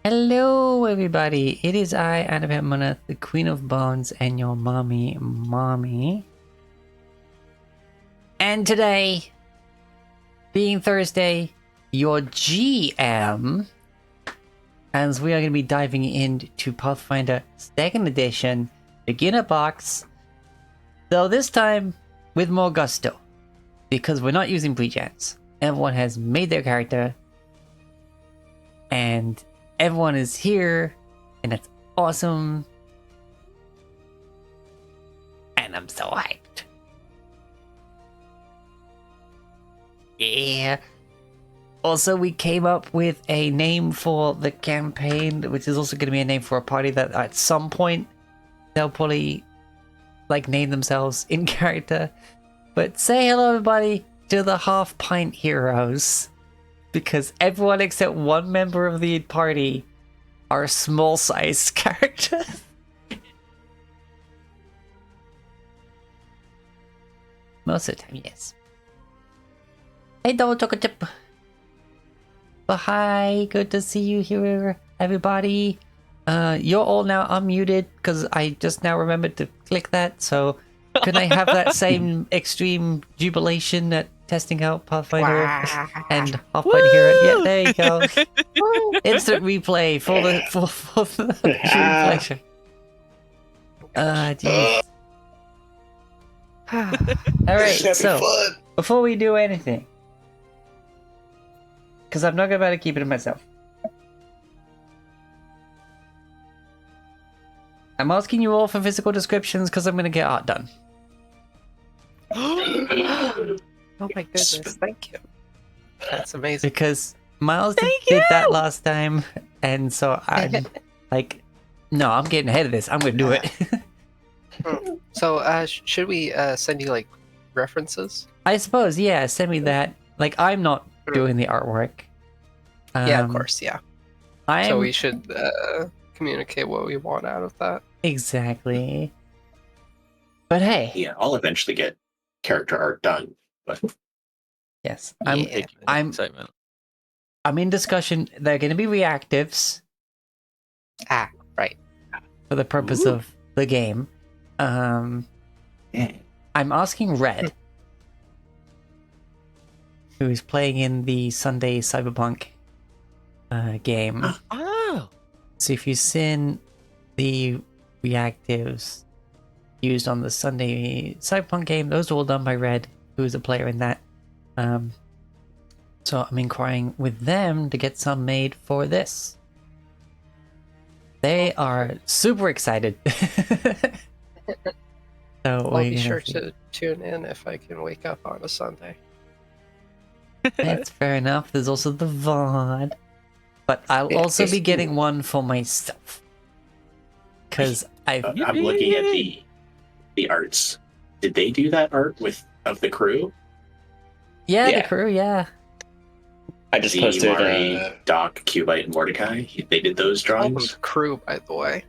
Hello, everybody. It is I, Annabeth Moneth, the Queen of Bones, and your mommy. And today, being Thursday, your GM, as we are going to be diving into Pathfinder 2nd Edition, Beginner Box, though this time with more gusto, because we're not using pre-gens. Everyone has made their character, and everyone is here, and it's awesome. And I'm so hyped. Yeah. Also, we came up with a name for the campaign, which is also going to be a name for a party that at some point they'll probably name themselves in character. But say hello, everybody, to the Half-Pint heroes. Because everyone except one member of the party are small-sized characters. Most of the time, yes. Hey, Double Choco Chip. But hi, good to see you here, everybody. You're all now unmuted because I just now remembered to click that. So, can I have that same extreme jubilation at testing out Pathfinder and Half-Pint Hero? Yeah, there you go. Instant replay for the true pleasure. Jeez. Alright, so before we do anything, because I'm not about to keep it to myself, I'm asking you all for physical descriptions because I'm going to get art done. Oh my goodness, thank you. That's amazing. Because Miles did that last time, and so I'm like, no, I'm getting ahead of this. I'm going to do it. So, should we send you, references? I suppose, yeah, send me that. I'm not doing the artwork. Yeah, of course, yeah. So we should communicate what we want out of that. Exactly. But hey. Yeah, I'll eventually get character art done. But yes, I'm in discussion. They're going to be reactives. Ah, right. For the purpose of the game. I'm asking Red, who is playing in the Sunday Cyberpunk game. Oh! So if you send the reactives used on the Sunday Cyberpunk game, those are all done by Red, who is a player in that. So I'm inquiring with them to get some made for this. They are super excited. So I'll be sure to tune in if I can wake up on a Sunday. That's fair enough. There's also the VOD. But I'll also be getting one for myself. Because I'm looking at the arts. Did they do that art of the crew? Yeah, the crew, yeah. I just posted Doc, Cubite, and Mordecai. They did those drawings. The crew, by the way.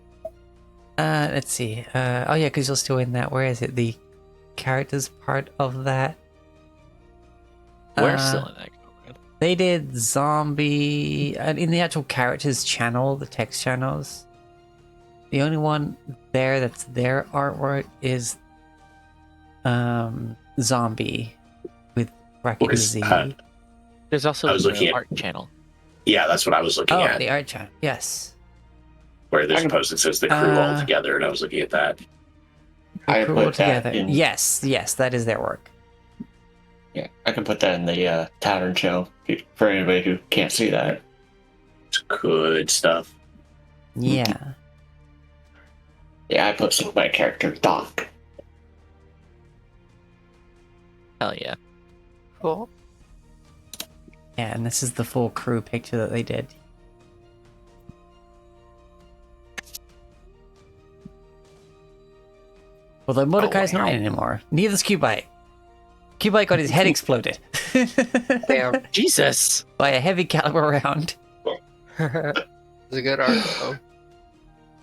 Let's see. Oh yeah, because you're still in that. Where is it? The characters part of that. We're still in that. They did zombie, and in the actual characters channel, the text channels. The only one there that's their artwork is zombie with bracket Z. There's also the art channel. Yeah, that's what I was looking at. Oh, the art channel. Yes. Where there's a post that says the crew all together, and I was looking at that. The crew all together. Yes, that is their work. Yeah, I can put that in the tavern show for anybody who can't see that. It's good stuff. Yeah. Yeah, I posted my character, Doc. Hell yeah. Cool. Yeah, and this is the full crew picture that they did. Although Mordecai's not in anymore. Neither's Cubite. Cubite got his head exploded. Damn. Jesus! By a heavy caliber round. It's a good art, though.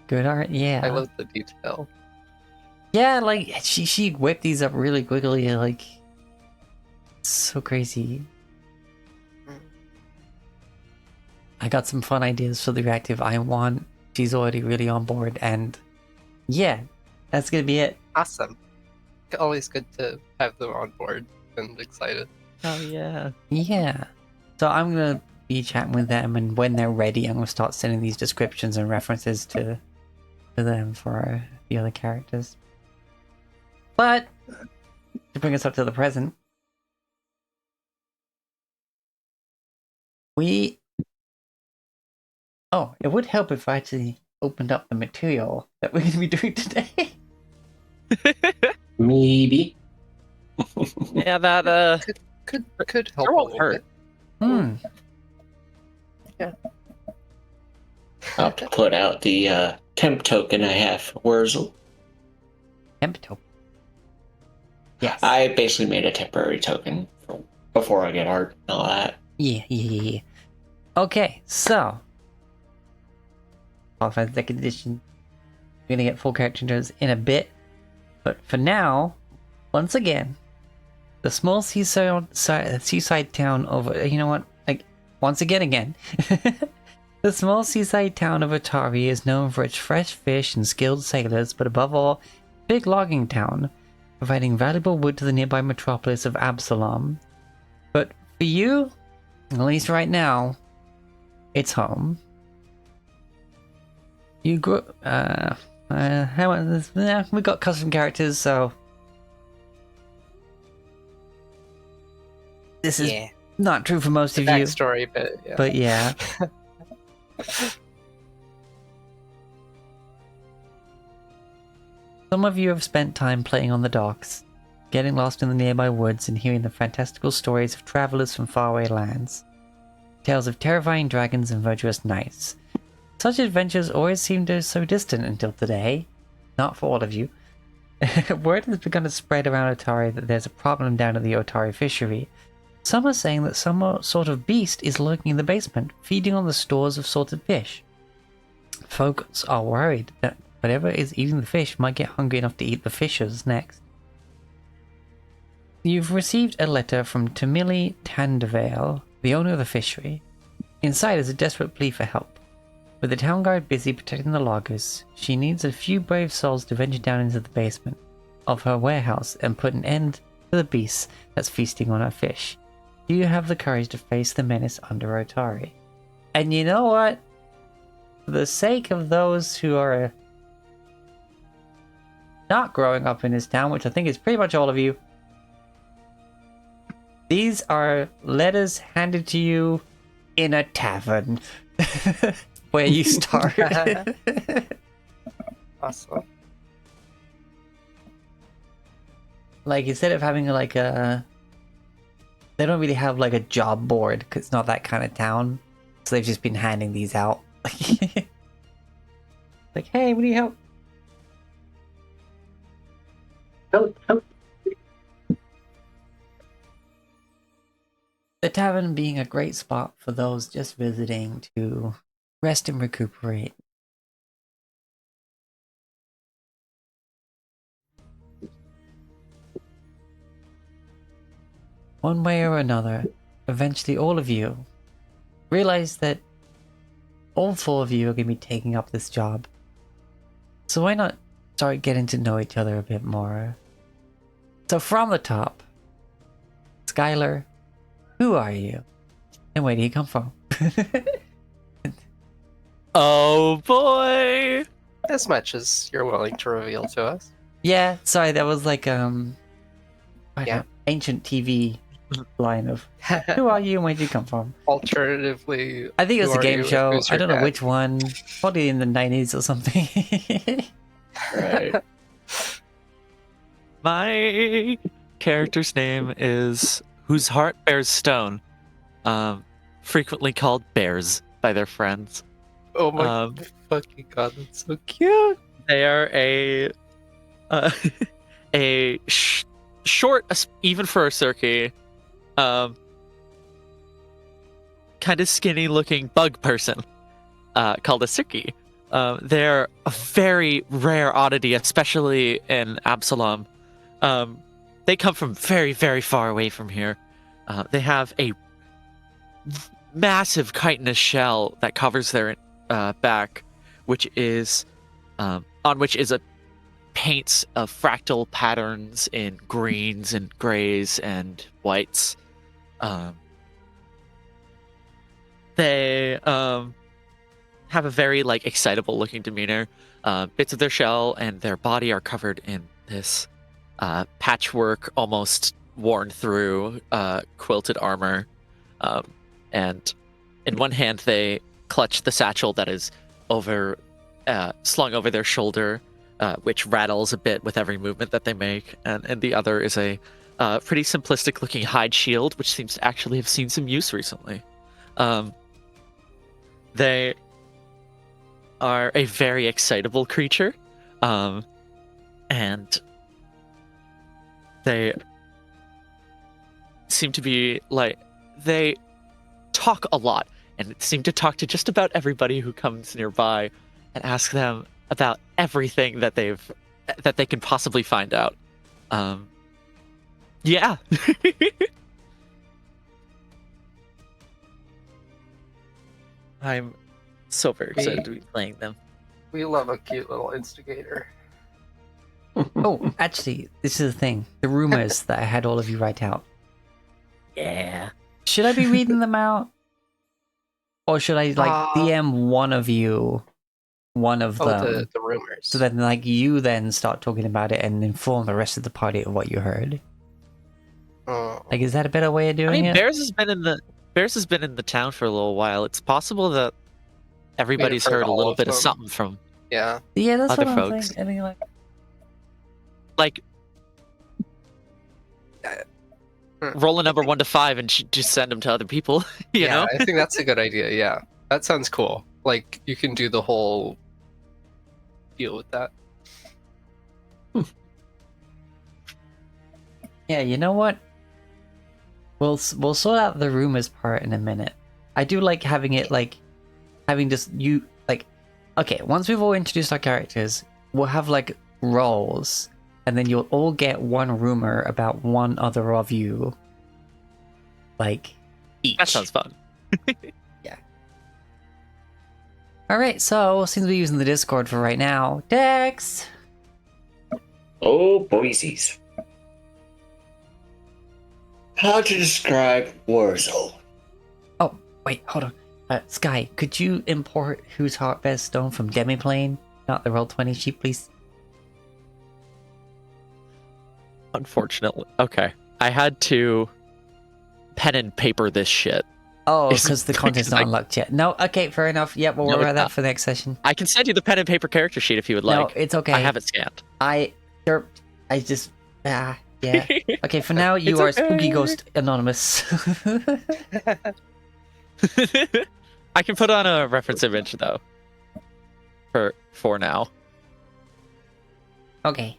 Good art, yeah. I love the detail. Yeah, she whipped these up really quickly, so crazy. I got some fun ideas for the reactive I want. She's already really on board, and yeah, that's gonna be it. Awesome. Always good to have them on board and excited. Oh yeah. Yeah. So I'm gonna be chatting with them, and when they're ready, I'm gonna start sending these descriptions and references to them for the other characters. But to bring us up to the present, it would help if I actually opened up the material that we're gonna be doing today. Maybe. Yeah, that Could help. It a won't little hurt. bit. I'll have to put out the temp token I have for Wurzel. Temp token. Yes. I basically made a temporary token before I get art and all that. Yeah. Okay, so Pathfinder 2nd Edition. We're gonna get full character intros in a bit, but for now, once again, the small seaside town over. You know what? Like once again. The small seaside town of Otari is known for its fresh fish and skilled sailors, but above all, big logging town, providing valuable wood to the nearby metropolis of Absalom. But for you, at least right now, it's home. You grew. We got custom characters, so this is not true for most of you. Backstory, but yeah. But yeah. Some of you have spent time playing on the docks, getting lost in the nearby woods and hearing the fantastical stories of travelers from faraway lands. Tales of terrifying dragons and virtuous knights. Such adventures always seemed so distant until today. Not for all of you. Word has begun to spread around Otari that there's a problem down at the Otari fishery. Some are saying that some sort of beast is lurking in the basement, feeding on the stores of salted fish. Folks are worried that whatever is eating the fish might get hungry enough to eat the fishers next. You've received a letter from Tamili Tandavale, the owner of the fishery. Inside is a desperate plea for help. With the town guard busy protecting the loggers, she needs a few brave souls to venture down into the basement of her warehouse and put an end to the beast that's feasting on her fish. Do you have the courage to face the menace under Otari? And you know what? For the sake of those who are not growing up in this town, which I think is pretty much all of you, these are letters handed to you in a tavern where you start. Awesome. Like, instead of having like a... They don't really have like a job board because it's not that kind of town. So they've just been handing these out. Like, hey, we need help. Help. The tavern being a great spot for those just visiting to rest and recuperate. One way or another, eventually all of you realize that all four of you are going to be taking up this job. So why not start getting to know each other a bit more? So from the top, Skylar, who are you? And where do you come from? Oh boy! As much as you're willing to reveal to us. Yeah, sorry, that was like Yeah. ancient TV line of who are you and where do you come from? Alternatively, I think it was who a are game you? show. Who's I your don't know dad? which one. Probably in the 90s or something. Right. My character's name is Whose Heart Bears Stone. Frequently called Bears by their friends. Oh my fucking god, that's so cute. They are a short, even for a Circe, kind of skinny looking bug person called a Circe. They're a very rare oddity, especially in Absalom. They come from very, very far away from here. They have a massive chitinous shell that covers their back, which is on which is a paints of fractal patterns in greens and grays and whites. They have a very like excitable looking demeanor. Bits of their shell and their body are covered in this patchwork, almost worn through quilted armor. And in one hand, they clutch the satchel that is slung over their shoulder, which rattles a bit with every movement that they make. And the other is a pretty simplistic looking hide shield, which seems to actually have seen some use recently. They are a very excitable creature, and they seem to be like, they talk a lot and seem to talk to just about everybody who comes nearby and ask them about everything that they can possibly find out. Yeah. I'm so very excited to be playing them. We love a cute little instigator. Oh, actually, this is the thing. The rumors that I had all of you write out. Yeah. Should I be reading them out? Or should I, DM one of you, one of them? The rumors. So then, you then start talking about it and inform the rest of the party of what you heard. Is that a better way of doing it? Bears has been in the town for a little while. It's possible that everybody's heard a little bit of something from that's other what I'm folks. thinking. Roll a number 1 to 5 and just send them to other people. You know? I think that's a good idea. Yeah, that sounds cool. Like you can do the whole deal with that. Yeah, you know what? We'll sort out the rumors part in a minute. I do like having it having just okay, once we've all introduced our characters, we'll have roles, and then you'll all get one rumor about one other of you. Each. That sounds fun. Yeah. Alright, so since we're using the Discord for right now, Dex! Oh, boysies. How to describe Wurzel? Oh, wait, hold on. Sky, could you import Whose Heart Bears Stone from Demiplane, not the Roll20 sheet, please? Unfortunately. Okay. I had to pen and paper this shit. Oh, because the content's not unlocked yet. No, okay, fair enough. Yep, we'll worry about that for the next session. I can send you the pen and paper character sheet if you would like. No, it's okay. I have it scanned. Yeah. Okay, for now, you are Spooky Ghost Anonymous. I can put on a reference image, though. For now. Okay.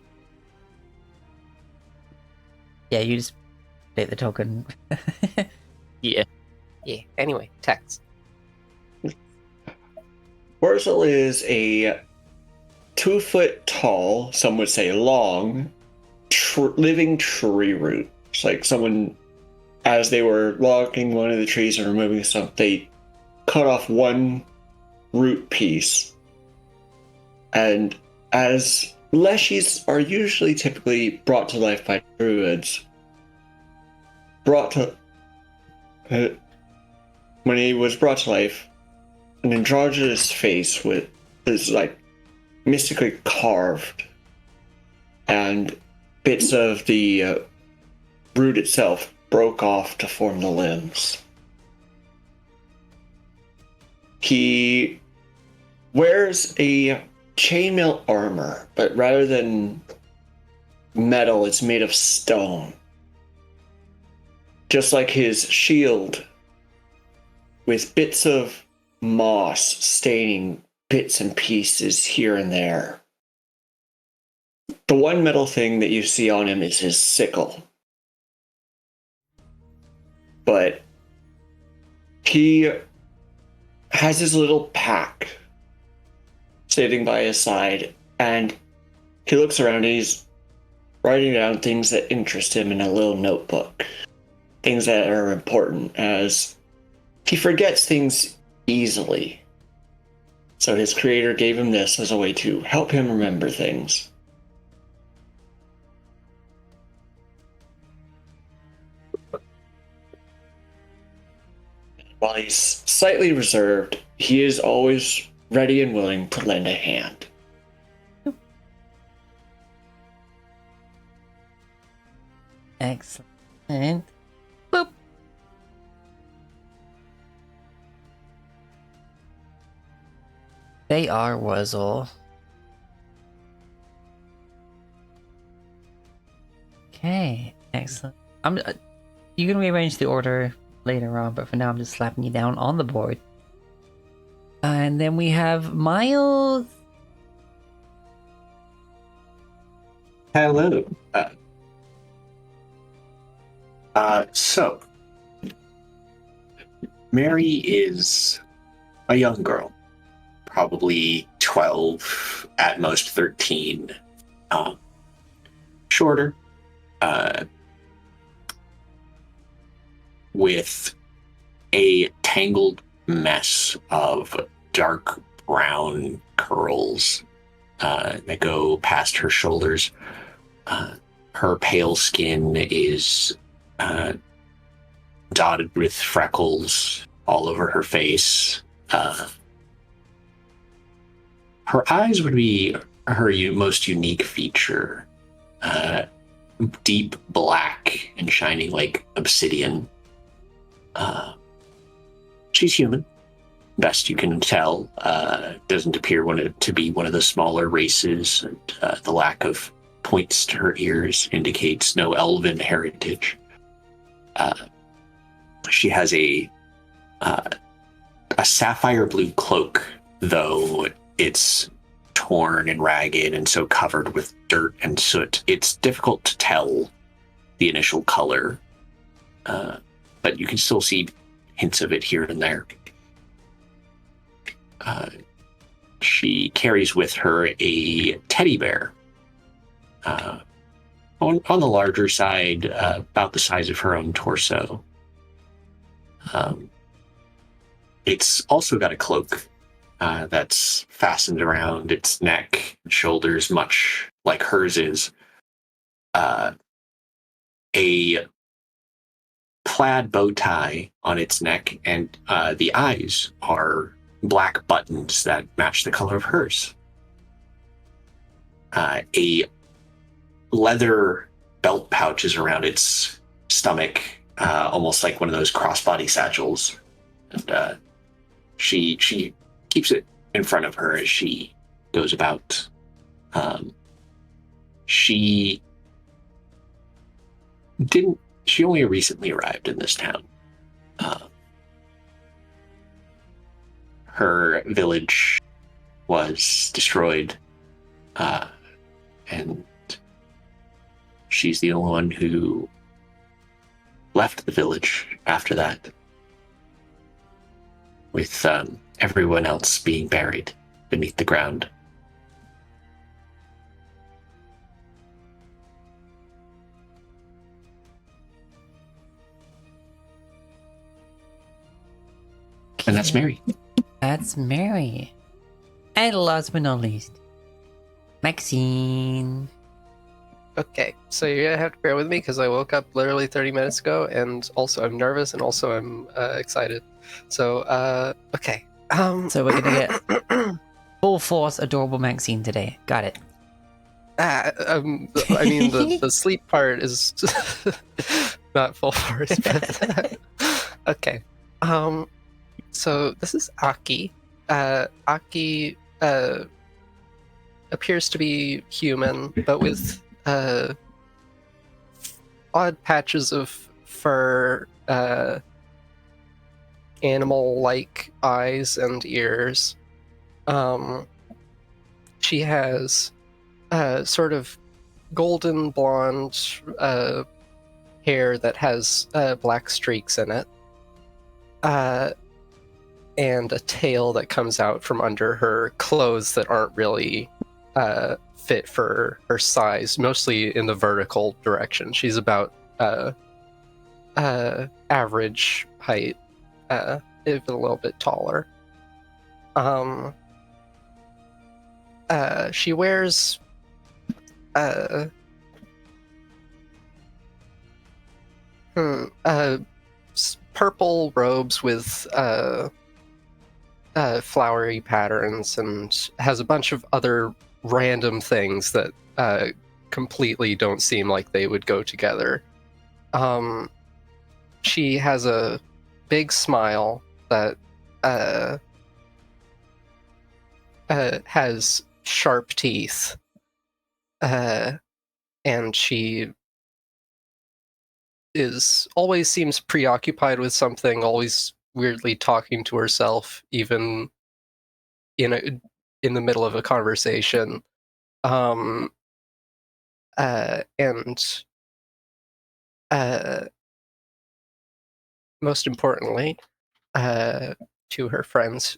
Yeah, you just take the token. Yeah. Yeah. Anyway, text. Wurzel is a 2 foot tall, some would say long, living tree root. It's like someone, as they were logging one of the trees and removing some, they cut off one root piece. And as leshies are usually typically brought to life by druids, when he was brought to life, an androgynous face is mystically carved, and bits of the root itself broke off to form the limbs. He wears a chainmail armor, but rather than metal, it's made of stone. Just like his shield, with bits of moss staining bits and pieces here and there. The one metal thing that you see on him is his sickle. But he has his little pack sitting by his side, and he looks around and he's writing down things that interest him in a little notebook. Things that are important, as he forgets things easily. So his creator gave him this as a way to help him remember things. While he's slightly reserved, he is always ready and willing to lend a hand. Excellent. Boop. They are Wuzzle. Okay, excellent. You can rearrange the order later on, but for now I'm just slapping you down on the board. And then we have Miles. Hello. So, Mary is a young girl, probably 12, at most 13. Shorter, with a tangled mess of dark brown curls that go past her shoulders. Her pale skin is dotted with freckles all over her face. Her eyes would be her most unique feature. Deep black and shining like obsidian. She's human, best you can tell. Doesn't appear to be one of the smaller races, and the lack of points to her ears indicates no elven heritage. She has a sapphire blue cloak, though it's torn and ragged and so covered with dirt and soot, it's difficult to tell the initial color, but you can still see hints of it here and there. She carries with her a teddy bear, on the larger side, about the size of her own torso. It's also got a cloak that's fastened around its neck and shoulders, much like hers is. A plaid bow tie on its neck, and the eyes are black buttons that match the color of hers. A leather belt pouch is around its stomach, almost like one of those crossbody satchels. And she keeps it in front of her as she goes about. She only recently arrived in this town. Her village was destroyed, and she's the only one who left the village after that, with everyone else being buried beneath the ground. And that's Mary. That's Mary. And last but not least, Maxine. Okay, so you're gonna have to bear with me because I woke up literally 30 minutes ago, and also I'm nervous, and also I'm excited. So, okay. So we're gonna get full force adorable Maxine today. Got it. I mean, the sleep part is not full force, but okay. So this is Aki. Aki appears to be human, but with odd patches of fur, animal-like eyes and ears. She has sort of golden blonde hair that has black streaks in it. And a tail that comes out from under her clothes that aren't really fit for her size, mostly in the vertical direction. She's about average height, even a little bit taller. She wears purple robes with flowery patterns, and has a bunch of other random things that completely don't seem like they would go together. She has a big smile that has sharp teeth, and she always seems preoccupied with something, always weirdly talking to herself, even in the middle of a conversation. And most importantly, to her friends,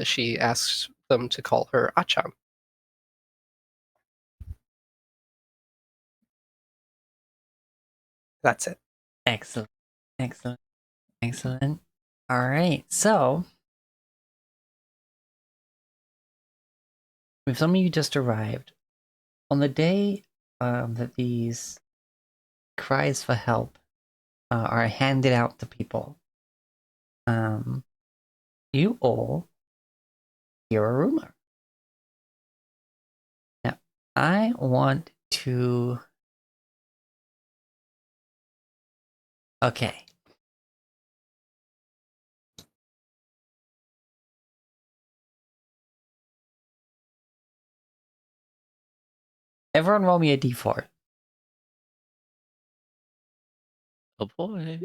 she asks them to call her Achan. That's it. Excellent. Excellent. Excellent. All right. So, if some of you just arrived, on the day that these cries for help are handed out to people, you all hear a rumor. Now, I want to... Okay. Everyone roll me a d4. Oh boy.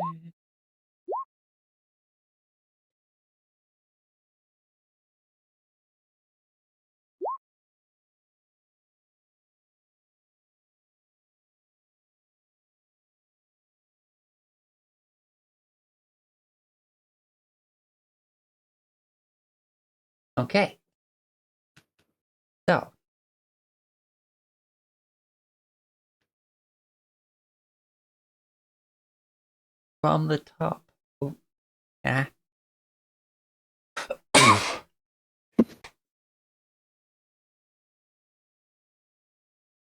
Okay. So, from the top. Oh, ah.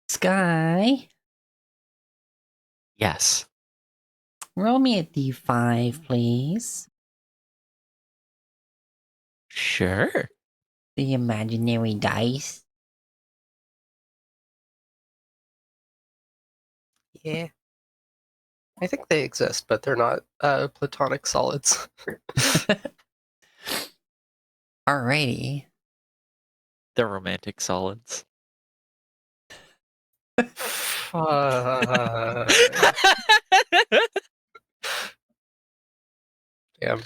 Sky, Yes. roll me a d5, please. Sure. The imaginary dice. Yeah. I think they exist, but they're not platonic solids. Alrighty. They're romantic solids. Damn.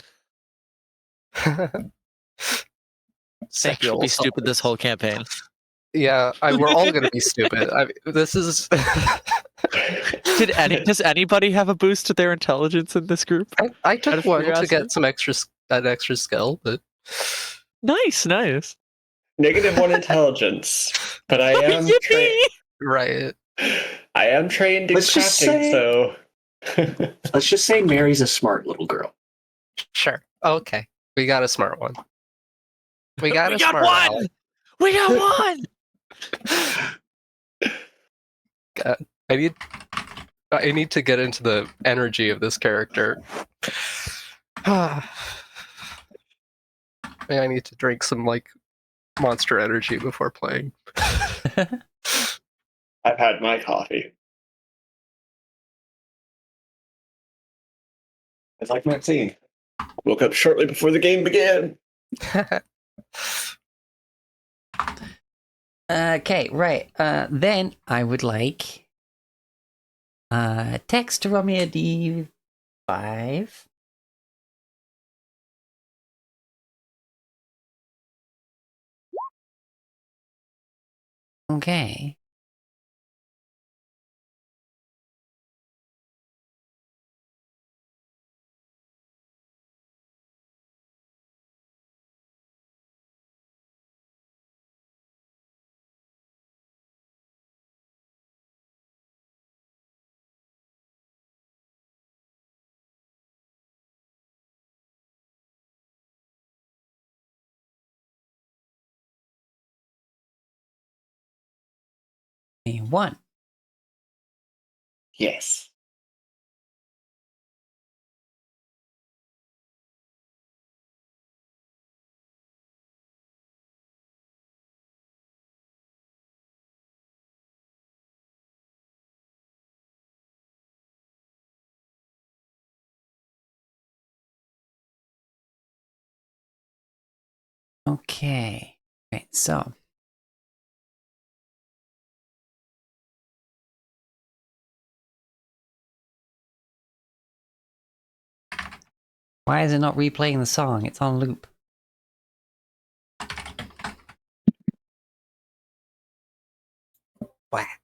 Thank you. I'll Sexual be stupid this solids. whole campaign. Yeah, we're all gonna be stupid. This is. Does anybody have a boost to their intelligence in this group? I Out took of one to curiosity? get an extra skill, but Nice. -1 intelligence, but I am right. I am trained in Let's just crafting, say- so Let's just say Mary's a smart little girl. Sure. Okay. We got a smart one. We got a got smart one! aleck. We got one! God, I need to get into the energy of this character. Maybe I need to drink some like Monster Energy before playing. I've had my coffee. It's like Maxine. Woke up shortly before the game began. Okay, right. Then I would like Tex to roll me a d5. Okay. 1. Yes. Okay. Right, so. Why is it not replaying the song? It's on loop. Whack.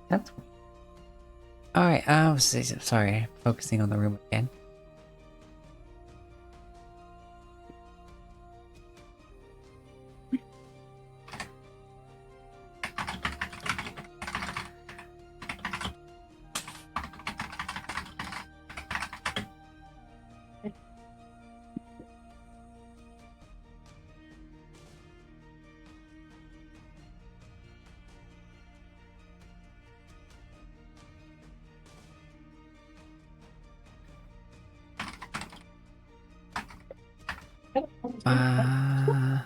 That's alright. Sorry, focusing on the room again. Uh,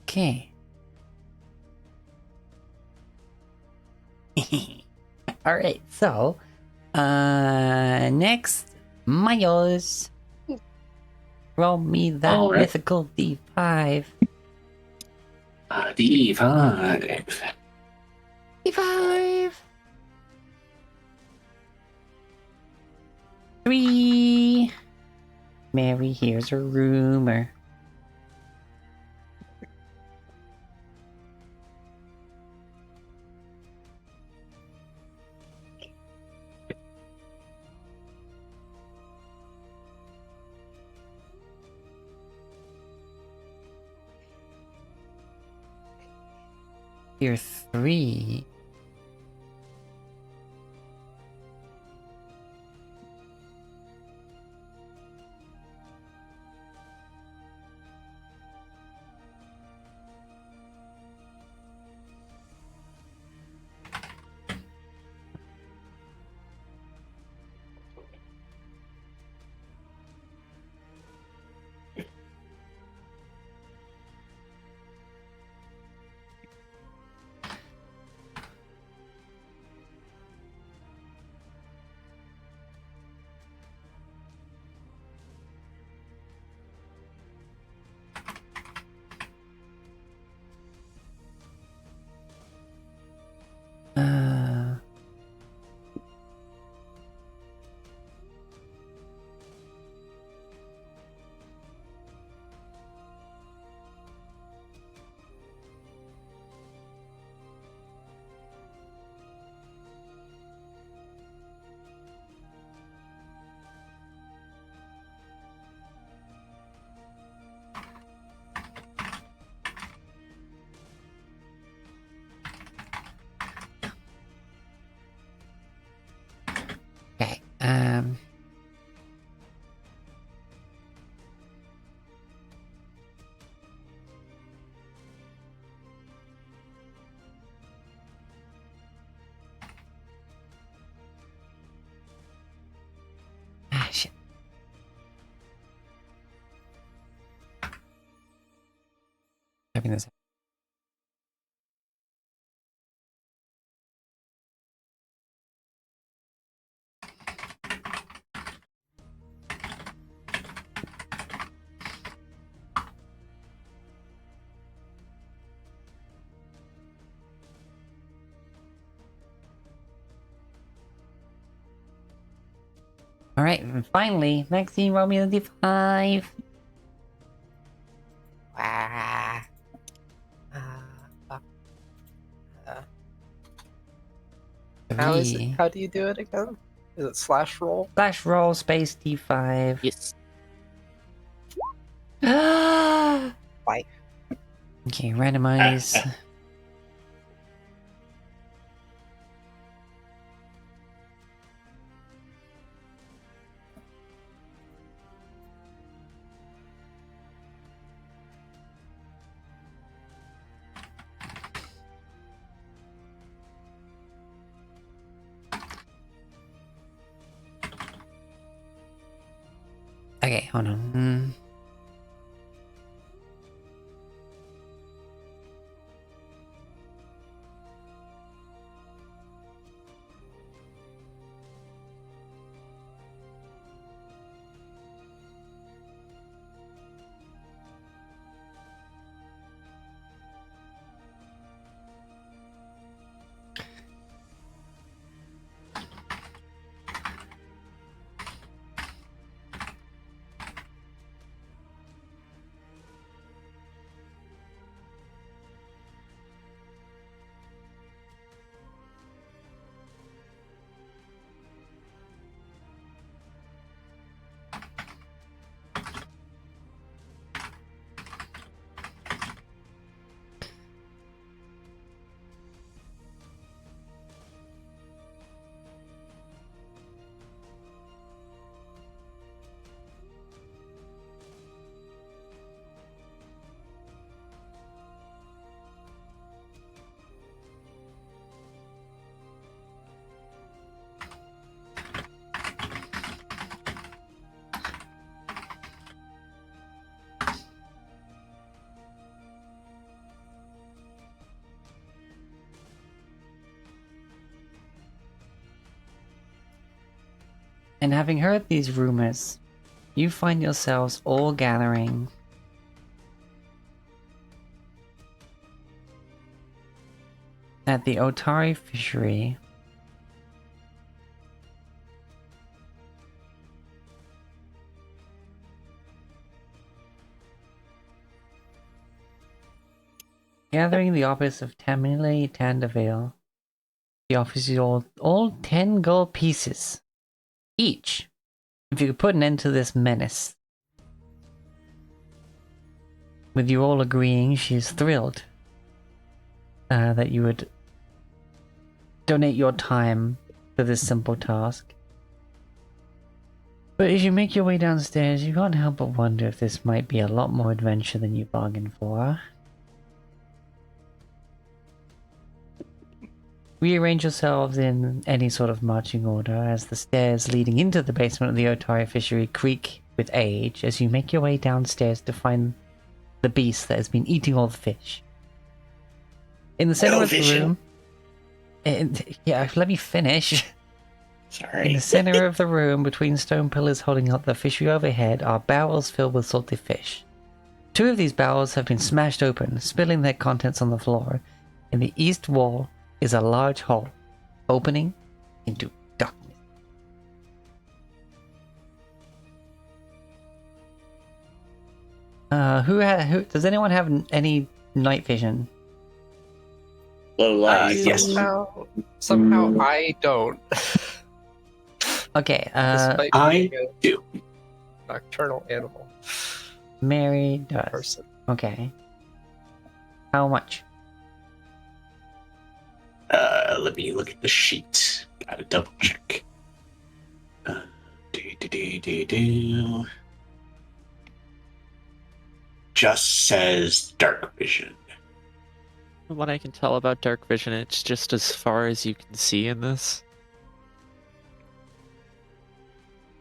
okay. Alright, so next Miles. Roll me that All right. mythical D5. D5. D5. 3. Mary hears a rumor. Tier 3. typing this. Alright, and finally, Maxine, roll me a d5. Ah. How is it? 3. How do you do it again? Is it slash roll? Slash roll space d5. Yes. Why? Okay, randomize. Okay, hold on. And having heard these rumors, you find yourselves all gathering at the Otari fishery. Gathering in the office of Tamile Tandavale. The office is all 10 gold pieces each. If you could put an end to this menace. With you all agreeing, she is thrilled that you would donate your time for this simple task. But as you make your way downstairs, you can't help but wonder if this might be a lot more adventure than you bargained for. Rearrange yourselves in any sort of marching order as the stairs leading into the basement of the Otari fishery creak with age as you make your way downstairs to find the beast that has been eating all the fish. In the center of the room... yeah, let me finish. Sorry. In the center of the room, between stone pillars holding up the fishery overhead, are barrels filled with salty fish. 2 of these barrels have been smashed open, spilling their contents on the floor. In the east wall is a large hole, opening into darkness. Who does anyone have any night vision? Low light. Yes. Somehow I don't. Okay, Despite I being do. a nocturnal animal Mary does. person. Okay. How much? Let me look at the sheet. Gotta double check. Do. Just says dark vision. From what I can tell about dark vision, it's just as far as you can see in this.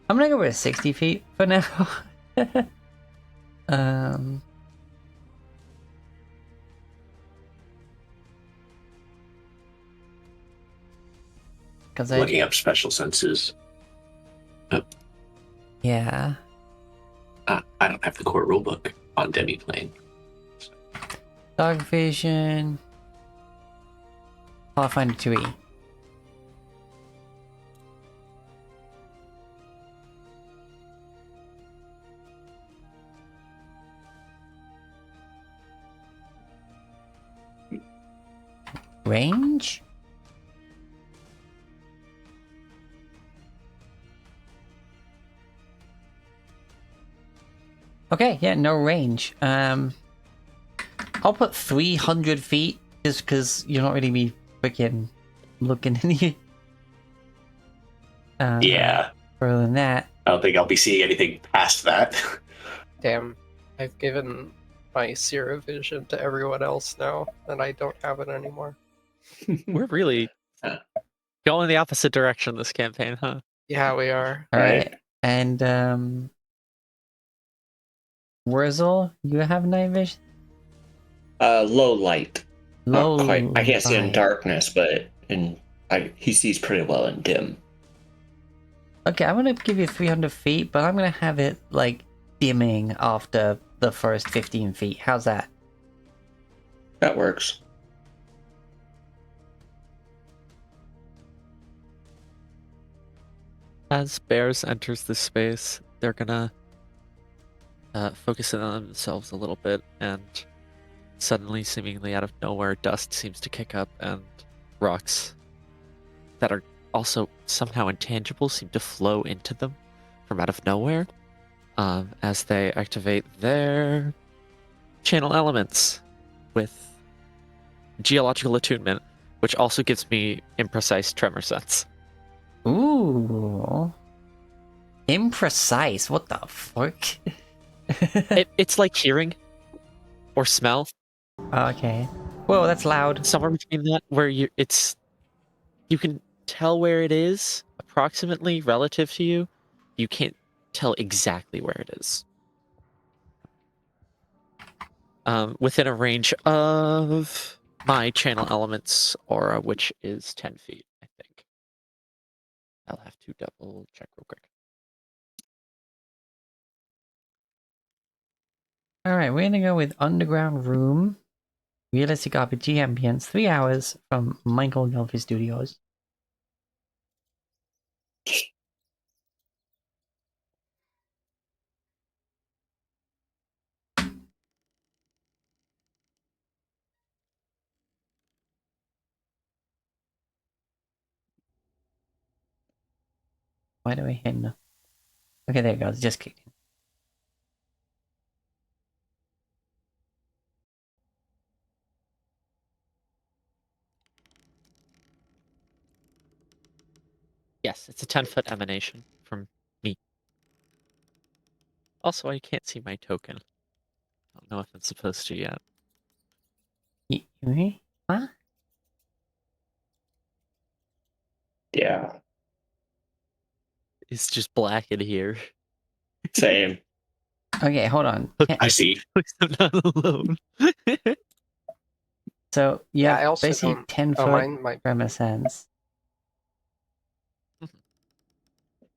I'm gonna go with 60 feet for now. Because Looking up special senses. yeah. I don't have the core rulebook on Demiplane. Dark vision. Pathfinder 2E. Range? Okay, yeah, no range. I'll put 300 feet just because you're not really be freaking looking any Yeah. further than that. I don't think I'll be seeing anything past that. Damn, I've given my Zero vision to everyone else now, and I don't have it anymore. We're really going the opposite direction this campaign, huh? Yeah, we are. Alright. And Wurzel, you have night vision? Low light. Low Not quite. I can't see in light. darkness, but he sees pretty well in dim. Okay, I'm gonna give you 300 feet, but I'm gonna have it like dimming after the first 15 feet. How's that? That works. As Bears enters this space, they're gonna focus in on themselves a little bit, and suddenly, seemingly out of nowhere, dust seems to kick up, and rocks that are also somehow intangible seem to flow into them from out of nowhere as they activate their channel elements with geological attunement, which also gives me imprecise tremor sense. Ooh. Imprecise. What the fuck? It's like hearing or smell. Okay. Whoa, that's loud. Somewhere between that, where you can tell where it is approximately relative to you. You can't tell exactly where it is. Within a range of my channel elements aura, which is 10 feet, I think. I'll have to double check real quick. Alright, we're gonna go with Underground Room. Realistic RPG ambience, 3 hours from Michael Gelfi Studios. Why do we hit no? Okay, there it goes. Just kicked in. Yes, it's a 10-foot emanation from me. Also, I can't see my token. I don't know if I'm supposed to yet. Huh? Yeah. It's just black in here. Same. Okay, hold on. I see. I'm not alone. So, you Yeah, have I also basically don't. 10 Oh, foot mine might. tremor sense.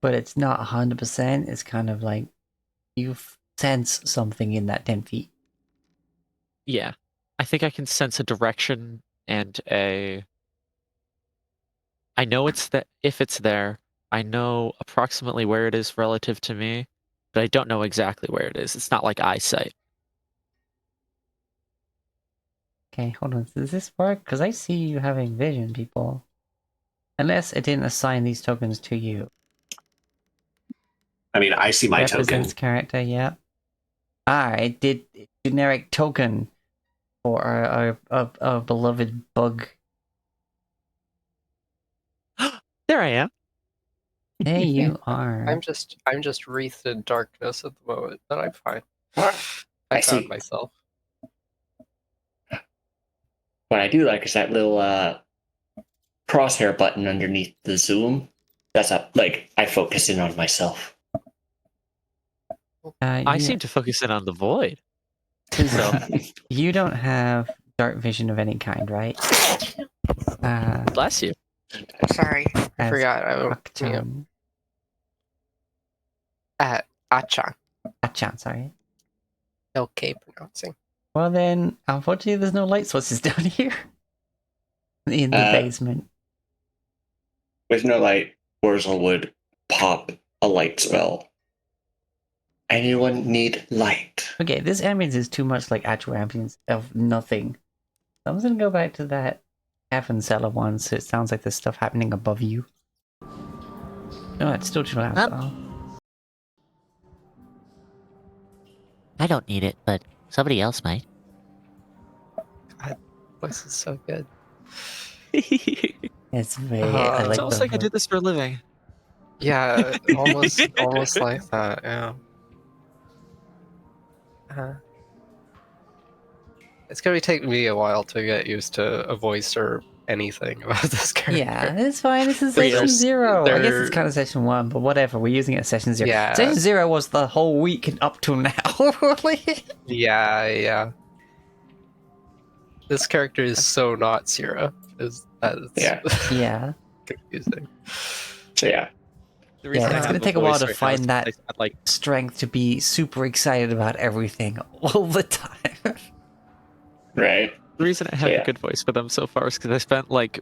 But it's not 100%. It's kind of like you sense something in that 10 feet. Yeah. I think I can sense a direction and a... I know it's that if it's there, I know approximately where it is relative to me, but I don't know exactly where it is. It's not like eyesight. Okay, hold on. Does this work? Because I see you having vision, people. Unless it didn't assign these tokens to you. I mean, I see my Represents token. character, yeah. It did generic token for our beloved bug. There I am. There you are. I'm just wreathed in darkness at the moment, but I'm fine. I found see. myself. What I do like is that little crosshair button underneath the zoom. That's I focus in on myself. I seem to focus in on the void. So, You don't have dark vision of any kind, right? bless you. Sorry, I As forgot. Akchan. Achan. Achan, sorry. Okay, pronouncing. Well then, unfortunately there's no light sources down here. In the basement. With no light, Wurzel would pop a light spell. Anyone need light? Okay, this ambience is too much like actual ambience of nothing. I'm just gonna go back to that Heaven Cellar one, so it sounds like there's stuff happening above you. No, it's still too loud though. I don't need it, but somebody else might. Voice is so good. It's very. I It's like It's almost the like I did this for a living. Yeah, almost like that. Yeah. It's gonna take me a while to get used to a voice or anything about this character. Yeah, it's fine. This is But session there's- 0. I guess there- it's kind of session 1, but whatever. We're using it as session 0. Yeah. Session 0 was the whole week and up till now, really. Yeah. This character is so not Sierra. Yeah. Yeah. Confusing. So yeah. The reason Yeah, I it's have gonna a take a while voice to right now find is that- because I like Strength to be super excited about everything all the time. Right. the reason I have Yeah. a good voice for them so far is because I spent like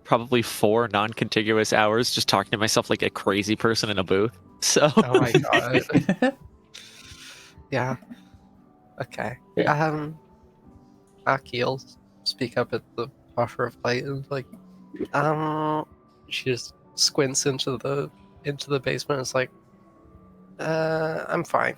probably 4 non-contiguous hours just talking to myself like a crazy person in a booth. So Oh my god. Yeah. Okay. Yeah. Aki'll speak up at the offer of light and like, she just squints into the basement. And it's like, I'm fine.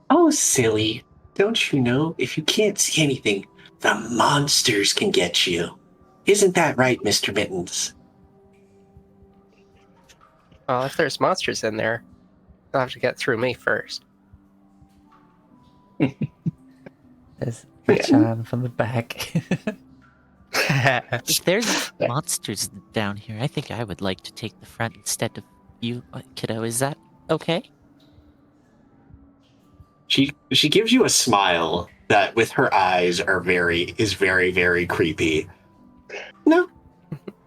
Oh, silly. Don't you know, if you can't see anything, the monsters can get you. Isn't that right, Mr. Mittens? Well, if there's monsters in there, they'll have to get through me first. There's Achan from the back. If there's monsters down here, I think I would like to take the front instead of you, kiddo. Is that okay? She gives you a smile that, with her eyes, is very, very creepy. No.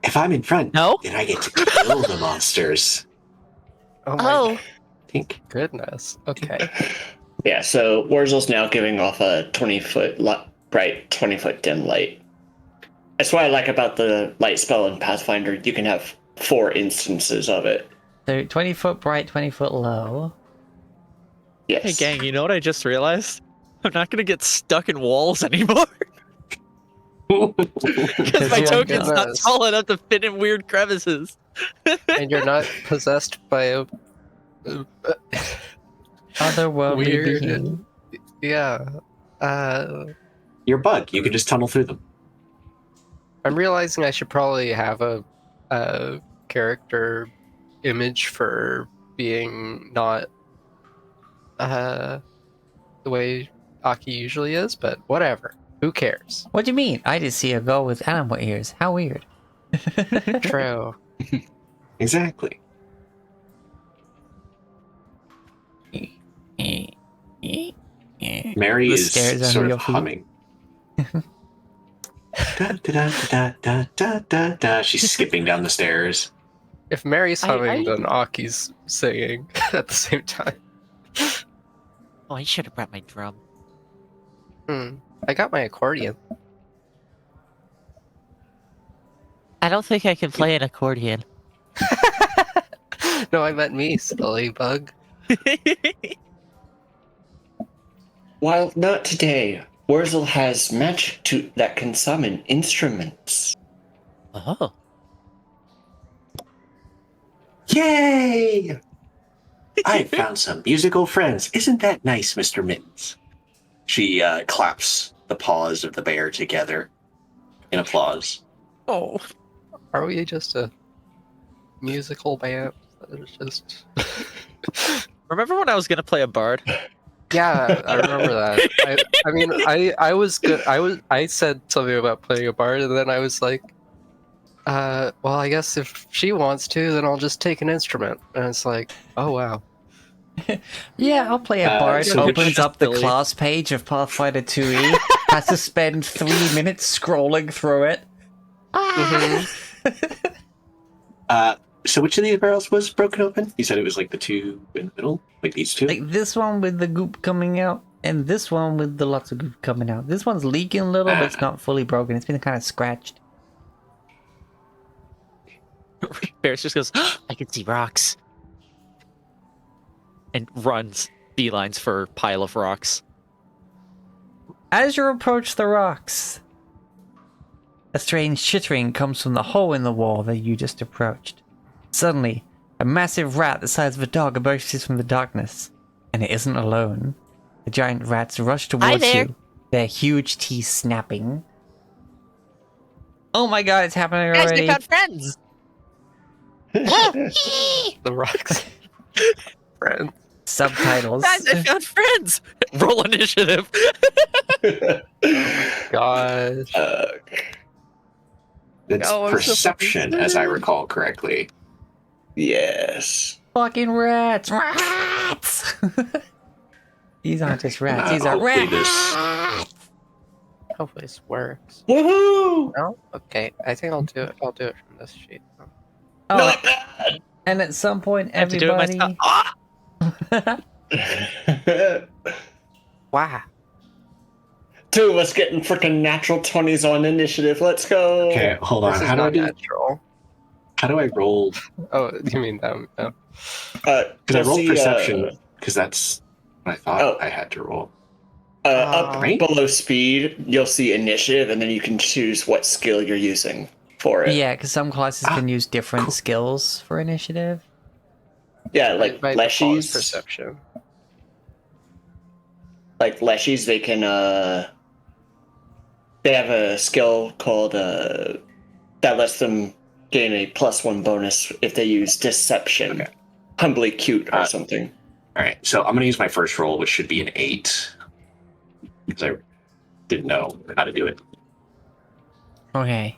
If I'm in front, No? then I get to kill the monsters. Oh my Oh, Think. goodness. Okay. Yeah, so Wurzel's now giving off a 20-foot bright 20-foot dim light. That's what I like about the light spell in Pathfinder. You can have 4 instances of it. So 20 foot bright, 20 foot low. Yes. hey gang, you know what I just realized? I'm not gonna get stuck in walls anymore because my you're- token's not goodness. tall enough to fit in weird crevices. And you're not possessed by a Otherworldly weird. being. Yeah. You're a bug. You can just tunnel through them. I'm realizing I should probably have a character image for being not the way Aki usually is, but whatever. Who cares? What do you mean? I just see a girl with animal ears. How weird. True. Exactly. Mary The is stairs under sort your of feet. humming. Da, da, da, da, da, da, da. She's skipping down the stairs. If Mary's I- humming, then Aki's singing at the same time. oh, I should have brought my drum. I got my accordion. I don't think I can play an accordion. No, I meant me, silly bug. While not today, Wurzel has magic that can summon instruments. Oh, Yay! I found some musical friends. Isn't that nice, Mr. Mittens? She claps the paws of the bear together in applause. Oh, Are we just a musical band that is just... remember when I was gonna play a bard? Yeah, I remember that. I mean, I was good. I said something about playing a bard, and then I was like, well, I guess if she wants to, then I'll just take an instrument. And it's like, oh wow. Yeah, I'll play a bard. so Opens which- up the Billy. class page of Pathfinder 2e. has to spend 3 minutes scrolling through it. So which of these barrels was broken open? You said it was like the two in the middle, like these two. Like this one with the goop coming out, and this one with the lots of goop coming out. This one's leaking a little, but it's not fully broken. It's been kind of scratched. Barris just goes, I can see rocks. and runs, beelines for pile of rocks. As you approach the rocks, a strange chittering comes from the hole in the wall that you just approached. Suddenly, a massive rat the size of a dog emerges from the darkness, and it isn't alone. The giant rats rush towards there. you, their huge teeth snapping. Oh my god, it's happening Guys, already. we found friends. The rocks. Friend. Subtitles. Guys, I found friends! Roll initiative! Gosh. It's Oh, I'm so perception, as I recall correctly. Yes. Fucking rats! Rats! These aren't just rats, these are hopefully rats! Hopefully this works. Woohoo! No? Okay, I think I'll do it. I'll do it from this sheet. Oh, Not bad. and at some point, I have to do it everybody... myself. Ah! Wow. Two of us getting freaking natural 20s on initiative. Let's go. Okay, hold on. This is How do I not do? natural. How do I roll? Oh, you mean them? Oh. Because I you'll rolled see, perception because that's what I thought Oh. I had to roll. Up Right? below speed, you'll see initiative, and then you can choose what skill you're using for it. Yeah, because some classes can use different cool. skills for initiative. Yeah, like My default is Leshies. perception. Like Leshies, they can they have a skill called that lets them gain a +1 bonus if they use deception. Okay. Humbly cute or something. All right, so I'm going to use my first roll, which should be an 8, because I didn't know how to do it. Okay.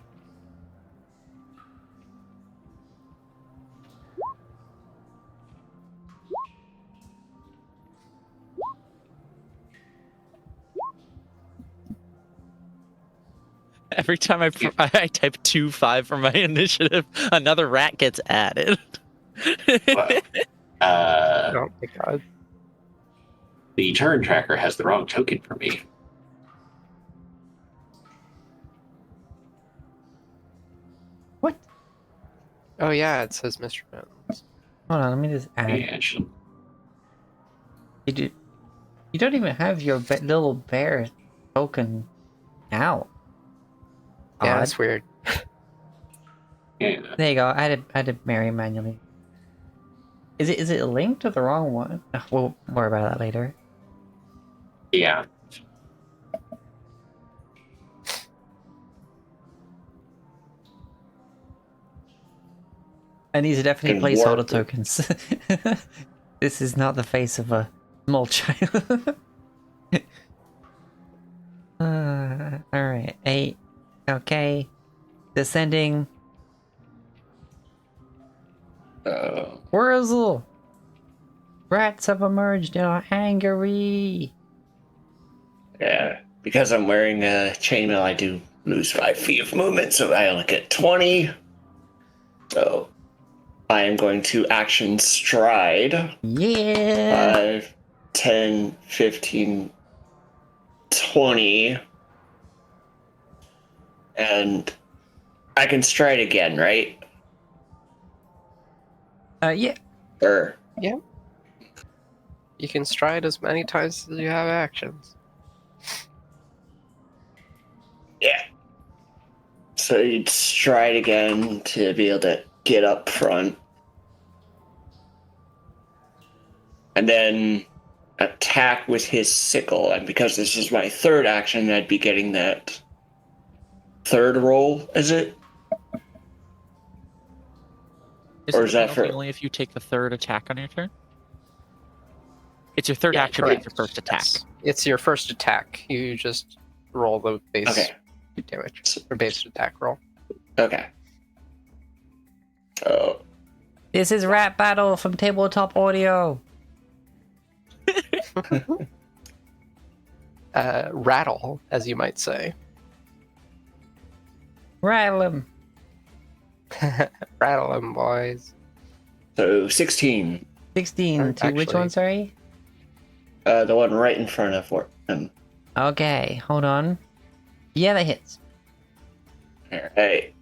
Every time I type 2-5 for my initiative, another rat gets added. Well, Oh my god. the turn tracker has the wrong token for me. What? Oh yeah, it says Mr. Mountains. Hold on, let me just add. Yeah, actually. You don't even have your little bear token out. Yeah, Odd. that's weird. Yeah. There you go. I had to marry manually. Is it linked to the wrong one? We'll worry about that later. Yeah. And these are definitely Can placeholder warp it. tokens. This is not the face of a small child. Alright, 8. Okay. Descending. Wurzel! Rats have emerged and are angry. Yeah. Because I'm wearing a chainmail, I do lose 5 feet of movement, so I only get 20. So I am going to action stride. Yeah! 5, 10, 15, 20. And I can stride again, right? Yeah. Or You can stride as many times as you have actions. yeah. So you'd stride again to be able to get up front. And then attack with his sickle. And because this is my third action, I'd be getting that third roll, is it? Isn't Or is the that penalty for- only if you take the third attack on your turn? It's your third Yeah, action, but correct. your first attack. Yes. It's your first attack. You just roll the base Okay. damage or base attack roll. Okay. Oh. This is Rat Battle from Tabletop Audio. rattle, as you might say. Rattle him. Rattle them, boys. So 16. 16 to which Actually- one, sorry? The one right in front of him. Okay, hold on. Yeah, that hits. Alright.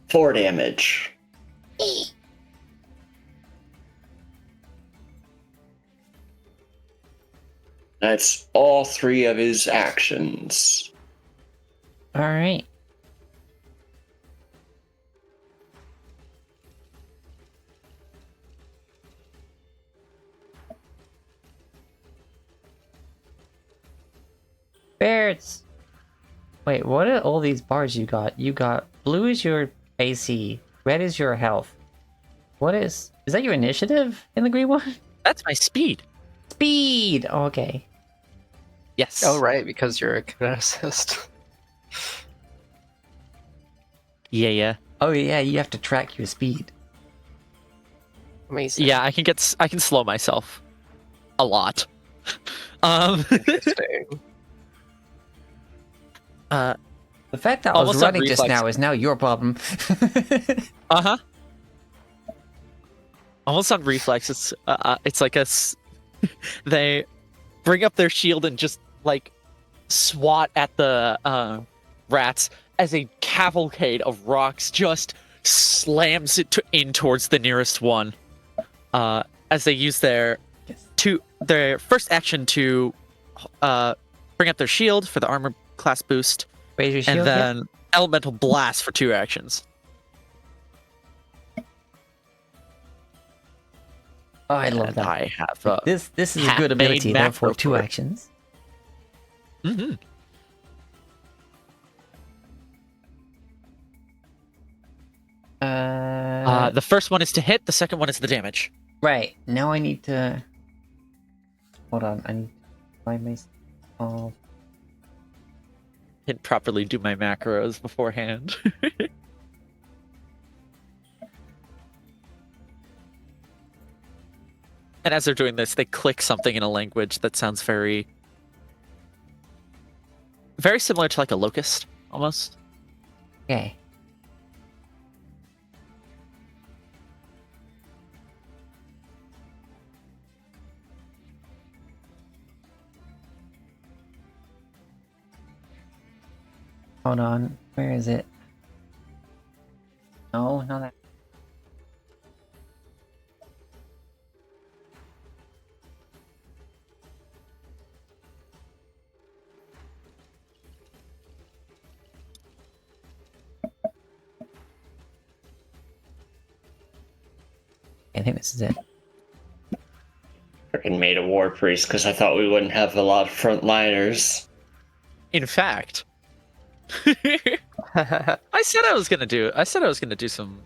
4 damage. That's all 3 of his actions. Alright. Bears! Wait, what are all these bars you got? You got blue is your AC, red is your health. What is that your initiative in the green one? That's my speed. Speed! Oh, okay. Yes. Oh, right, because you're a kineticist. Yeah. Oh yeah, you have to track your speed. Amazing. Yeah, I can slow myself a lot. Interesting. The fact that I was Almost on running just reflex. now is now your problem. Uh-huh. Almost on reflex, it's like they bring up their shield and just like swat at the rats as a cavalcade of rocks just slams it in towards the nearest one. As they use their first action to bring up their shield for the armor class boost, Raise your shield. and yeah? then elemental blast for 2 actions. Oh, I love And that. I have This is a good half-made ability, therefore macro 2 for it. actions. Mhm. The first one is to hit. The second one is the damage. Right, now I need to... Hold on, I need to find my... Oh, Didn't properly do my macros beforehand. And as they're doing this, they click something in a language that sounds very similar to like a locust, almost. okay. Hold on, where is it? No, not that. I think this is it. Freaking made a war priest because I thought we wouldn't have a lot of frontliners. In fact, I said I was gonna do some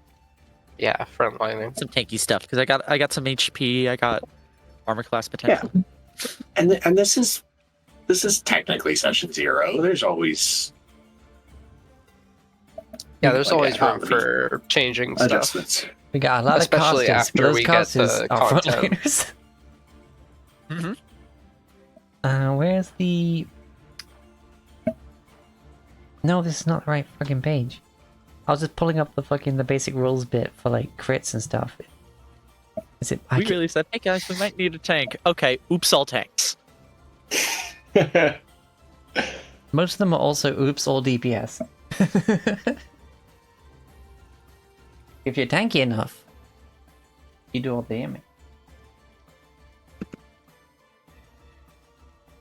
Yeah, frontlining. tanky stuff because I got some HP. I got armor class potential. And this is technically session 0. There's always Yeah, there's Like, always how room many for changing stuff. adjustments. We got a lot Especially of casters, but after those we get casters the are content. frontliners. Mm-hmm. Where's the... No, this is not the right fucking page. I was just pulling up the basic rules bit for like crits and stuff. Is it? We really said, hey guys, we might need a tank. Okay, oops, all tanks. Most of them are also oops all DPS. If you're tanky enough, you do all the damage.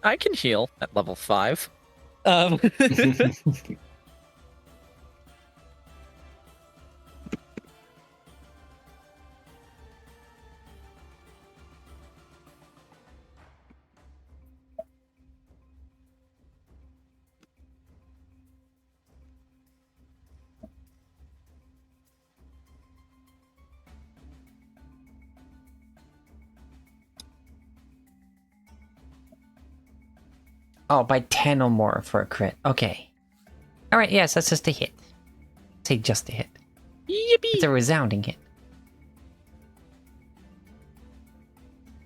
I can heal at level 5. Oh, by 10 or more for a crit. Okay. Alright, yes, that's just a hit. Say just a hit. Yippee! It's a resounding hit.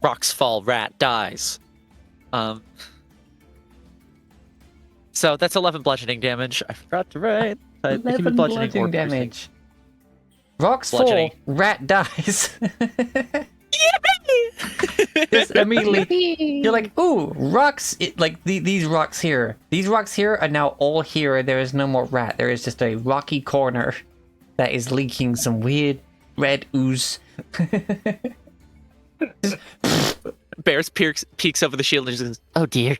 Rocks fall, rat dies. So that's 11 bludgeoning damage. I forgot to write. But it can be 11 bludgeoning or bludgeoning piercing. damage. Rocks Bludgeoning. fall, rat dies. Just immediately, you're like, ooh, rocks. These rocks here. These rocks here are now all here, and there is no more rat. There is just a rocky corner that is leaking some weird red ooze. Bears peeks over the shield and just goes, Oh dear.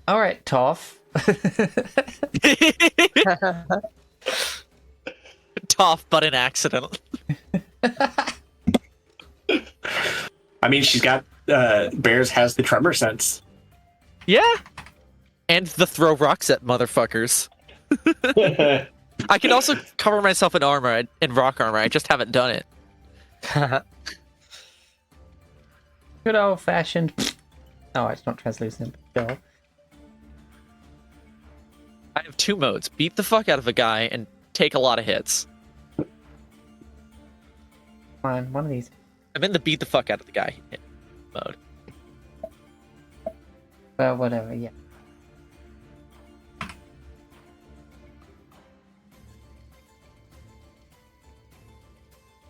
All right, Toph. Tough, but an accident. I mean, she's got Bears has the tremor sense. Yeah. And the throw rocks at motherfuckers. I can also cover myself in armor, in rock armor. I just haven't done it. Good old fashioned. Oh, it's not translucent. Go. I have 2 modes: beat the fuck out of a guy and take a lot of hits. Fine, one of these. I'm in the beat the fuck out of the guy hit mode. Well, whatever. Yeah.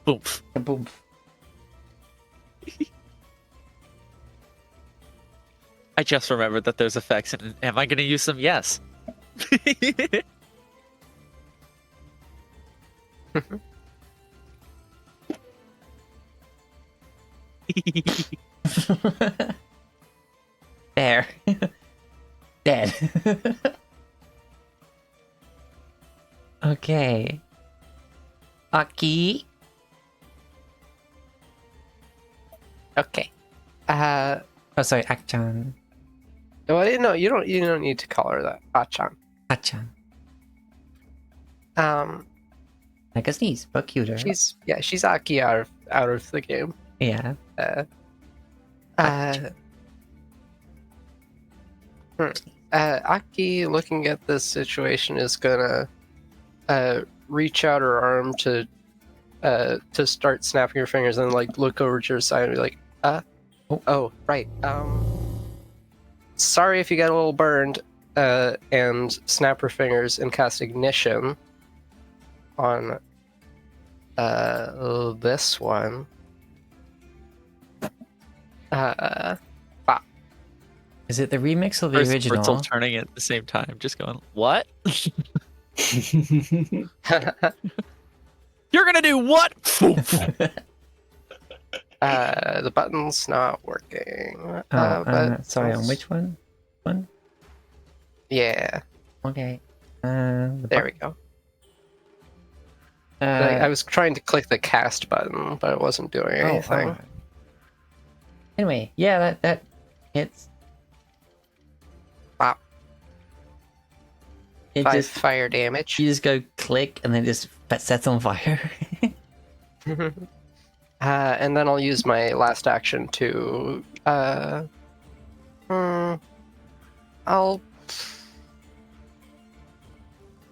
Boom. Boom. I just remembered that there's effects, and am I going to use them? Yes. There. Dead. Okay. Aki. Okay. Oh, sorry, Akchan. Well, no, you don't need to call her that. Achan. Achan. Um, Like a sneeze, but cuter. she's Aki out of the game. Yeah. Aki, looking at this situation, is gonna reach out her arm to start snapping her fingers and like look over to her side and be like, oh, right. Sorry if you get a little burned. And snap her fingers and cast ignition on this one. Is it the remix or the First original? Bertzel turning at the same time, just going, what? You're gonna do what? The button's not working. Sorry, on let's- which one? Yeah, Okay. there we go. I was trying to click the cast button, but it wasn't doing anything. alright. Anyway, yeah, that hits. Wow. It 5 just fire damage. you just go click and then it just sets on fire. And then I'll use my last action to I'll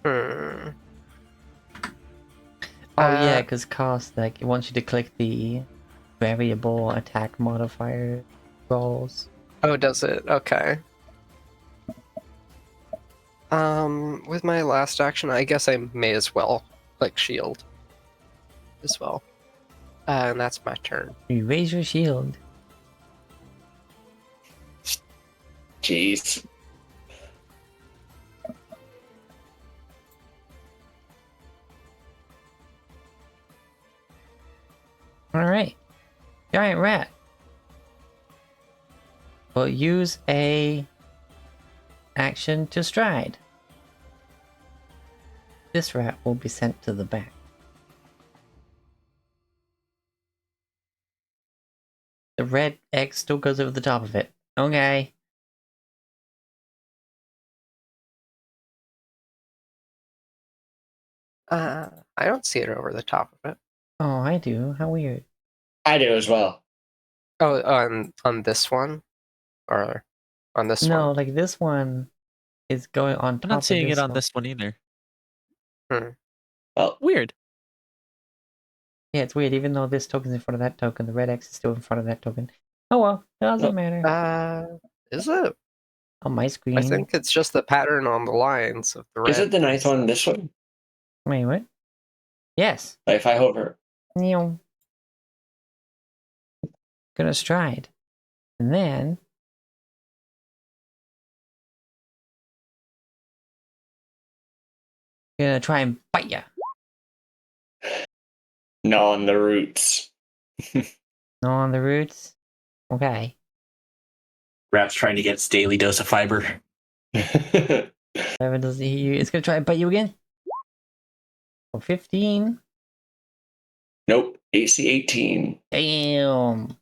Oh yeah, because cast like it wants you to click the variable attack modifier rolls. Oh, does it? Okay. With my last action, I guess I may as well click shield as well. And that's my turn. You raise your shield. Jeez. Alright. Giant rat. Will use a action to stride. This rat will be sent to the back. The red X still goes over the top of it. Okay. I don't see it over the top of it. Oh, I do. How weird. I do as well. Oh, on this one, or on this No, one. like this one is going on top I'm not of seeing it on one. this one either. Well, Weird. Yeah, it's weird. Even though this token's in front of that token, the red X is still in front of that token. Oh well, doesn't matter. Is it? On my screen. I think it's just the pattern on the lines of the red. Is it the ninth one? This one? Wait, what? Yes. Like, if I hover. Neil. Gonna stride. And then gonna try and bite ya. Gnaw on the roots. No on the roots. Okay. Rat's trying to get its daily dose of fiber. It's gonna try and bite you again. Oh, 15. Nope. AC 18. Damn.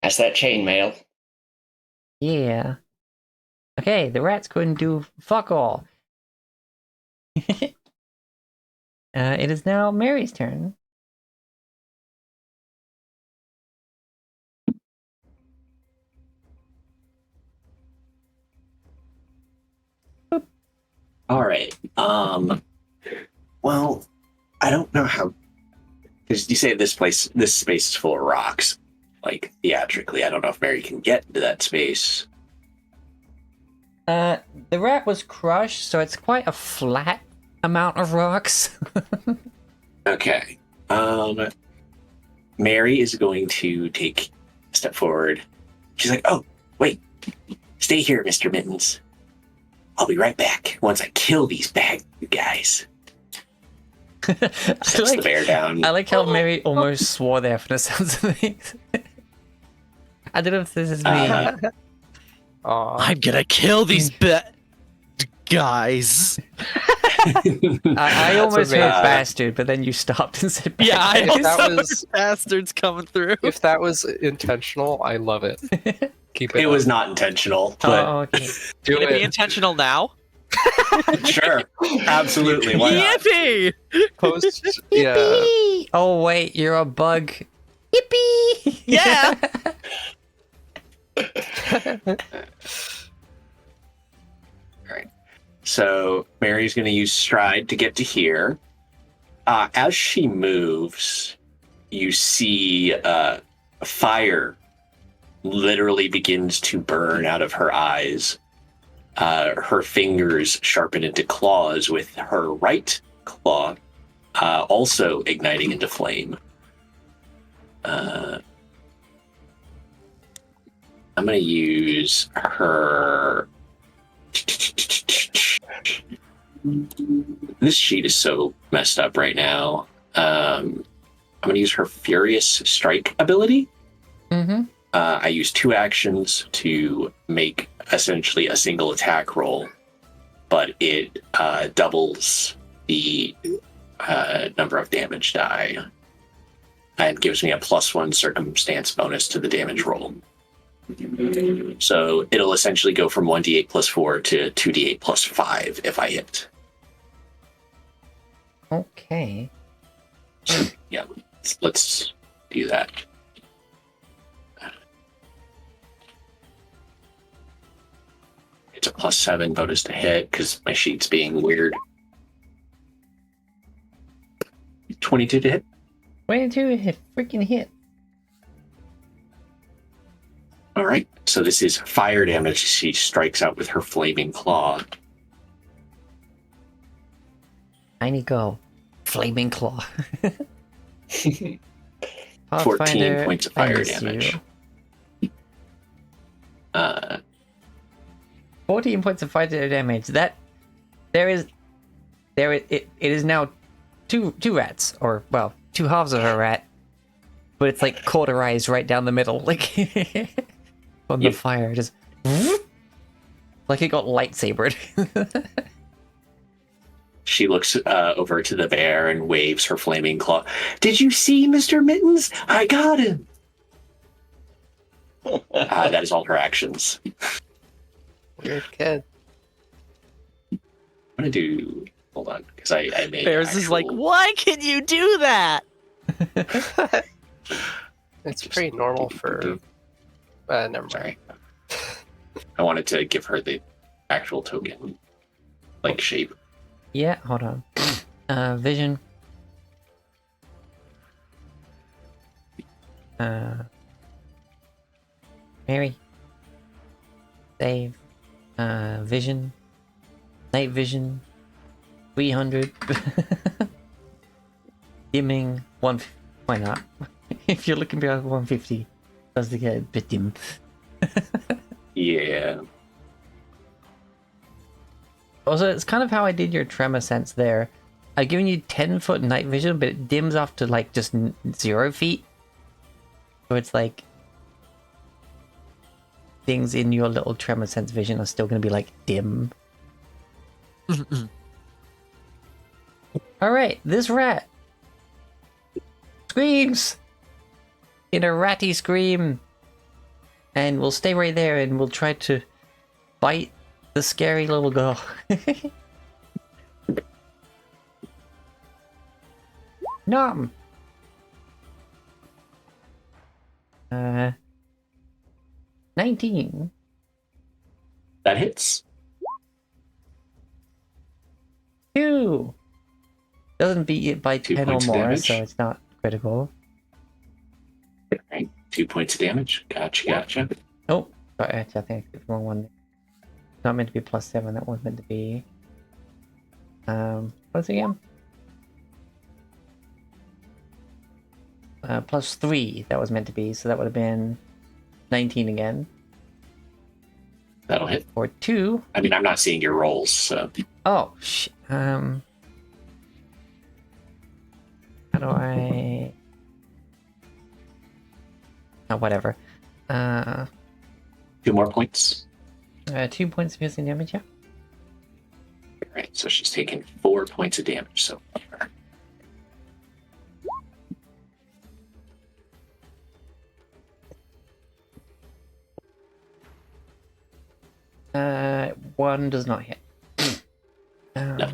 That's that chainmail. Yeah. Okay, the rats couldn't do fuck all. It is now Mary's turn. All right. Well, I don't know how, because you say this space is full of rocks. Like theatrically, I don't know if Mary can get into that space. The rat was crushed, so it's quite a flat amount of rocks. Okay. Mary is going to take a step forward. She's like, "Oh, wait, stay here, Mr. Mittens. I'll be right back once I kill these bad guys." Sets the bear down. I like how Mary almost swore there for the sounds of things. I don't know if this is me. I'm gonna kill these guys. I almost So, heard bastard, but then you stopped and said Yeah, I If also that heard was- bastards coming through. If that was intentional, I love it. Keep it. It was not intentional, but Oh, okay. Do Can it be it. intentional now? sure, absolutely. Why not? Yippee! Post. Yeah. Yippee! Oh wait, you're a bug. Yippee! Yeah. So Mary's going to use stride to get to here. As she moves, you see fire literally begins to burn out of her eyes. Her fingers sharpen into claws, with her right claw also igniting into flame. I'm going to use her. This sheet is so messed up right now. I'm going to use her Furious Strike ability. Mm-hmm. I use 2 actions to make essentially a single attack roll, but it doubles the number of damage die and gives me a +1 circumstance bonus to the damage roll. So it'll essentially go from 1d8 + 4 to 2d8 + 5 if I hit. Okay. Yeah, let's do that. It's a +7 bonus to hit because my sheet's being weird. 22 to hit. 22 hit, freaking hit. All right, so this is fire damage. She strikes out with her flaming claw. Tiny go. Flaming claw. 14 Pathfinder, points of I fire miss damage. you. 14 points of fire damage. It is now two rats, or well, 2 halves of a rat, but it's like cauterized right down the middle, like on the Yep. fire, just like it got lightsabered. She looks over to the bear and waves her flaming claw. Did you see Mr. Mittens? I got him. That is all her actions. Weird kid. I'm gonna do. Hold on, because I made. Bears is like, actual- why can you do that? It's pretty normal for. Never mind. Sorry. I wanted to give her the actual token, like shape. Yeah, hold on. Vision. Mary. Save. Vision. Night vision. 300. Dimming. 1. Why not? If you're looking below 150, does to get a bit dim. Yeah. Also, it's kind of how I did your tremor sense there. I've given you 10-foot night vision, but it dims off to like just 0 feet. So it's like things in your little tremor sense vision are still going to be like dim. Alright, this rat screams in a ratty scream. And we'll stay right there and we'll try to bite the scary little girl. Nom. 19. That hits. 2. Doesn't beat it by 2 10 or points of more, damage. so it's not critical. Right. 2 points of damage. Gotcha. Oh, sorry, actually, I think I picked the wrong one. It's not meant to be +7, that one's meant to be... what's it again? +3, that was meant to be, so that would have been 19 again. That'll hit. Or 2. I mean, I'm not seeing your rolls, so. Oh, how do I... Oh, whatever. 2 more points. 2 points of piercing damage, yeah. Alright, so she's taken 4 points of damage so far. One does not hit. No.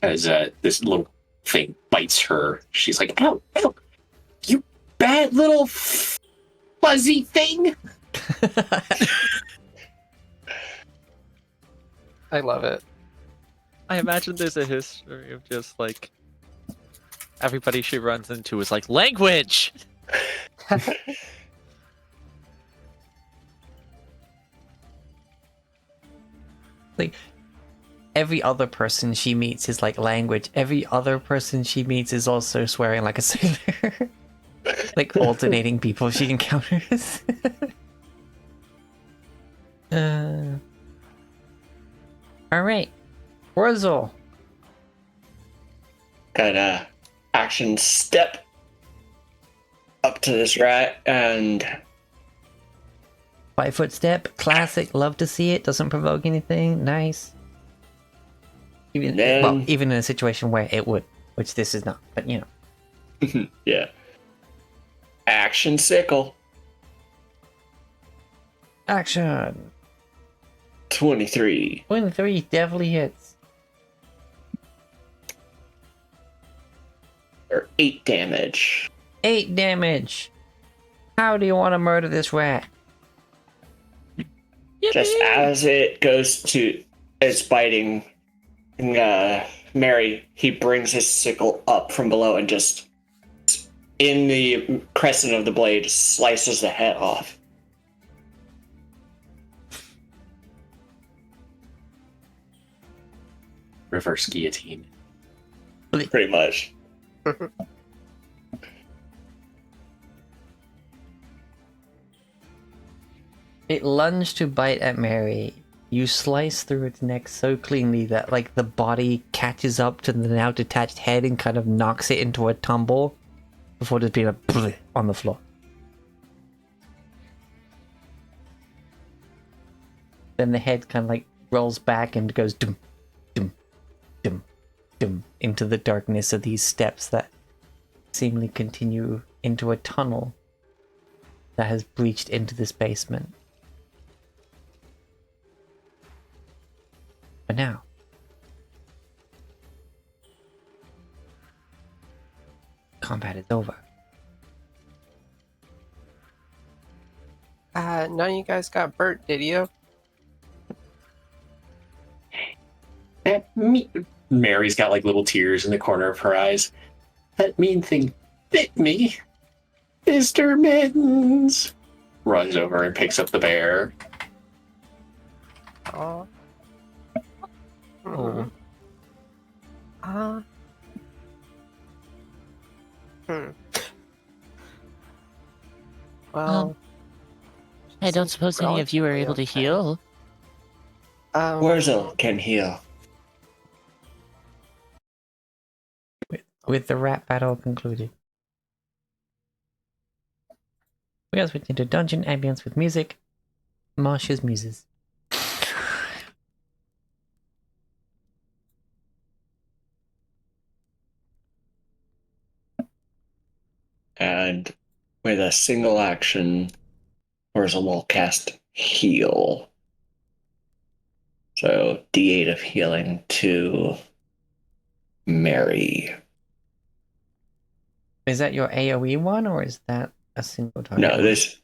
As this little thing bites her, she's like, ow, you bad little fuzzy thing. I love it. I imagine there's a history of just like everybody she runs into is like language. Like, every other person she meets is like language. Every other person she meets is also swearing like a sailor. Like alternating people she encounters. Alright. Wurzel. Gonna action step up to this rat and 5-foot step. Classic. Love to see it. Doesn't provoke anything. Nice. Even, Then- well, even in a situation where it would. Which this is not. But, you know. yeah. Action sickle. Action. 23. 23 definitely hits. Or 8 damage. 8 damage. How do you want to murder this rat? Just as it goes to it's biting Mary, he brings his sickle up from below and just in the crescent of the blade slices the head off. Reverse guillotine. Pretty much. It lunged to bite at Mary. You slice through its neck so cleanly that like the body catches up to the now detached head and kind of knocks it into a tumble before just being a bleh on the floor. Then the head kind of like rolls back and goes dum, dum, dum, dum into the darkness of these steps that seemingly continue into a tunnel that has breached into this basement. But now, combat is over. None of you guys got burnt, did you? Mary's got like little tears in the corner of her eyes. That mean thing bit me. Mr. Mittens runs over and picks up the bear. Oh. Oh. Well, I don't suppose any of you are able to heal. Wurzel can heal. With the rat battle concluded. We are switching to dungeon ambience with music. Marsha's Muses. And with a single action, Wurzel will cast Heal. So D8 of healing to Mary. Is that your AoE one, or is that a single target? No, this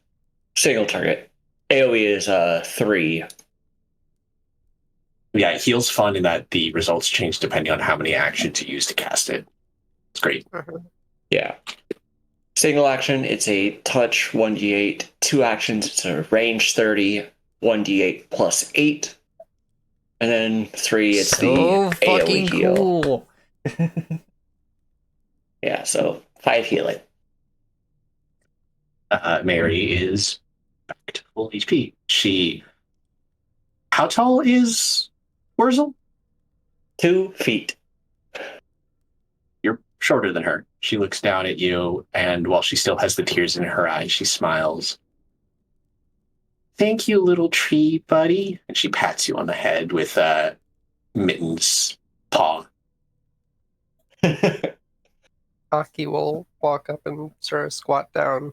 single target. AoE is 3. Yeah, heal's fun in that the results change depending on how many actions you use to cast it. It's great. Yeah. Single action, it's a touch 1d8. 2 actions, it's a range 30, 1d8 plus 8. And then 3, it's so the fucking AoE heal. cool. Yeah, so 5 healing. Mary is back to full HP. How tall is Wurzel? 2 feet. You're shorter than her. She looks down at you, and while she still has the tears in her eyes, she smiles. Thank you, little tree buddy. And she pats you on the head with Mitten's paw. Aki will walk up and sort of squat down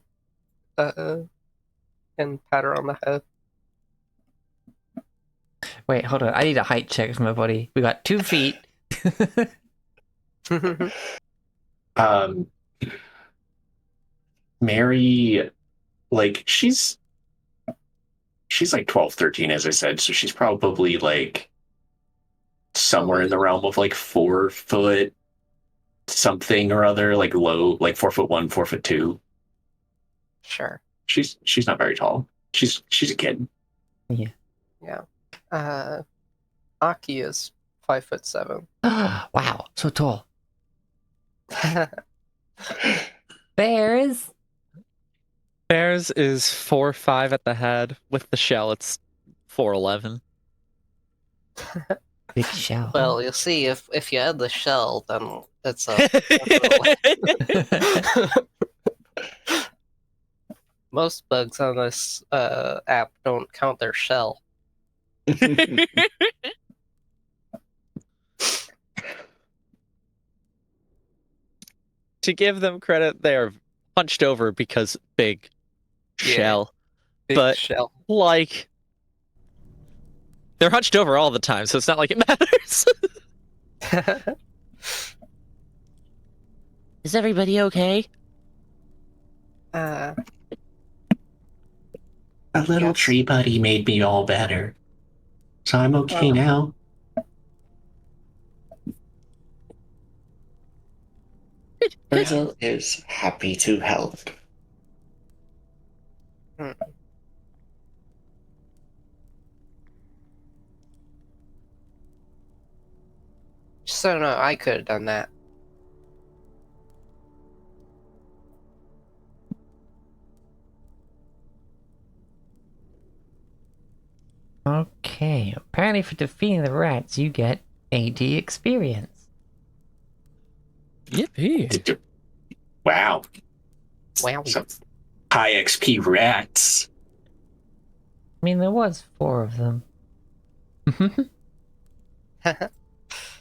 and pat her on the head. Wait, hold on. I need a height check for my body. We got 2 feet. Mary, like, she's like 12, 13, as I said, so she's probably like somewhere in the realm of like 4 foot something or other, like low, like 4'1", 4'2". Sure. She's not very tall. She's a kid. Yeah. Aki is 5'7". Wow, so tall. Bears. Bears is 4'5" at the head. With the shell, it's 4'11". Big shell. Well, you see, if you add the shell, then it's a. Most bugs on this app don't count their shell. To give them credit, they are hunched over because big shell. Big But- shell. Like, they're hunched over all the time, so it's not like it matters. Is everybody okay? A little Yes. tree buddy made me all better. So I'm okay now. Wurzel is happy to help. So no, I could have done that. Okay, apparently for defeating the rats, you get AD experience. Yippee. Wow. Wow. Some high XP rats. I mean, there was 4 of them.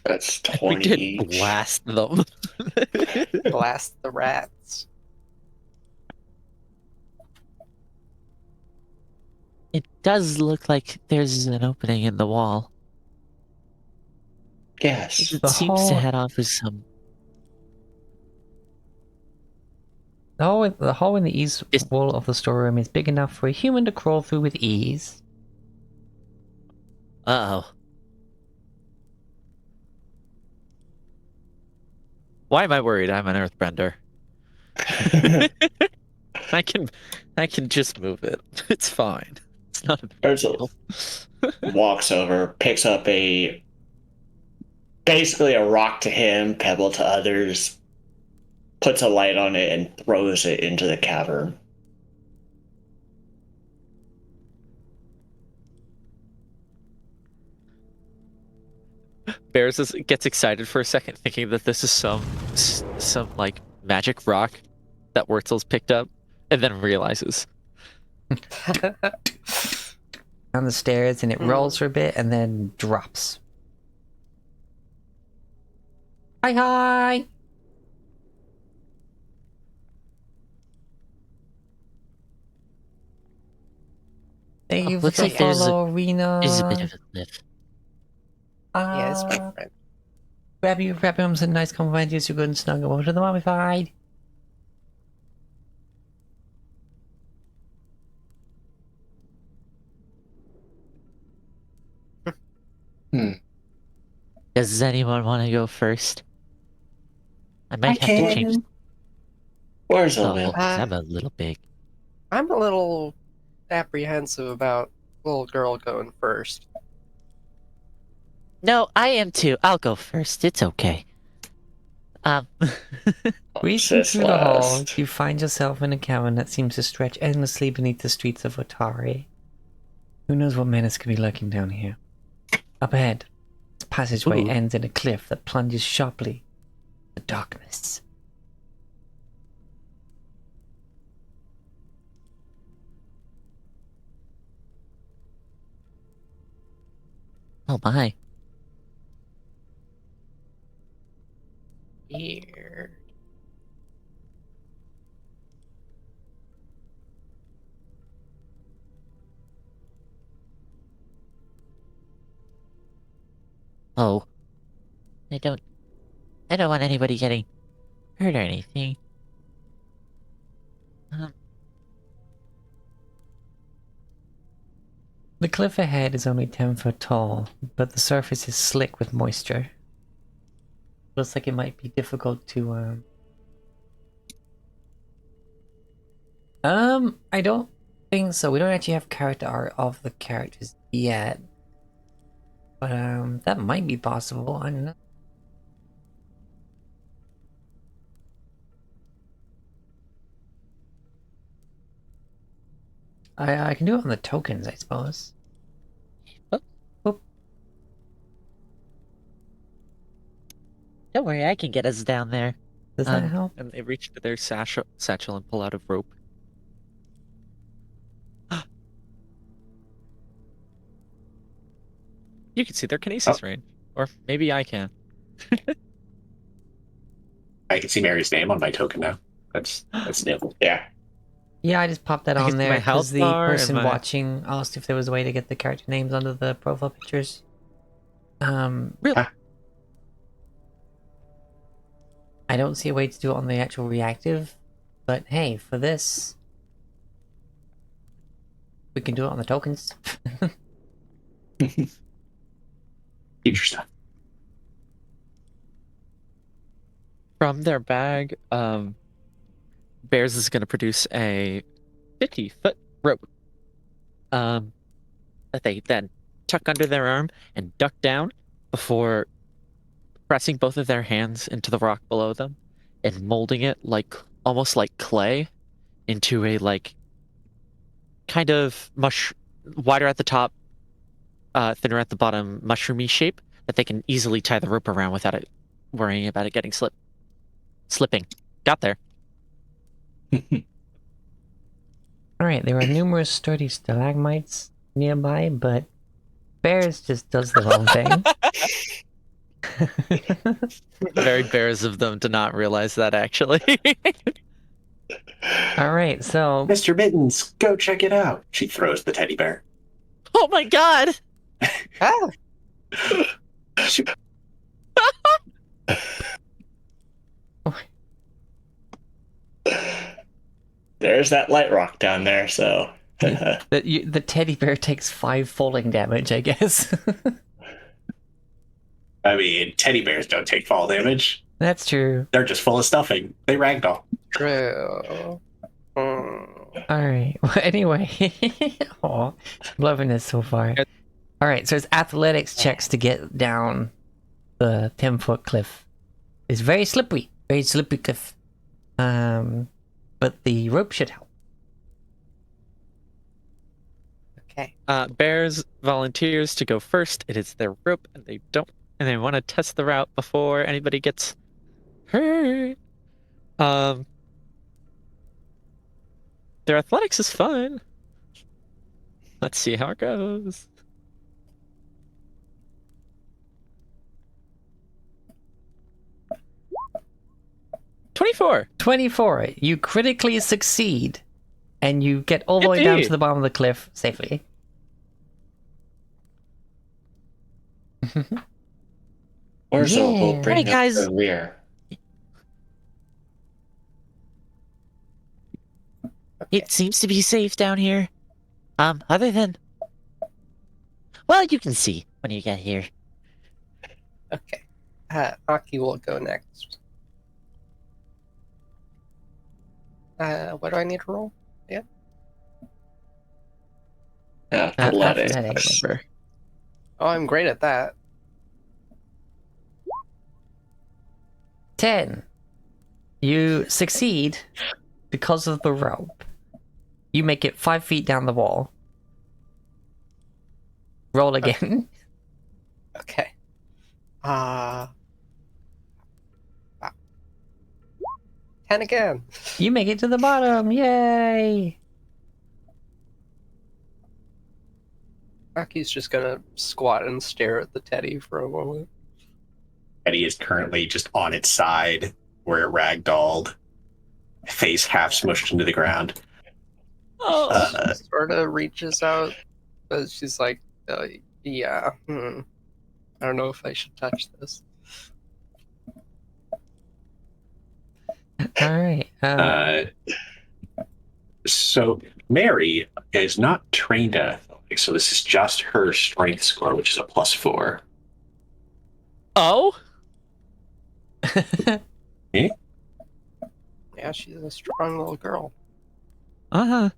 That's We 20 did each. blast them. Blast the rats. It does look like there's an opening in the wall. Yes. It The seems to whole- head off with some. The hole in the east Yes. wall of the storeroom is big enough for a human to crawl through with ease. Uh-oh. Why am I worried? I'm an earthbender. I can just move it. It's fine. It's not a big Urzel deal. walks over, picks up basically a rock to him, pebble to others, puts a light on it, and throws it into the cavern. Gets excited for a second, thinking that this is some like magic rock that Wurzel's picked up, and then realizes. Down the stairs, and it rolls for a bit, and then drops. Hi! Thank you for looks the like there's follow, Rena. There's a bit of a cliff. Yeah, it's my friend. Grab him some nice compliments, you're good and snuggle over to the mummified. Does anyone want to go first? I might I have to change. can. Where's Oh, Owen? I'm a little big. I'm a little apprehensive about little girl going first. No, I am too. I'll go first. It's okay. Reaching Sis through the hall, last. you find yourself in a cavern that seems to stretch endlessly beneath the streets of Otari. Who knows what menace could be lurking down here? Up ahead, this passageway Ooh. ends in a cliff that plunges sharply into darkness. Oh my. Here. Oh. I don't want anybody getting hurt or anything. The cliff ahead is only 10 foot tall, but the surface is slick with moisture. Looks like it might be difficult to, I don't think so. We don't actually have character art of the characters yet. But, that might be possible. I don't know. I can do it on the tokens, I suppose. Don't worry, I can get us down there. Does that help? And they reach into their satchel and pull out a rope. You can see their kinesis range, or maybe I can. I can see Mary's name on my token now. That's new. Yeah. Yeah, I just popped that I can on see there my because health the bar and person my- watching asked if there was a way to get the character names under the profile pictures. Really? I don't see a way to do it on the actual reactive, but hey, for this, we can do it on the tokens. Future stuff. From their bag, Bears is going to produce a 50-foot rope that they then tuck under their arm and duck down before pressing both of their hands into the rock below them and molding it like almost like clay into a like kind of wider at the top, thinner at the bottom, mushroomy shape that they can easily tie the rope around without it worrying about it getting slipping. Got there. Alright, there are numerous sturdy stalagmites nearby, but Bears just does the wrong thing. Very bears of them to not realize that, actually. Alright, so Mr. Mittens, go check it out. She throws the teddy bear. Oh my god! Ah, She- There's that light rock down there, so. the teddy bear takes 5 falling damage, I guess. I mean, teddy bears don't take fall damage. That's true. They're just full of stuffing. They ragdoll. True. All right. Well, anyway, Aw, loving this so far. All right, so it's athletics checks to get down the 10-foot cliff. It's very slippery cliff. But the rope should help. Okay. Bears volunteers to go first. It is their rope, and they want to test the route before anybody gets hurt. Their athletics is fun. Let's see how it goes. "24. 24. You critically succeed, and you get all the way down Yippee! to the bottom of the cliff safely. Orzo will Yeah. bring Hey, up guys. the rear. It seems to be safe down here. Other than... Well, you can see when you get here. Okay. Aki will go next. What do I need to roll? Athletics. Athletics. Oh, I'm great at that. 10. You succeed because of the rope. You make it 5 feet down the wall. Roll again. Okay. Wow. 10 again. You make it to the bottom. Yay! Aki's just gonna squat and stare at the teddy for a moment. Eddie is currently just on its side, where it ragdolled, face half smushed into the ground. Oh, She sort of reaches out, but she's like, yeah, I don't know if I should touch this. All right. So Mary is not trained at athletics, so this is just her strength score, which is a +4. oh, Yeah, she's a strong little girl. uh-huh.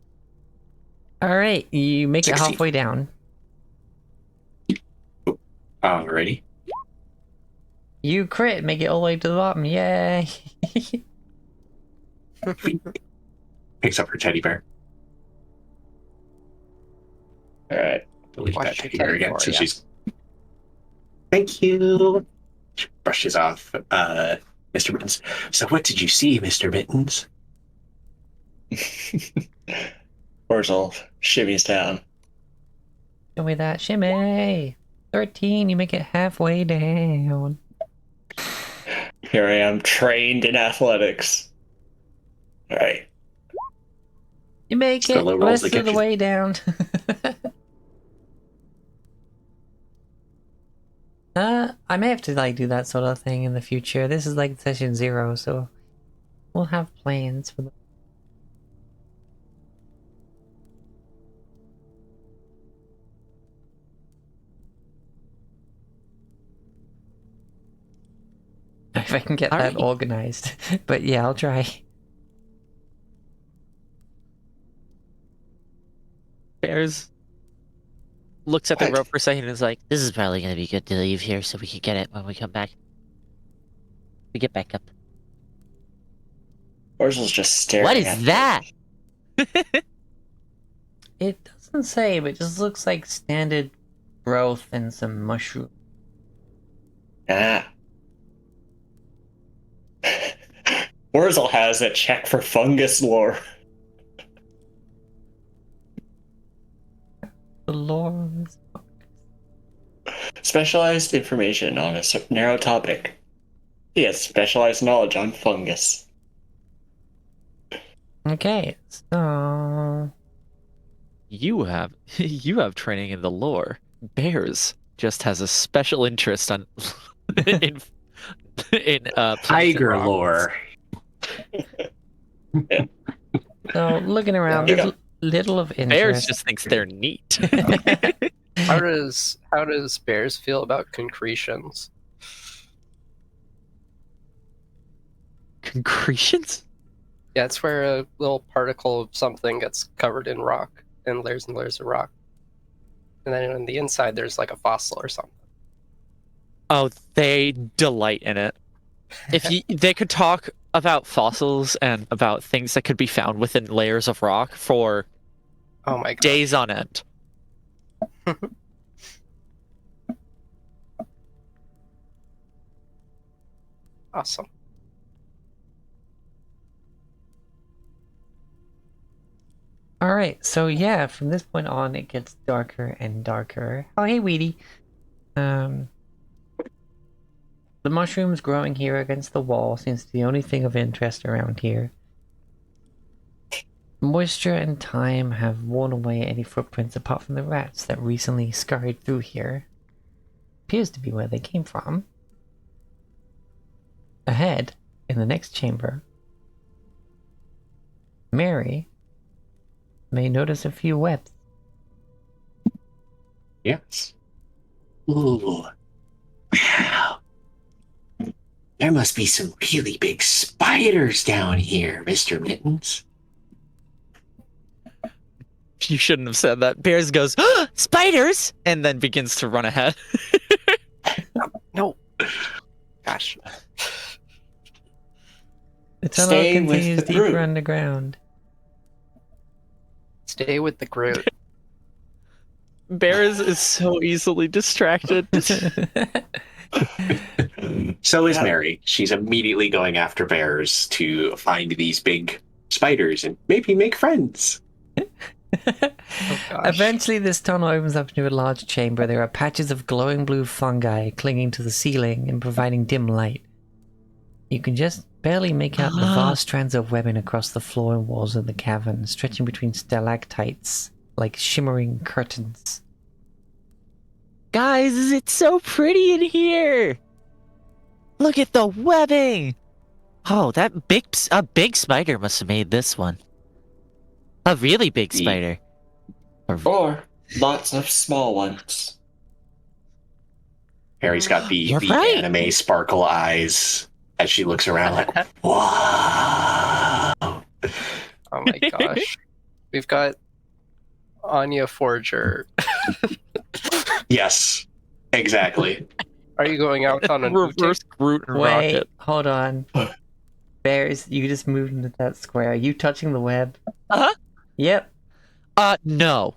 All right. You make it 16. halfway down. Alrighty. You crit. Make it all the way to the bottom. Yay! Picks up her teddy bear. All right. Delete Watch that your teddy bear teddy again. bear, So yeah. she's. Thank you. She brushes off Mr. Mittens. So what did you see, Mr. Mittens? Orzo shimmies down. Show me that shimmy. 13. You make it halfway down. Here I am, trained in athletics. All right. You make It's the it low the rolls rest that of get the you. way down. I may have to like do that sort of thing in the future. This is like session 0, so we'll have plans for the. If I can get that Alright. organized. But yeah, I'll try. Bears looks at the What? rope for a second and is like, This is probably going to be good to leave here so we can get it when we come back. We get back up. Orzo's just staring. What at is that? It doesn't say, but it just looks like standard growth and some mushroom. Ah. Orzo has a check for fungus lore. The lore is... Specialized information on a narrow topic. He has specialized knowledge on fungus. Okay, so... you have training in the lore. Bears just has a special interest on in plants and Tiger rocks. lore. So, looking around, Yeah. there's little of interest. Bears just thinks they're neat. How does Bears feel about concretions? Concretions? Yeah, it's where a little particle of something gets covered in rock and layers of rock. And then on the inside, there's like a fossil or something. Oh, they delight in it. They could talk about fossils and about things that could be found within layers of rock for Oh my god. days on end. Awesome. All right, so yeah, from this point on, it gets darker and darker. Oh, hey, Weedy. The mushrooms growing here against the wall seems to be the only thing of interest around here. Moisture and time have worn away any footprints apart from the rats that recently scurried through here. Appears to be where they came from. Ahead, in the next chamber, Mary may notice a few webs. Yes. Ooh. Wow. There must be some really big spiders down here, Mr. Mittens. You shouldn't have said that. Bears goes, spiders! And then begins to run ahead. No. Gosh. The tunnel Stay with continues the deeper group. underground. Stay with the Groot. Bears is so easily distracted. So is Yeah. Mary. She's immediately going after bears to find these big spiders and maybe make friends. Oh gosh. Eventually, this tunnel opens up into a large chamber. There are patches of glowing blue fungi clinging to the ceiling and providing dim light. You can just barely make out the vast strands of webbing across the floor and walls of the cavern, stretching between stalactites like shimmering curtains. Guys, it's so pretty in here. Look at the webbing. Oh, a big spider must have made this one. A really big The- spider. Or lots of small ones. Mary's got You're the right. anime sparkle eyes as she looks around like, wow. Oh my gosh. We've got Anya Forger. Yes, exactly. Are you going out on a Reverse Groot and Wait, Rocket. hold on. Bears, you just moved into that square. Are you touching the web? Uh-huh. Yep. No.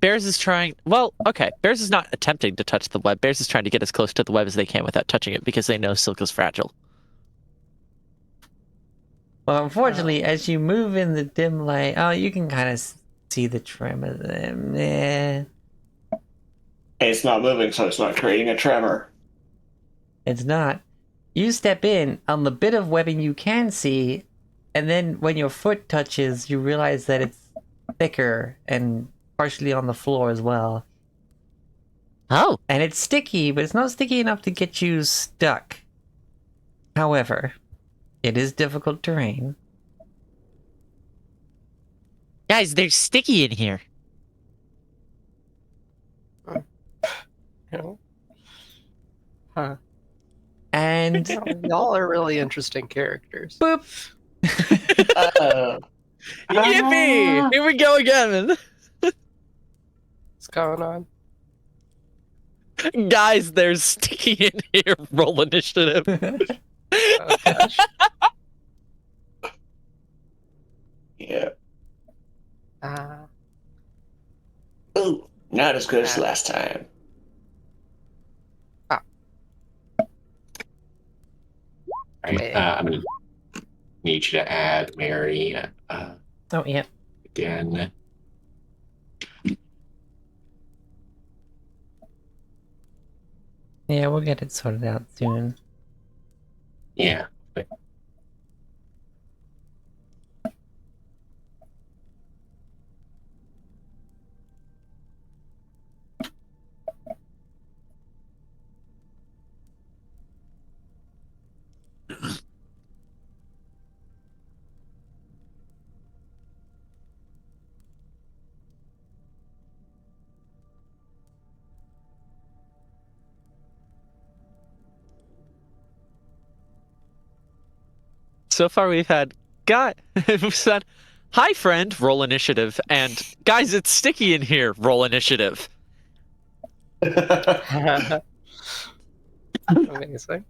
Bears is trying. Well, okay. Bears is not attempting to touch the web. Bears is trying to get as close to the web as they can without touching it because they know silk is fragile. Well, unfortunately, as you move in the dim light, oh, you can kind of see the tremor there. It's not moving, so it's not creating a tremor. It's not. You step in on the bit of webbing you can see, and then when your foot touches, you realize that it's thicker and partially on the floor as well. Oh, And it's sticky, but it's not sticky enough to get you stuck. However, it is difficult terrain. guys, they're sticky in here. You know? Huh. And Y'all are really interesting characters. boop! Uh-oh. Yippee! Here we go again. What's going on? Guys, there's sticky in here. Roll initiative. Oh gosh. Yeah. Uh, Ooh, not as good as last time. All right, I'm going to need you to add Mary Oh, yeah. again. Yeah, we'll get it sorted out soon. Yeah. So far, we've had guy said, "Hi, friend. Roll initiative." And guys, it's sticky in here. Roll initiative. Amazing.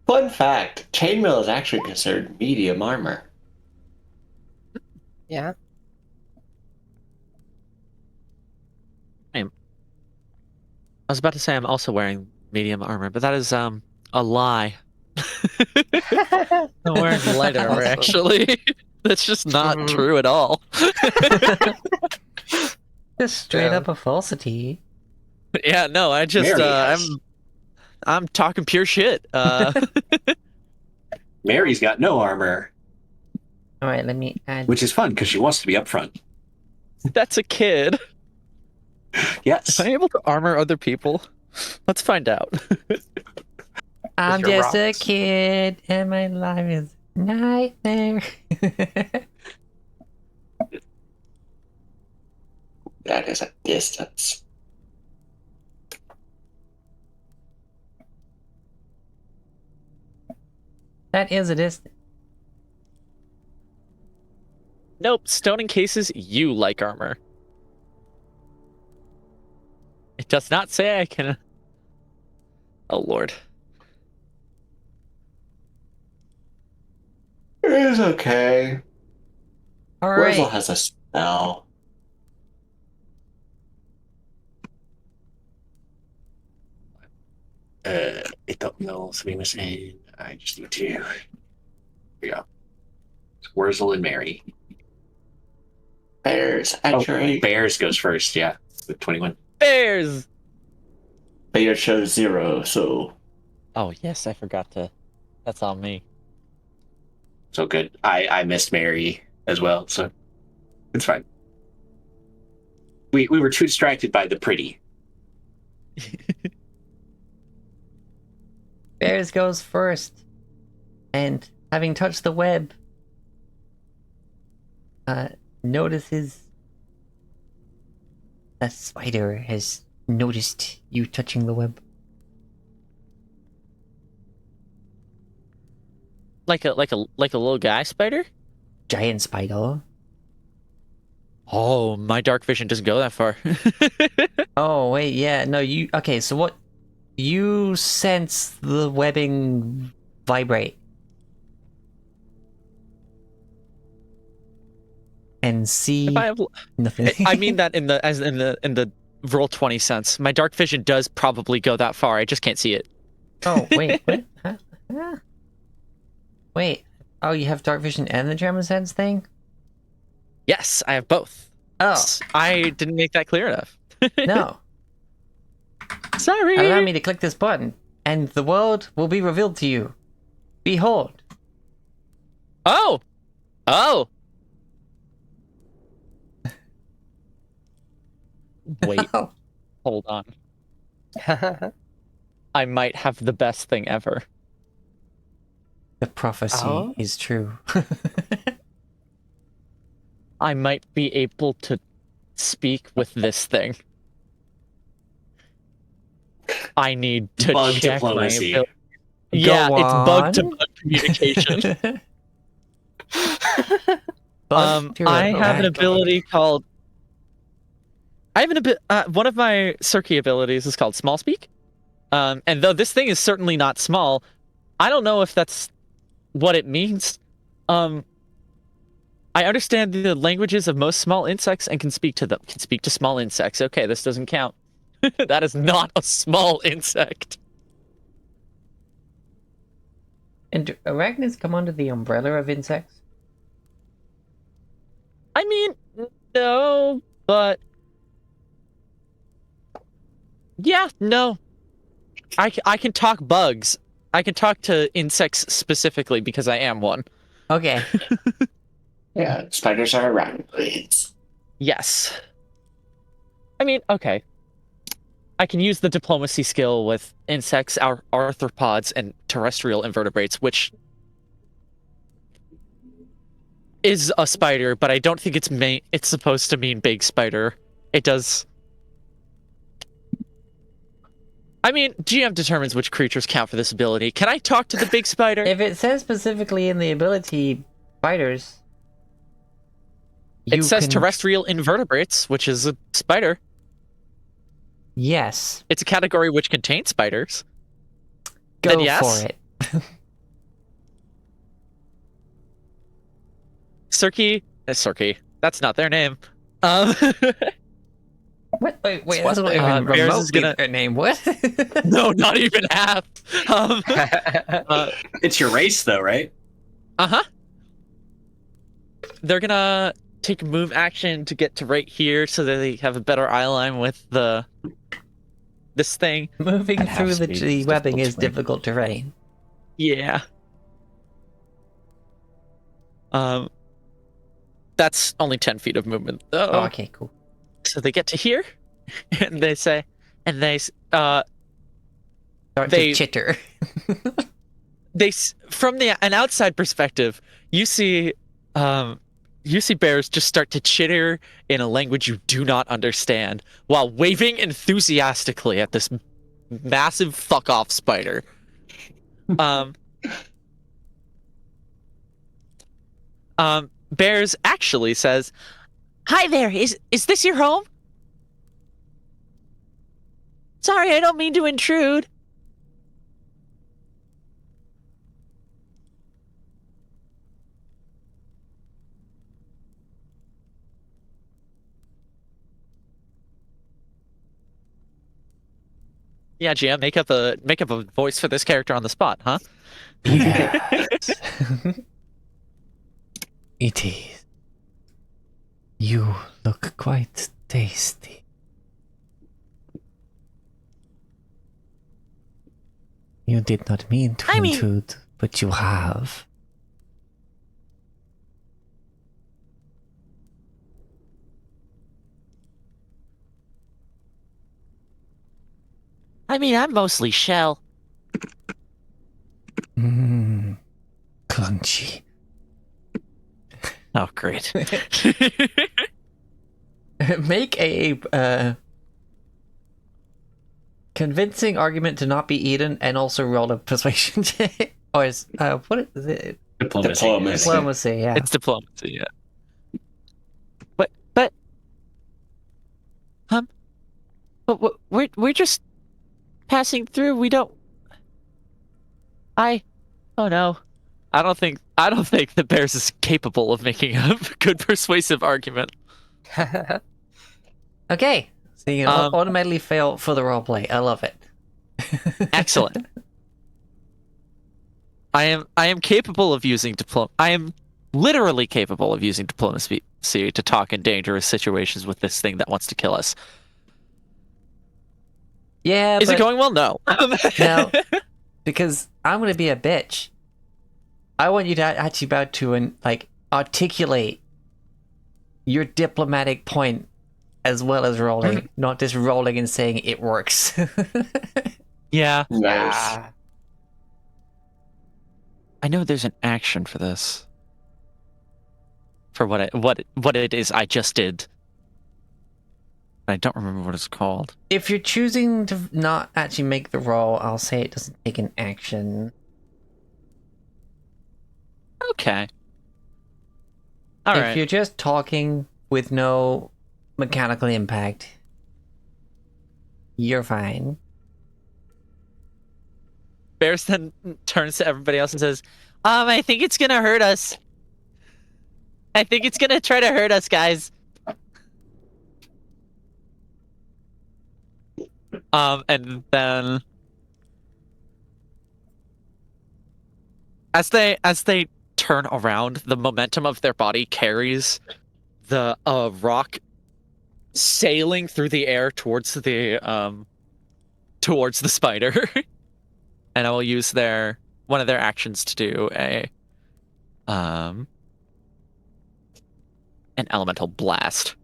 Fun fact, chainmail is actually considered medium armor. Yeah. I was about to say I'm also wearing medium armor, but that is a lie. I'm wearing light armor, Awesome. actually. That's just not Mhm. true at all. Just straight Yeah. up a falsity. Yeah, no, I just Mary has. I'm talking pure shit. Mary's got no armor, All right, let me add. which is fun because she wants to be up front. That's a kid. Yes. Am I able to armor other people? Let's find out. I'm your just a rocks. kid, and my life is a nightmare. That is a distance. That is a distance. Nope, stone in cases, you like armor. It does not say I can. Oh lord. It is okay. All Wurzel right. has a spell. I don't know. Somebody was saying I just need to. Here we go. It's Wurzel and Mary. Bears at your age. Bears goes first, yeah, with 21. Bears! Beta shows 0, so Oh yes, I forgot to. That's on me. So good. I missed Mary as well, so it's fine. We were too distracted by the pretty. Bears goes first, and having touched the web, notices a spider has noticed you touching the web. Like a little guy spider? Giant spider. Oh, my dark vision doesn't go that far. Oh wait, yeah, no, you okay? So what? You sense the webbing vibrate and see If I have, nothing. I mean that in the roll 20 sense. My dark vision does probably go that far. I just can't see it. Oh wait, what? Huh? Huh? Wait. Oh, you have dark vision and the German sense thing? Yes, I have both. Oh I didn't make that clear enough. no! Sorry. Allow me to click this button, and the world will be revealed to you. Behold. Oh. Oh. Wait, Oh. hold on. I might have the best thing ever. The prophecy Oh? is true. I might be able to speak with this thing. I need to Bug check diplomacy. my ability. Yeah, Go it's bug to on. bug communication. Bug to I have an bug. ability called. I have one of my Circe abilities is called Small Speak. And though this thing is certainly not small, I don't know if that's what it means. I understand the languages of most small insects and can speak to them. Can speak to small insects. Okay, this doesn't count. That is not a small insect. And do arachnids come under the umbrella of insects? I mean, no, but yeah, no. I can talk bugs. I can talk to insects specifically because I am one. Okay. yeah, spiders are arachnids. Yes. I mean, okay. I can use the diplomacy skill with insects, arthropods, and terrestrial invertebrates, which is a spider, but I don't think it's supposed to mean big spider. It does. I mean, GM determines which creatures count for this ability. Can I talk to the big spider? If it says specifically in the ability spiders, It says can... terrestrial invertebrates, which is a spider. Yes. It's a category which contains spiders. Go Then yes. for it. Cirque. That's not their name. What? Wait, It's that's not what- even Bears is remotely gonna- their name. What? No, not even half. It's your race, though, right? Uh-huh. They're gonna take a move action to get to right here so that they have a better eye line with this thing. Moving And through half speed the is webbing difficult is terrain. difficult terrain. Yeah. That's only 10 feet of movement, though. Oh, okay, cool. So they get to here, and they say, Start They- to chitter. from an outside perspective, you see bears just start to chitter in a language you do not understand while waving enthusiastically at this massive fuck off spider. Bears actually says, "Hi there, is this your home? Sorry, I don't mean to intrude." Yeah, GM, make up a voice for this character on the spot, huh? Yes. It is. You look quite tasty. You did not mean to I mean- intrude, but you have. I mean, I'm mostly shell. Mmm. Crunchy. Oh, great. Make a convincing argument to not be eaten, and also roll a persuasion check. Or is what is it? Diplomacy. Diplomacy. Yeah. It's diplomacy, yeah. But we're just passing through. We don't. Oh no. I don't think the Bears is capable of making a good persuasive argument. Okay. So you automatically fail for the roleplay. I love it. Excellent. I am capable of using I am literally capable of using diplomacy to talk in dangerous situations with this thing that wants to kill us. Yeah. Is it going well? No. No. Because I'm gonna be a bitch. I want you to actually about to articulate your diplomatic point as well as rolling, not just rolling and saying it works. Yeah. Nice. I know there's an action for this. For what it is I just did. I don't remember what it's called. If you're choosing to not actually make the roll, I'll say it doesn't take an action. Okay. All If right. you're just talking with no mechanical impact, you're fine. Bears then turns to everybody else and says, I think it's gonna hurt us. I think it's gonna try to hurt us, guys. And then as they turn around, the momentum of their body carries the rock sailing through the air towards the spider. And I will use one of their actions to do an elemental blast.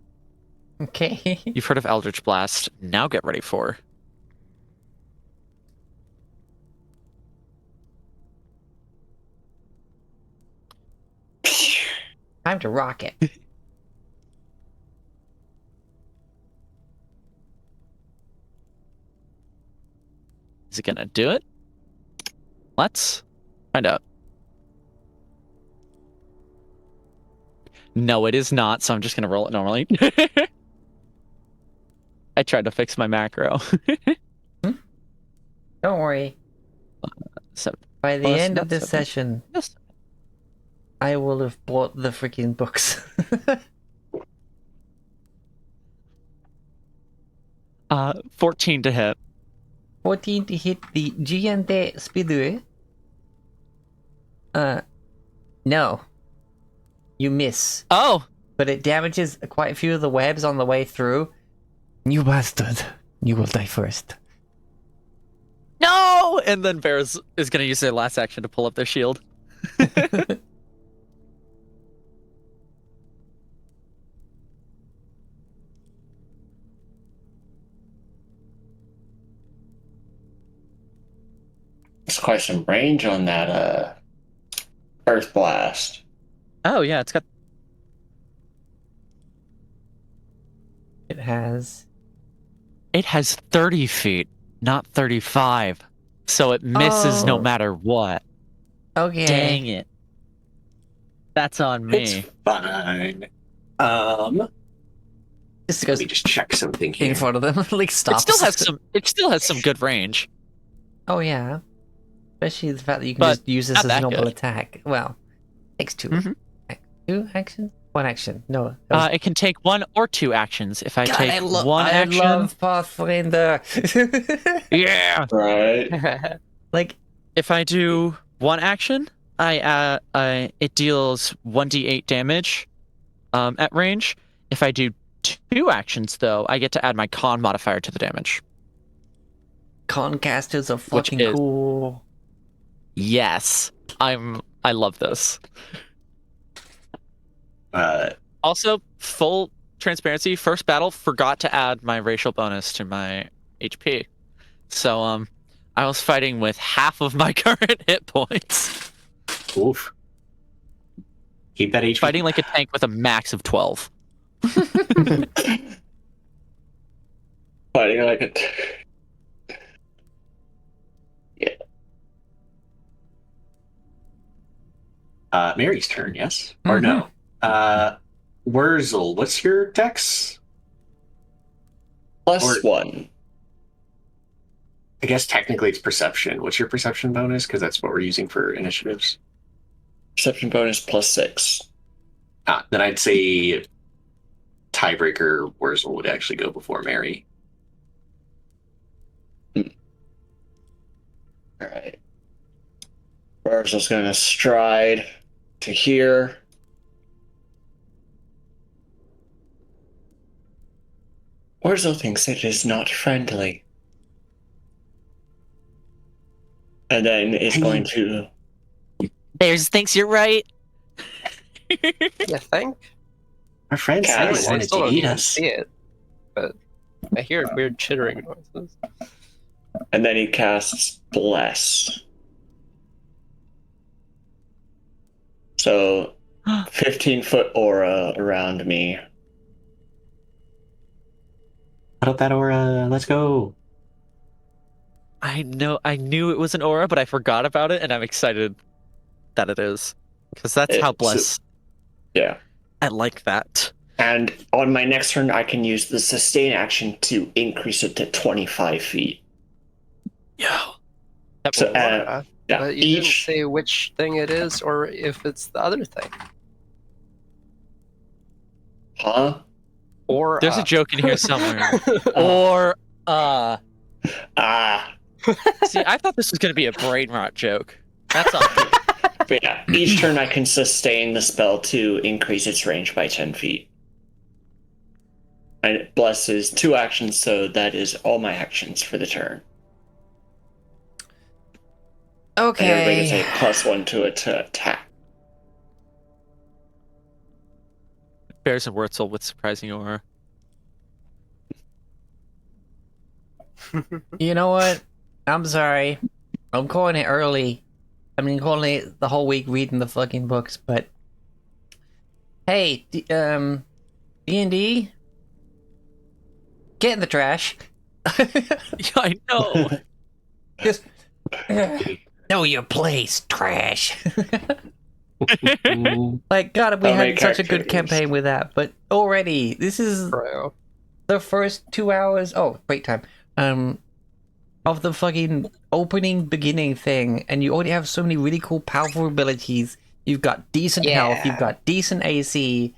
Okay. You've heard of Eldritch Blast. Now get ready for. Time to rock it. Is it gonna do it? Let's find out. No, it is not, so I'm just gonna roll it normally. I tried to fix my macro. Don't worry. So By the Plus, end of not this 7. session, yes. I will have bought the freaking books. 14 to hit. 14 to hit the Gigante Spidue. No. You miss. Oh! But it damages quite a few of the webs on the way through. You bastard. You will die first. No! And then Bears is gonna use their last action to pull up their shield. There's quite some range on that Earth Blast. Oh, yeah, it's got. It has. It has 30 feet, not 35. So it misses no Oh. matter what. Okay. Dang it. That's on me. It's fine. Just Let goes me just check something here. in front of them. Like, It stops. still has some good range. Oh, yeah. Especially the fact that you can But just use this not as a that normal good. attack. Well, takes 2. Mhm. 2 actions? 1 action. No. that was- It can take 1 or 2 actions. If I God, take I 1 action. love Pathfinder. Yeah! Right? Like, If I do 1 action, it deals 1d8 damage at range. If I do 2 actions, though, I get to add my con modifier to the damage. Concasters are fucking is- cool. Yes, I love this. Also, full transparency, first battle forgot to add my racial bonus to my HP. So I was fighting with half of my current hit points. Oof. Keep that HP. Fighting like a tank with a max of 12. Fighting like it. Mary's turn, yes? Or no? Wurzel, what's your dex? +1. I guess technically it's perception. What's your perception bonus? Because that's what we're using for initiatives. Perception bonus +6. Then I'd say tiebreaker Wurzel would actually go before Mary. Alright. Wurzel's gonna stride to here. Wurzel thinks it is not friendly. And then is going to. Bears thinks you're right. You think? Our friend Yeah, said I he still wanted to don't eat even us. see it, but I hear weird chittering noises. And then he casts Bless. So 15-foot aura around me. Put up that aura. Let's go. I knew it was an aura, but I forgot about it, and I'm excited that it is. Because that's how bless. Yeah. I like that. And on my next turn, I can use the sustain action to increase it to 25 feet. Yo. So, Aura, yeah, but you didn't each. say which thing it is or if it's the other thing. Huh? Or There's a joke in here somewhere. Or. or, Ah. See, I thought this was going to be a brain rot joke. That's all. But yeah, each turn I can sustain the spell to increase its range by 10 feet. And it blesses 2 actions, so that is all my actions for the turn. And everybody gets Okay. a +1 to it to attack. Bears and Wurzel with surprising aura. You know what? I'm sorry. I'm calling it early. I mean, calling it the whole week reading the fucking books, but hey, D&D, get in the trash. Yeah, I know. Just know your place, trash. Like, God, we How many had such a good characters? campaign with that, but already this is Bro. the first 2 hours. Oh, wait time. Of the fucking opening beginning thing, and you already have so many really cool, powerful abilities. You've got decent health. You've got decent AC.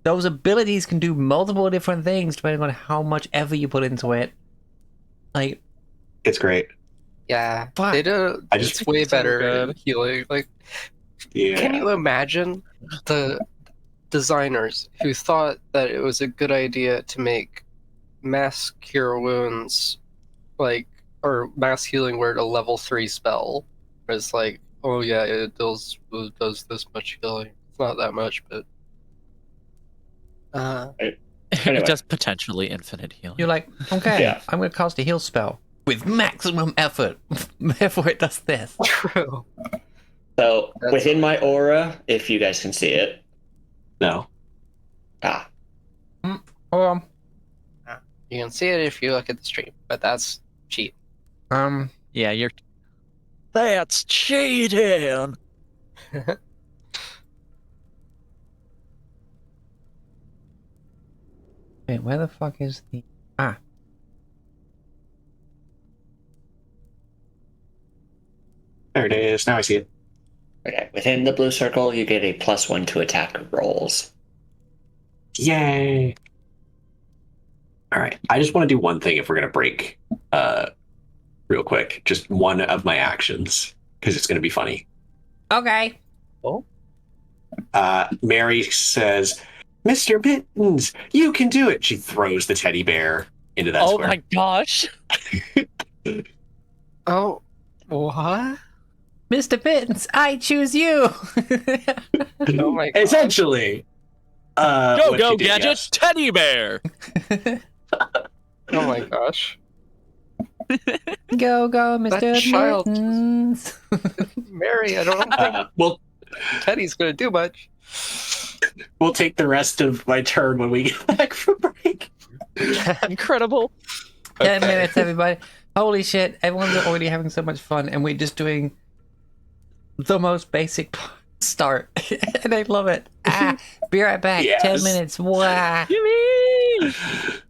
Those abilities can do multiple different things depending on how much effort you put into it. Like, It's great. Yeah, Fuck. they did. I just- It's way So better good. at healing. Like, Yeah. can you imagine the designers who thought that it was a good idea to make mass cure wounds, like, or mass healing word a level 3 spell? Where it's like, oh yeah, it does this much healing. It's not that much, but Anyway. Just potentially infinite healing. you're like, okay, Yeah. I'm going to cast a heal spell with maximum effort. Therefore, it does this. true. So That's within my amazing. aura, if you guys can see it, No. Or, You can see it if you look at the stream, but that's cheat. Yeah, you're. That's cheating. wait, where the fuck is the... There it is. Now I see it. okay, within the blue circle, you get a +1 to attack rolls. Yay. All right. I just want to do one thing if we're going to break real quick. Just one of my actions because it's going to be funny. Okay. Mary says, Mr. Mittens, you can do it. She throws the teddy bear into that Oh square. my gosh. Oh, what? Mr. Pittance, I choose you. Oh my god. Essentially. Go, what go, she did, gadget, yes. teddy bear. Oh my gosh. Go, go, Mr. That child- Mittens. Mary, I don't think Well, Teddy's gonna do much. we'll take the rest of my turn when we get back from break. Incredible. 10 minutes, everybody. Holy shit, everyone's already having so much fun, and we're just doing the most basic start. And I love it. Be right back. Yes. 10 minutes. Wow. Yippee!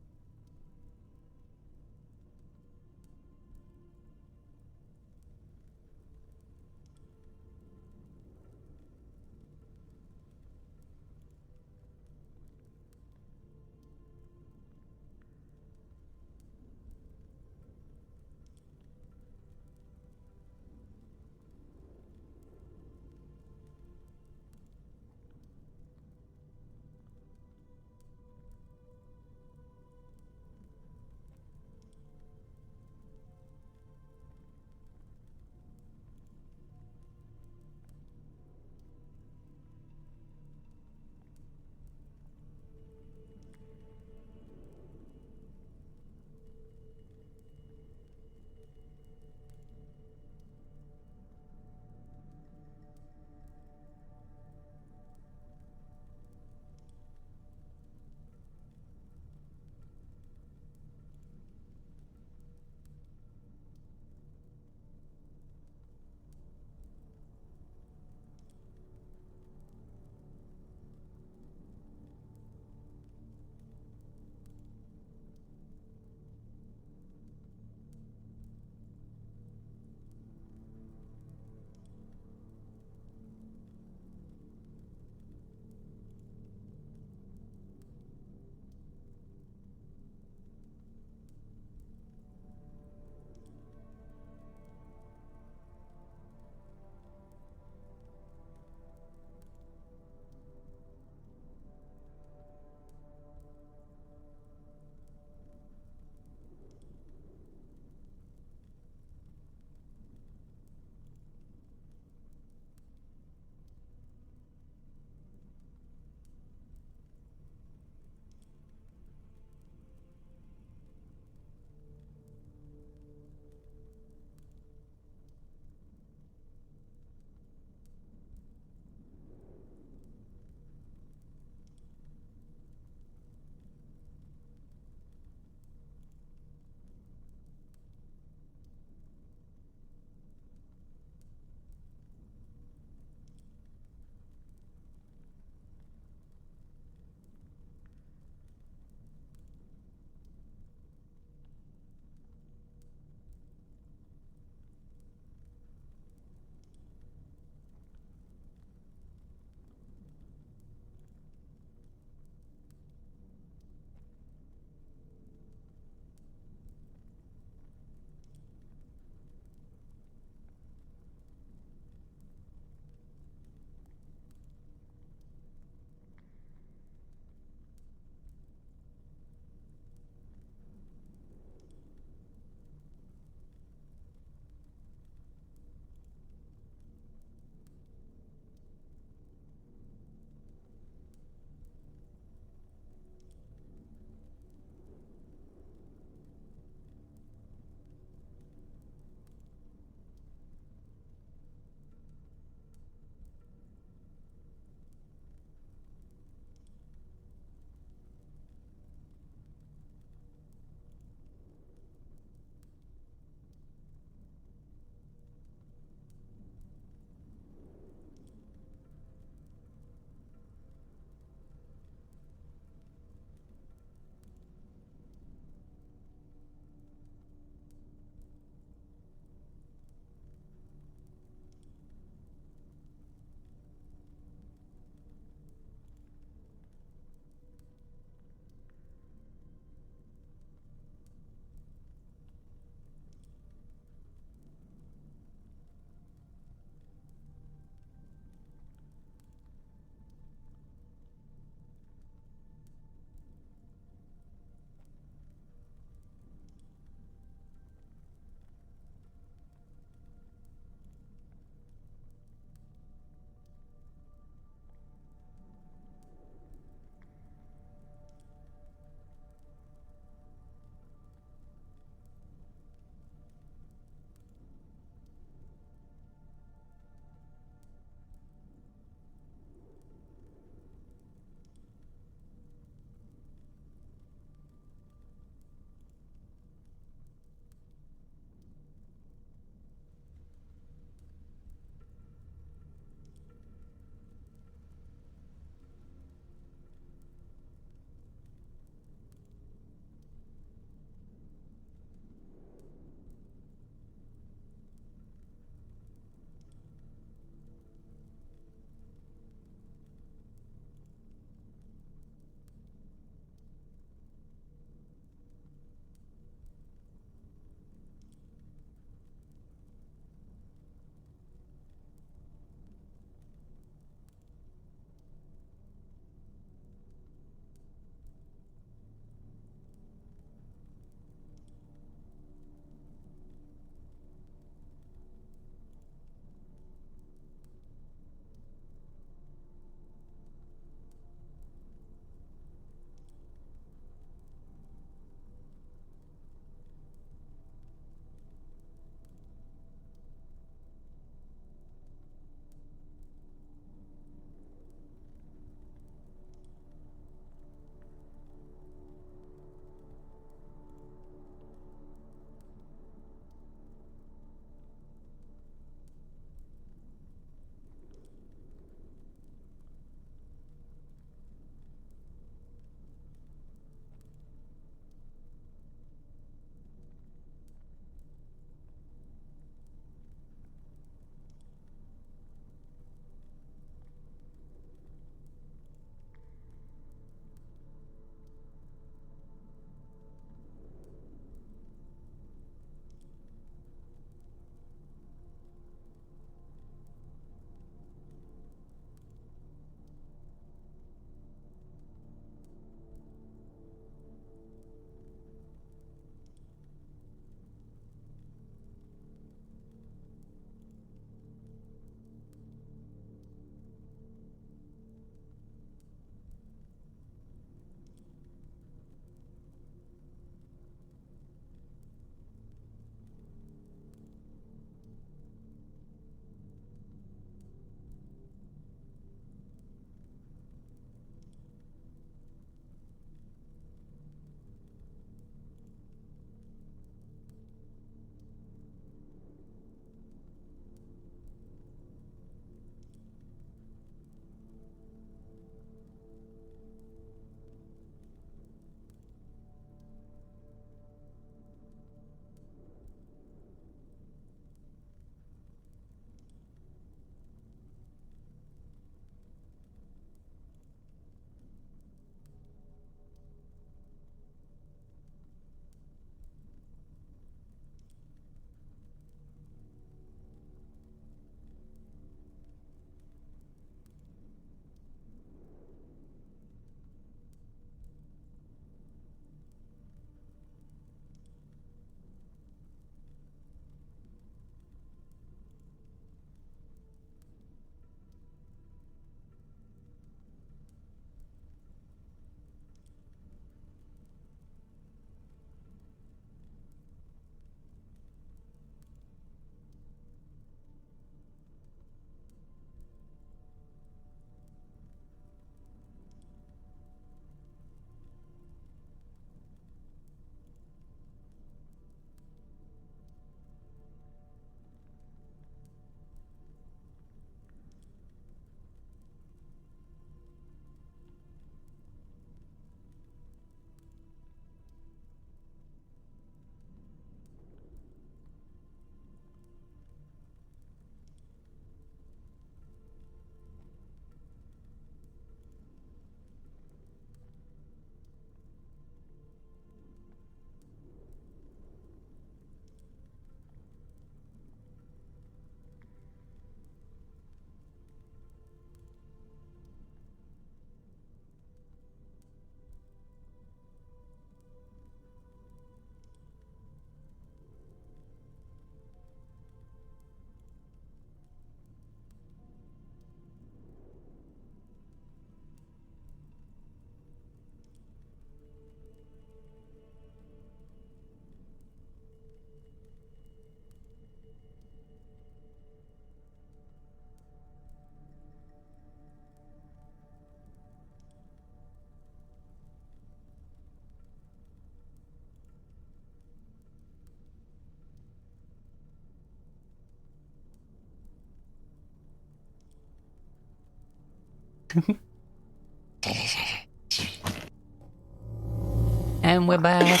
And we're back.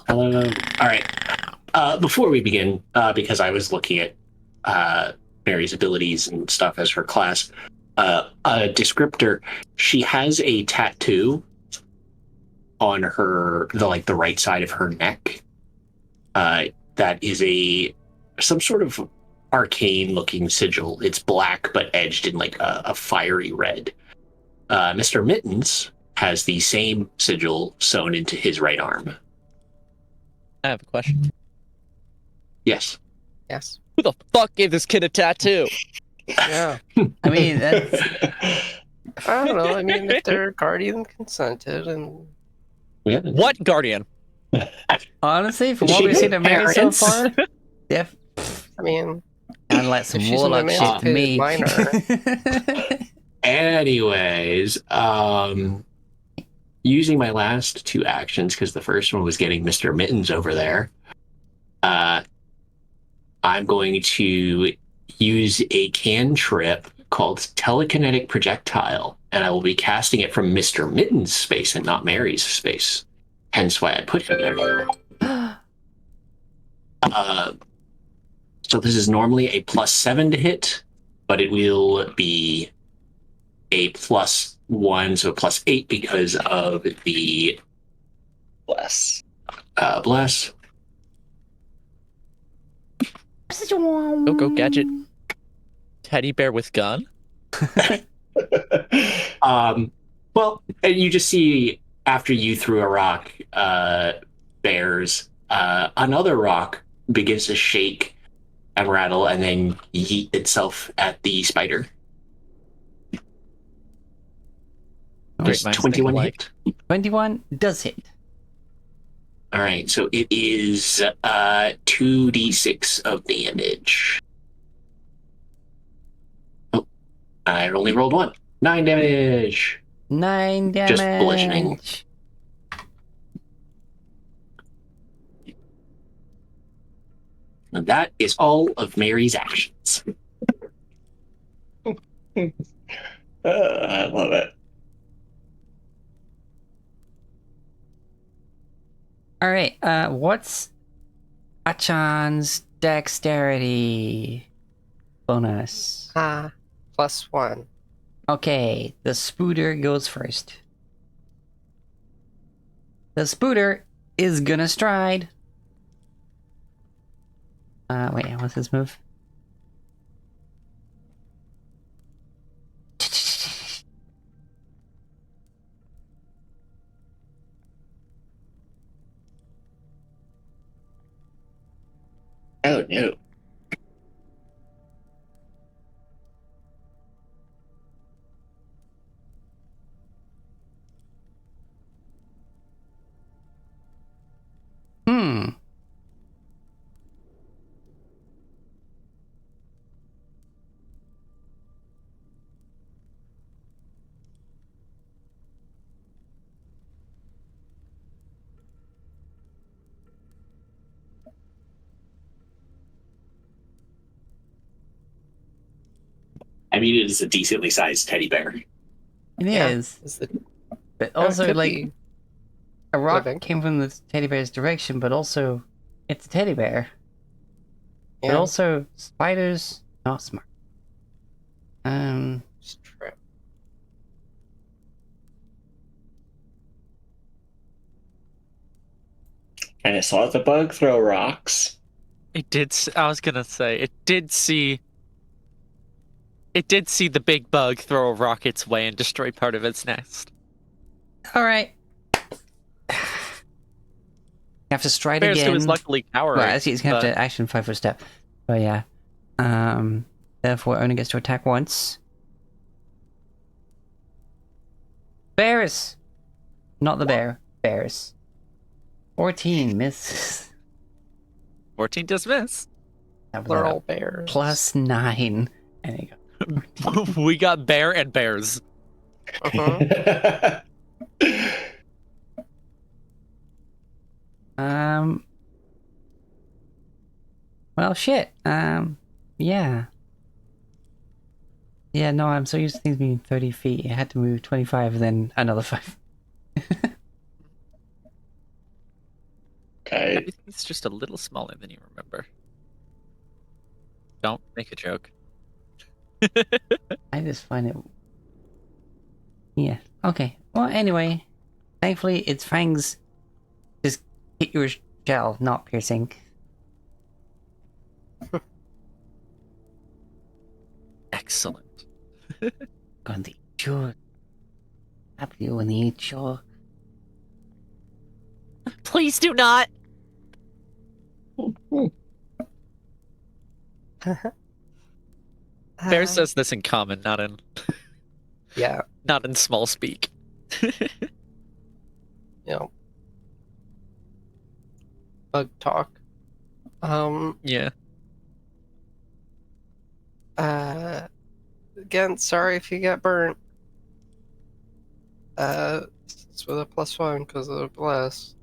All right. Before we begin, because I was looking at Mary's abilities and stuff as her class, a descriptor. She has a tattoo on the right side of her neck. That is some sort of arcane looking sigil. It's black but edged in like a fiery red. Mr. Mittens has the same sigil sewn into his right arm. I have a question. Yes. Yes. Who the fuck gave this kid a tattoo? Yeah. I mean, that's, I don't know. I mean, if their guardian consented and Yeah. What guardian? honestly, from what we've seen of Mary so Parents. far, def I mean, sound like some If she's an warlock shit to me. Anyways, using my last two actions, because the first one was getting Mr. Mittens over there, I'm going to use a cantrip called Telekinetic Projectile, and I will be casting it from Mr. Mittens' space and not Mary's space. Hence why I put him there. So this is normally a +7 to hit, but it will be a +1, so +8 because of the Bless. bless. Go gadget. Teddy bear with gun? Well, and you just see after you threw a rock, bears, another rock begins to shake and rattle and then yeet itself at the spider. Great Does minds 21 think alike. hit? 21 does hit. All right, so it is 2d6 of damage. Oh, I only rolled 1. 9 damage. 9 damage. Just bludgeoning. And that is all of Mary's actions. I love it. All right. What's Achan's dexterity bonus? +1. Okay, the Spooter goes first. The Spooter is gonna stride. Wait, what's his move? Oh no. Hmm. I mean, it is a decently sized teddy bear. It Yeah. is. Is the But Yeah, it also, could like, be a rock living. came from the teddy bear's direction, but also, it's a teddy bear. But Yeah, also, spiders not smart. it's true. And I saw the bug throw rocks. It did. I was gonna say it did see. It did see the big bug throw a rock its way and destroy part of its nest. All right. You have to stride Bears again. who is luckily cowering. Well, actually, he's gonna have but- to action 5-foot step. But yeah. Therefore, only gets to attack once. Bears! Not the bear. Bears. 14 misses. 14 dismiss. That was Plural a bears. +9. And you go. We got bear and bears. Uh-huh. Well, shit. Yeah. Yeah, no, I'm so used to things being 30 feet. I had to move 25, then another 5. Okay. Everything's just a little smaller than you remember. Don't make a joke. I just find it... Yeah, okay. Well, anyway, thankfully its fangs just hit your shell, not piercing. Excellent. Going to eat you. Happy when they eat you. Please do not. Bear says this in common, not in Yeah, not in small speak. bug talk. Yeah. Again, sorry if you got burnt. It's with a +1 because of the bless.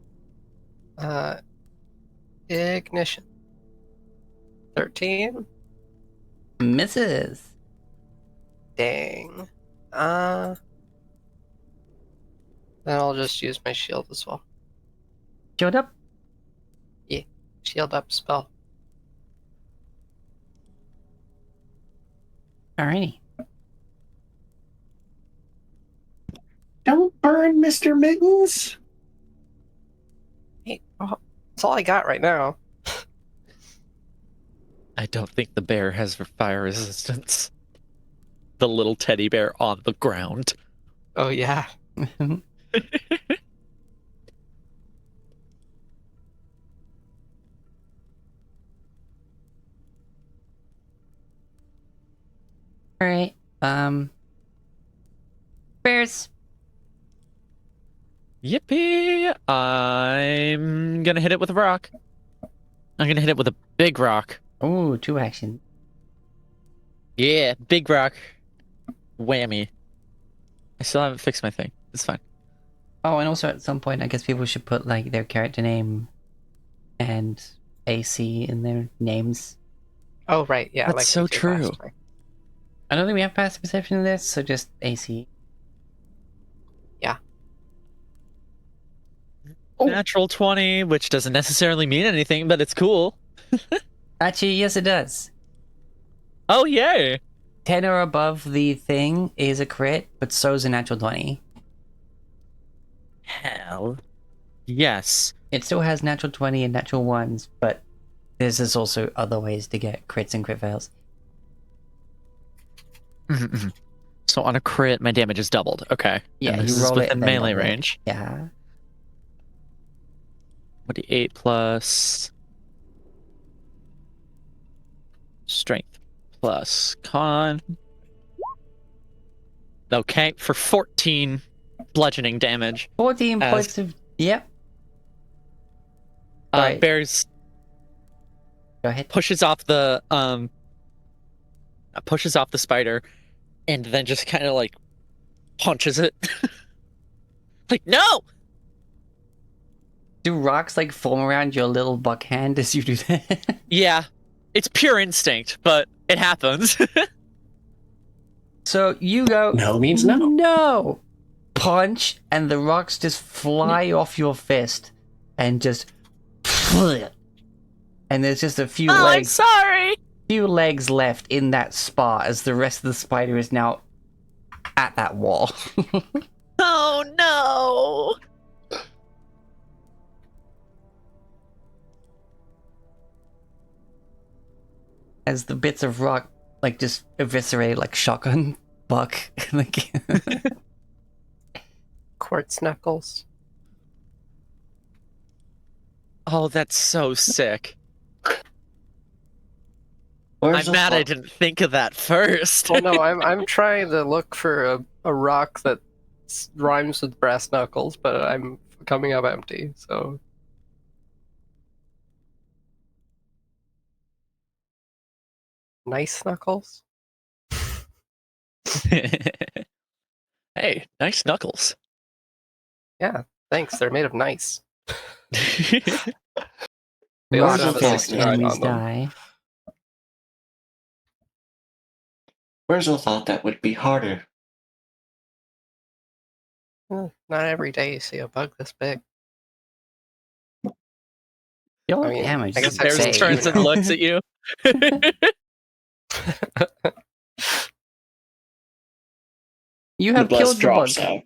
Ignition. 13? Misses. Dang. Then I'll just use my shield as well. Showed up. Shield up spell. Alrighty. Don't burn, Mr. Mittens. Hey, that's all I got right now. I don't think the bear has fire resistance. The little teddy bear on the ground. Oh yeah. Alright. Bears. Yippee! I'm gonna hit it with a rock. I'm gonna hit it with a big rock. Oh, 2 action. Yeah, big rock. Whammy. I still haven't fixed my thing. It's fine. Oh, and also at some point, I guess people should put like their character name and AC in their names. Oh right, yeah. That's like so we did true. last time. I don't think we have passive perception in this, so just AC. Oh. Natural 20, which doesn't necessarily mean anything, but it's cool. Actually, yes, it does. Oh, yay! 10 or above the thing is a crit, but so is a natural 20. Hell. Yes. It still has natural 20 and natural 1s, but there's just also other ways to get crits and crit fails. So on a crit, my damage is doubled. Okay. Yeah, and this you is roll it within and then melee double it. range. Yeah. 28 plus strength plus con. Okay, for 14 bludgeoning damage. 14 As- points of... Yep. Right. Bears Go ahead. pushes off the spider and then just kind of like punches it. Like, no! Do rocks like form around your little buck hand as you do that? Yeah, it's pure instinct, but it happens. So you go... No means no. No! Punch, and the rocks just fly off your fist. And just... And there's just a few Oh, I'm legs... sorry. few legs left in that spot as the rest of the spider is now at that wall. Oh no. As the bits of rock like just eviscerate like shotgun buck. Like Quartz knuckles. Oh, that's so sick. Where's I'm the mad I fuck- didn't think of that first. Well, no, I'm trying to look for a rock that rhymes with brass knuckles, but I'm coming up empty. So nice knuckles. Hey, nice knuckles. Yeah, thanks. They're made of nice. They rock also have a cast 69 enemies on them. die. Virgil thought that would be harder. Not every day you see a bug this big. Your I mean, damage. I guess Bears I've seen turns you and now. looks at you. You The have blessed killed the drops bug. out.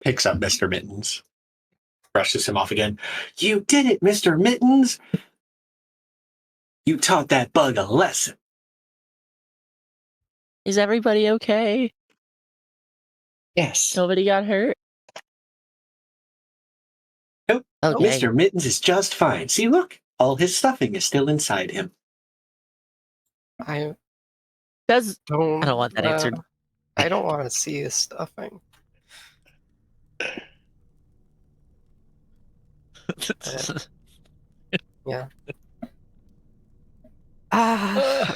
Picks up Mr. Mittens, brushes him off again. You did it, Mr. Mittens! You taught that bug a lesson. Is everybody okay? Yes. Nobody got hurt? Nope. Okay. Mr. Mittens is just fine. See, look, all his stuffing is still inside him. I Does don't. I don't want that answered. I don't want to see his stuffing. Yeah.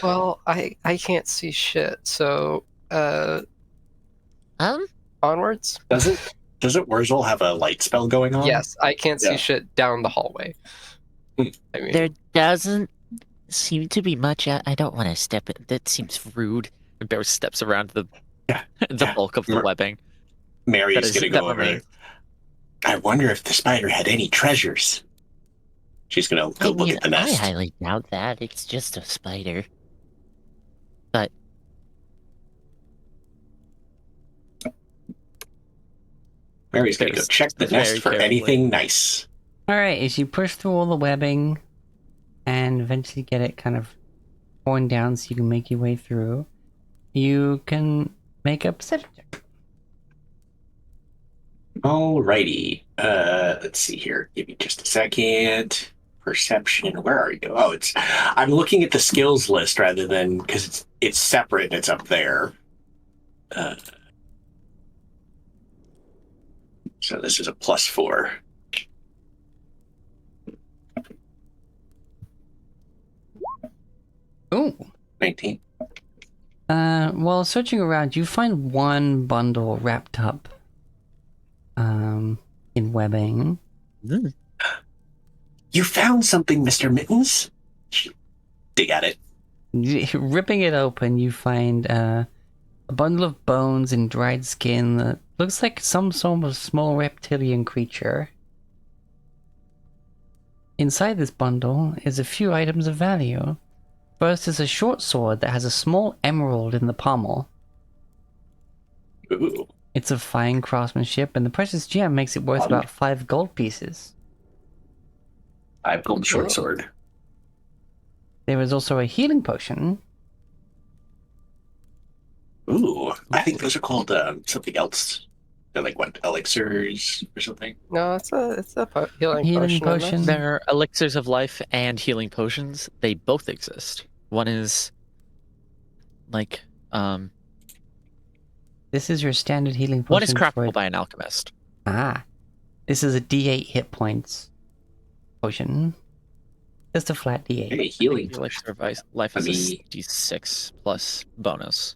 Well, I can't see shit. So, onwards. Doesn't Wurzel have a light spell going on? Yes, I can't see Yeah. shit down the hallway. I mean, There doesn't seem to be much. I don't want to step it. That seems rude. And Bear steps around the Yeah, the yeah. bulk of the webbing. Mary That is is- going to that go over. remains. I wonder if the spider had any treasures. She's going to go look at the I nest. highly doubt that. It's just a spider. But Mary's going to go There's check the very nest for carefully. anything nice. Alright, as you push through all the webbing and eventually get it kind of torn down so you can make your way through, you can make a perception check. Alrighty. Let's see here. Give me just a second. Perception. Where are you? Oh, I'm looking at the skills list rather than because it's separate. It's up there. So this is a +4. Ooh. 19. While searching around, you find one bundle wrapped up in webbing. You found something, Mr. Mittens. Dig at it. Ripping it open, you find a bundle of bones and dried skin that looks like some sort of small reptilian creature. Inside this bundle is a few items of value. First is a short sword that has a small emerald in the pommel. Ooh. It's of fine craftsmanship, and the precious gem makes it worth about 5 gold pieces. 5 gold short sword. There is also a healing potion. Ooh. I think those are called something else. They're like what, elixirs or something? no, it's a healing, Healing potion. potion. There are elixirs of life and healing potions. They both exist. One is like This is your standard healing potion. one is for craftable it. by an alchemist. Ah. This is a D8 hit points potion. Just a flat D8. Hey, healing. The elixir of life is a D6 plus bonus.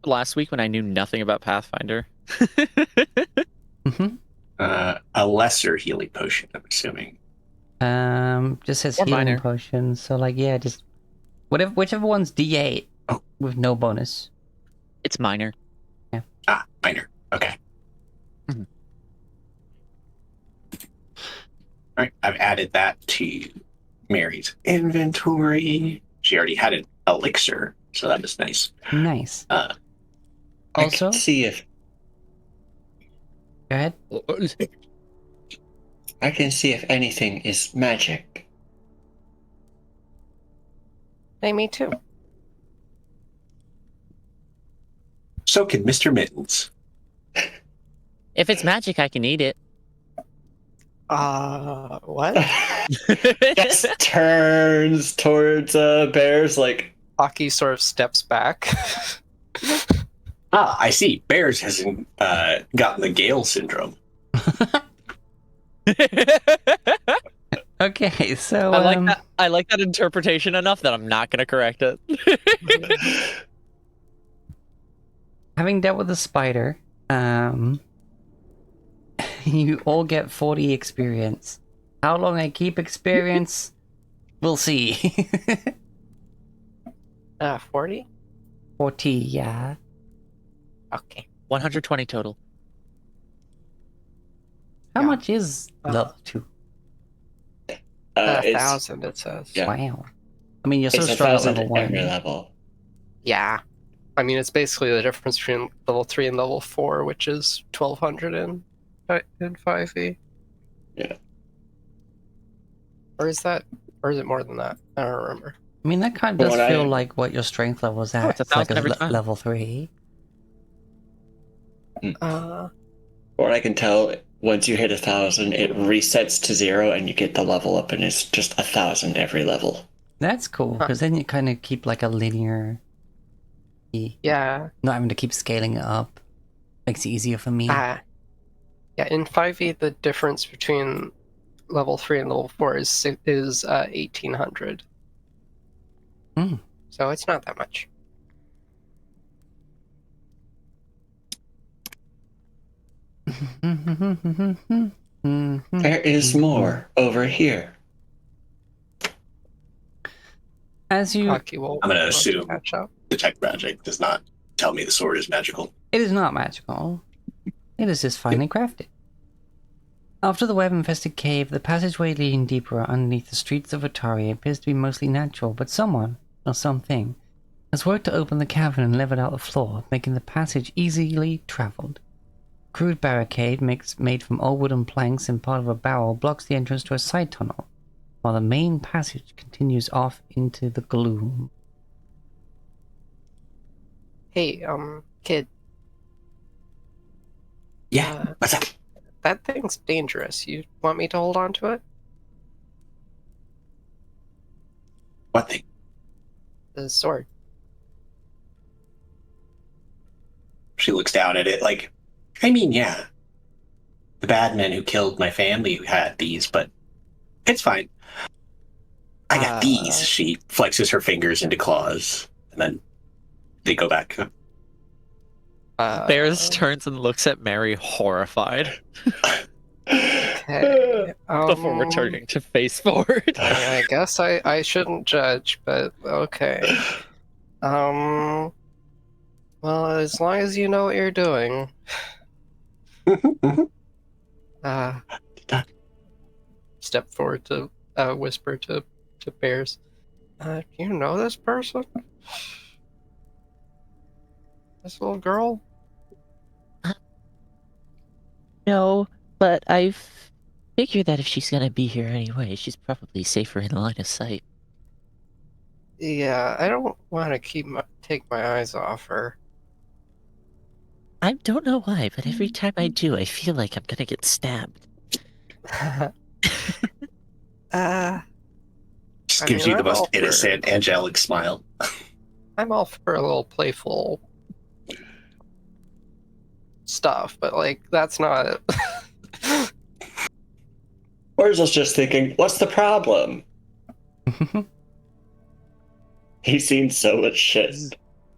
Last week when I knew nothing about Pathfinder. Mm-hmm. A lesser healing potion, I'm assuming. Just says Or healing minor. potion. So like, yeah, just whichever one's D8 Oh. with no bonus. It's minor. Ah, minor. Okay. Mhm. All right, I've added that to Mary's inventory. She already had an elixir, so that was nice. Nice. Uh, I Also, can see if go ahead. I can see if anything is magic. Hey, me too. So can Mr. Mittens. if it's magic, I can eat it. What? Just turns towards Bears like, Aki sort of steps back. Ah, I see. Bears hasn't gotten the Gale syndrome. Okay, so I like that. I like that interpretation enough that I'm not going to correct it. having dealt with the spider, You all get 40 experience. How long I keep experience, we'll see. 40? 40, yeah. Okay. 120 total. How Yeah. much is level 2? It's 1,000, it says. Yeah. Wow. I mean, you're so it's strong at 1,000 level 1. every level. Yeah. I mean, it's basically the difference between level 3 and level 4, which is 1,200 in 5e. Yeah. Or is it more than that? I don't remember. I mean, that kind of Well, does when feel I- like what your strength level is Oh, at. it's 1,000 every time. level 3. What I can tell, once you hit 1,000, it resets to 0, and you get the level up, and it's just 1,000 every level. That's cool, because then you kind of keep like a linear... Yeah. Not having to keep scaling it up. Makes it easier for me. Yeah, in 5e, the difference between level 3 and level 4 is 1,800. Mm. So it's not that much. There is more over here. As you... Hockey will I'm gonna want to assume catch up. detect magic does not tell me the sword is magical. It is not magical. It is just finely crafted. After the web-infested cave, the passageway leading deeper underneath the streets of Atari appears to be mostly natural, but someone, or something, has worked to open the cavern and leveled out the floor, making the passage easily traveled. A crude barricade made from old wooden planks and part of a barrel blocks the entrance to a side tunnel, while the main passage continues off into the gloom. Hey, kid. Yeah, what's up? That thing's dangerous. You want me to hold on to it? What thing? The sword. She looks down at it like, I mean, yeah. The bad men who killed my family who had these, but it's fine. I got these. She flexes her fingers into claws, and then they go back. Bears turns and looks at Mary horrified Okay. before returning to face forward. I guess I shouldn't judge, but okay. Well, as long as you know what you're doing. Step forward to whisper to Bears. You know this person? This little girl? No, but I've figured that if she's gonna be here anyway, she's probably safer in line of sight. Yeah, I don't want to take my eyes off her. I don't know why, but every time I do, I feel like I'm gonna get stabbed. Just I gives mean, you the I'm all most for innocent, angelic smile. I'm all for a little playful stuff, but like that's not. Wurzel's just thinking, what's the problem? He's seen so much shit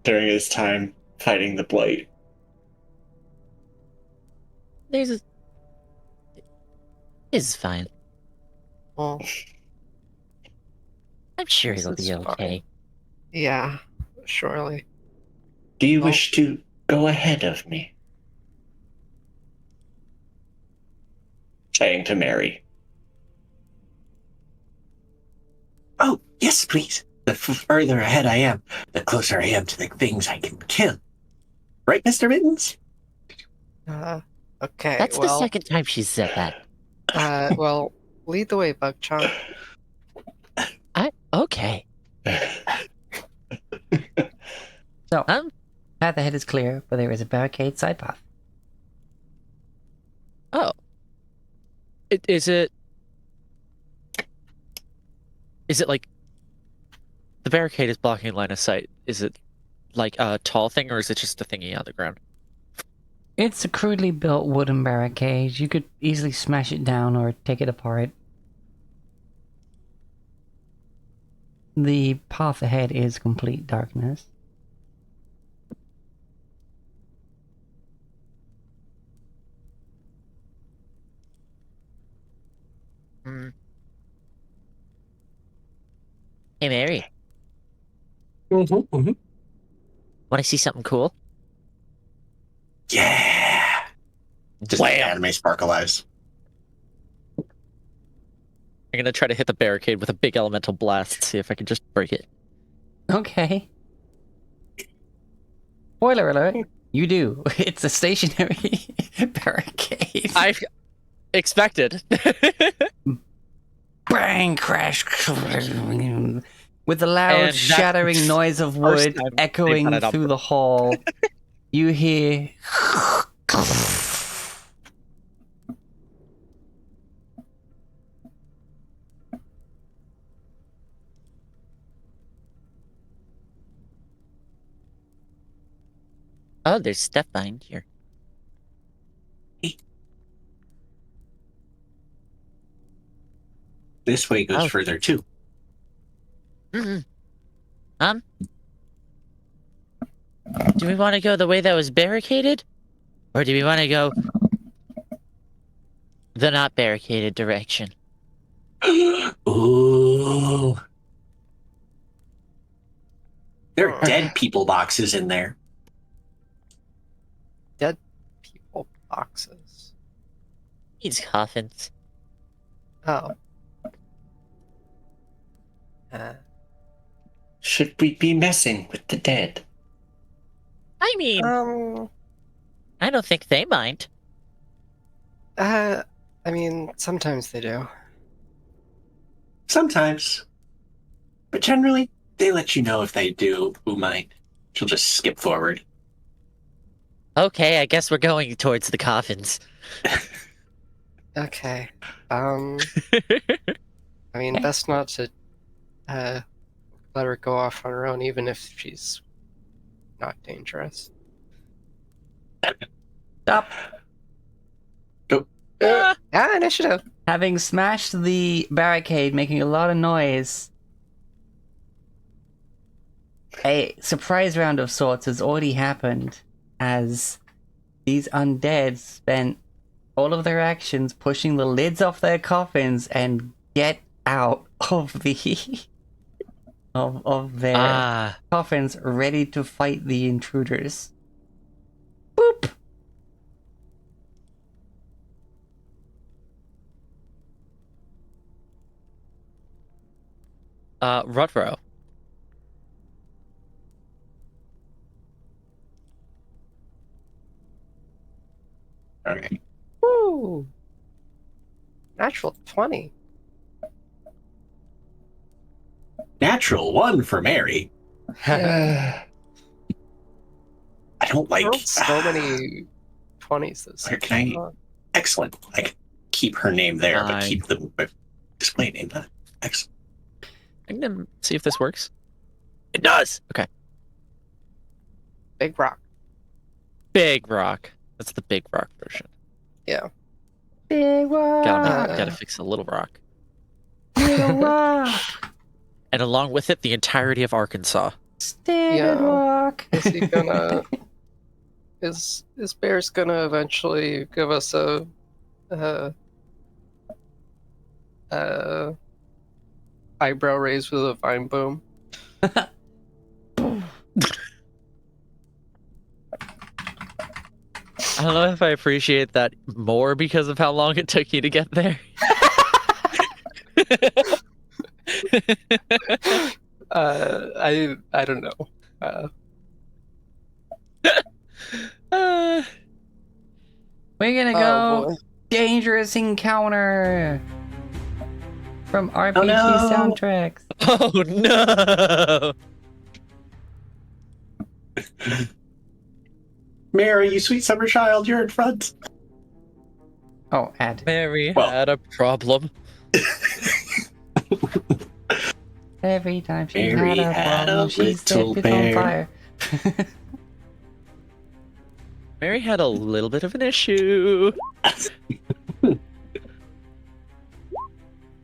during his time fighting the Blight. This is fine. Well, I'm sure This it'll be is okay. fine. Yeah, surely. Do you Well- wish to go ahead of me? Saying to Mary. Oh, yes, please. The further ahead I am, the closer I am to the things I can kill. Right, Mr. Mittens? Okay. That's the second time she's said that. Well, lead the way, Bugchomp. Okay. So, Um, path ahead is clear, but there is a barricade side path. Oh. Is it like the barricade is blocking line of sight? Is it like a tall thing, or is it just a thingy on the ground? It's a crudely built wooden barricade. You could easily smash it down or take it apart. The path ahead is complete darkness. Hey, Mary. Mm-hmm. Want to see something cool? Yeah. Just anime sparkle eyes. I'm gonna try to hit the barricade with a big elemental blast, see if I can just break it. Okay. Spoiler alert. You do. It's a stationary barricade. I've expected. Bang! Crash! With the loud And that's shattering noise of wood time they've echoing done it up. through the hall, you hear. Oh, there's stuff behind here. This way goes Oh. further too. Do we want to go the way that was barricaded? Or do we want to go the not barricaded direction? Ooh. There are dead people boxes in there. Dead people boxes. These coffins. Oh. Should we be messing with the dead? I mean, I don't think they mind. I mean, sometimes they do. Sometimes. But generally, they let you know if they do who might. She'll just skip forward. Okay, I guess we're going towards the coffins. Okay. I mean, best not to let her go off on her own, even if she's not dangerous. Stop. Initiative. Having smashed the barricade, making a lot of noise, a surprise round of sorts has already happened as these undead spent all of their actions pushing the lids off their coffins and get out of the of their coffins, ready to fight the intruders. Boop. Rutro. Okay. Woo! Natural 20. Natural 1 for Mary. I don't like. Rolled so many 20s this Where can I? Excellent. I can keep her name there, but keep the display name. Excellent. I'm gonna see if this works. It does! Okay. Big rock. Big rock. That's the big rock version. Yeah. Big rock. Gotta fix a little rock. Little rock. And along with it, the entirety of Arkansas. Standard rock. Is he gonna... is Bear's gonna eventually give us a eyebrow raise with a vine boom? I don't know if I appreciate that more because of how long it took you to get there. I don't know. We're gonna go dangerous encounter from RPG soundtracks. Oh no! Mary, you sweet summer child, you're in front. Oh, add. Mary had a problem. Every time she Mary had a had problem, a she set little it on bear. fire. Mary had a little bit of an issue.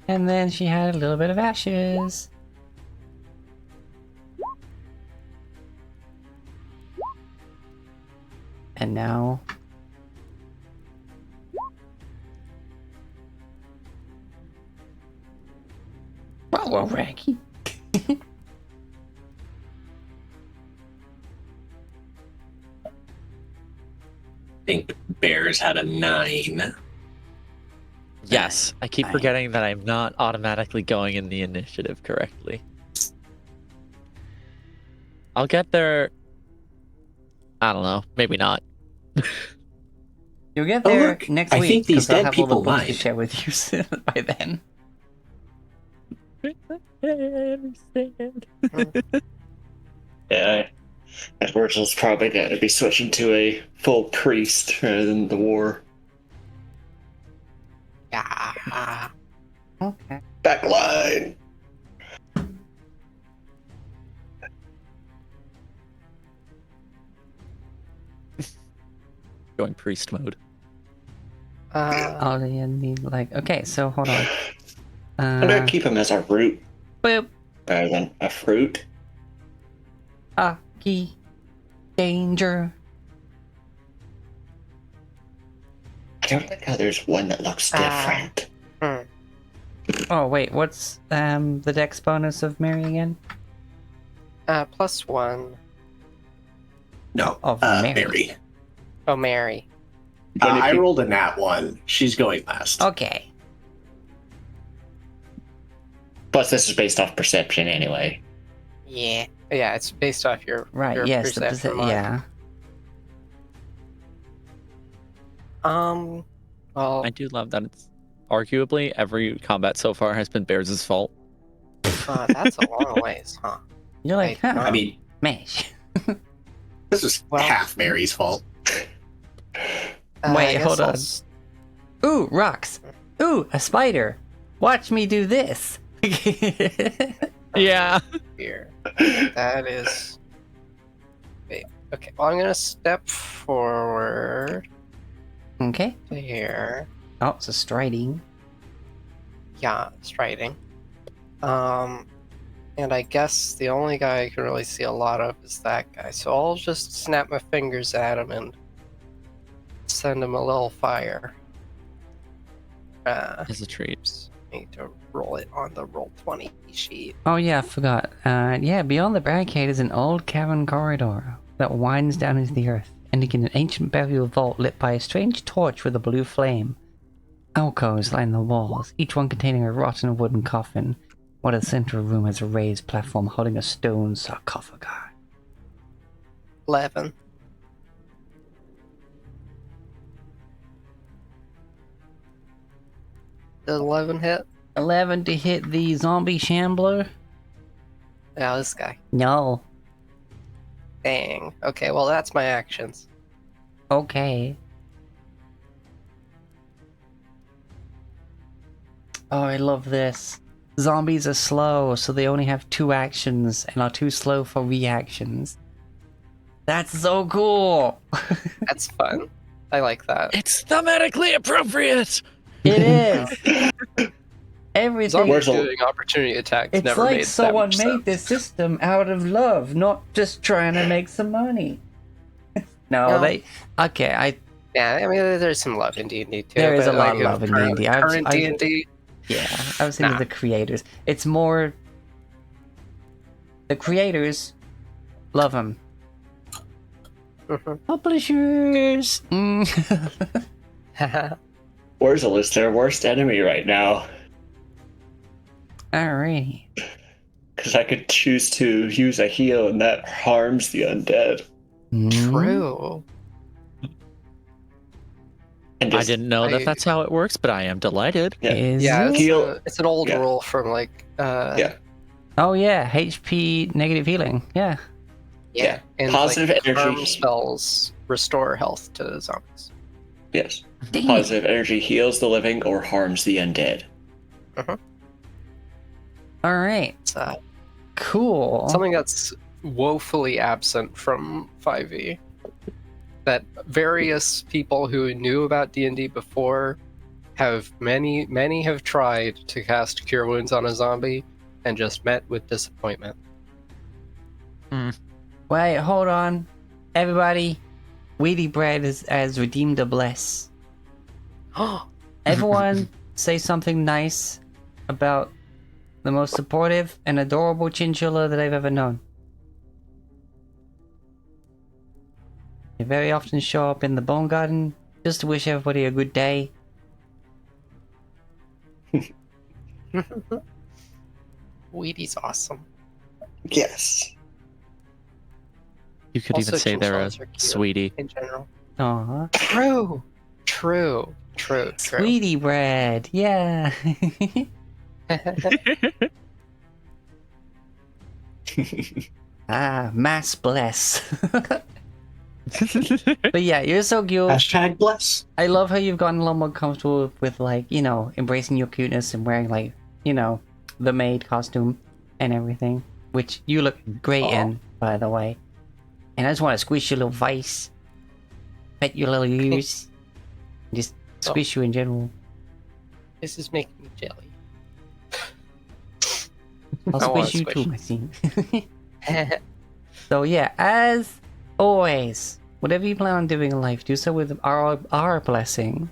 And then she had a little bit of ashes. And now... Well, Raggy. I think Bears had a 9. Yes, I keep I- forgetting that I'm not automatically going in the initiative correctly. I'll get there. I don't know. Maybe not. You'll get Oh, there look, next I week think these because I'll dead have all the people books to lied. share with you by then. I understand. Yeah. Virgil's probably going to be switching to a full priest rather than the war. Yeah. Okay. Backline! Going priest mode. All you need, like, okay, so hold on. I'm going to keep him as a root Boop. rather than a fruit. Aki. Danger. I don't like how there's one that looks different. Oh, wait, what's the dex bonus of Mary again? +1. No, Of Mary. Mary. Oh, Mary. I rolled a nat 1. She's going last. Okay. Plus, this is based off perception anyway. Yeah. Yeah, it's based off your Right, your yes, the perception mod. yeah. Well, I do love that it's arguably every combat so far has been Bears' fault. that's a long ways, huh? You're like, I- huh, I mean, mash. this is Well- half Mary's fault. I Wait, guess hold I'll on. s- Ooh, rocks. Ooh, a spider. Watch me do this. Yeah. Here. That is. Wait. Okay. Well, I'm gonna step forward Okay. to here. Oh, it's a striding. Yeah, striding. And I guess the only guy I can really see a lot of is that guy. So I'll just snap my fingers at him and send him a little fire. As a treat. Just need to roll it on the roll 20 sheet. Oh yeah, I forgot. Yeah, beyond the barricade is an old cavern corridor that winds down into the earth, ending in an ancient burial vault lit by a strange torch with a blue flame. Alcoves line the walls, each one containing a rotten wooden coffin, while the center of the room has a raised platform holding a stone sarcophagi. 11. Does 11 hit? 11 to hit the zombie shambler? Yeah, this guy. No. Dang. Okay, well, that's my actions. Okay. Oh, I love this. Zombies are slow, so they only have 2 actions and are too slow for reactions. That's so cool! That's fun. I like that. It's thematically appropriate. It is! Everything. Zombies Where's the- doing opportunity attacks It's never like made someone that made much this sense. system out of love, not just trying to make some money. No, No. they. Okay, Yeah, I mean, there's some love in D&D too. There is but a lot like, of love in current- D&D. Current D&D, yeah, I was thinking Nah. the creators. It's more. The creators love them. Mhm. Publishers! Mm. Wurzel is their worst enemy right now. Alrighty. Because I could choose to use a heal and that harms the undead. Mm. True. And I just didn't know that that's how it works, but I am delighted. Yeah. Is Yeah, it? it's, Heal- it's an old yeah. rule from like Yeah. Oh yeah, HP negative healing. Yeah. Yeah. And Positive like, energy. charm spells restore health to zombies. Yes. Damn. Positive energy heals the living or harms the undead. Alright. It's Cool. something that's woefully absent from 5e. That various people who knew about D&D before have many have tried to cast Cure Wounds on a zombie and just met with disappointment. Wait, hold on. Everybody, Weedy Bread has redeemed a bless. Everyone say something nice about the most supportive and adorable chinchilla that I've ever known. They very often show up in the bone garden just to wish everybody a good day. Wheaty's awesome. Yes. You could Also, even say they're a chinchillas are cute sweetie. in general. Aww. True. Sweetie bread, yeah. Mass bless. But yeah, you're so cute. Hashtag bless. I love how you've gotten a lot more comfortable with, like, you know, embracing your cuteness and wearing, like, you know, the maid costume and everything, which you look great in, by the way. And I just want to squish your little face, pet your little ears, just squish you in general. This is making me jelly. I'll I wanna squish you squish. too, Maxine. So yeah, as always, whatever you plan on doing in life, do so with our blessing.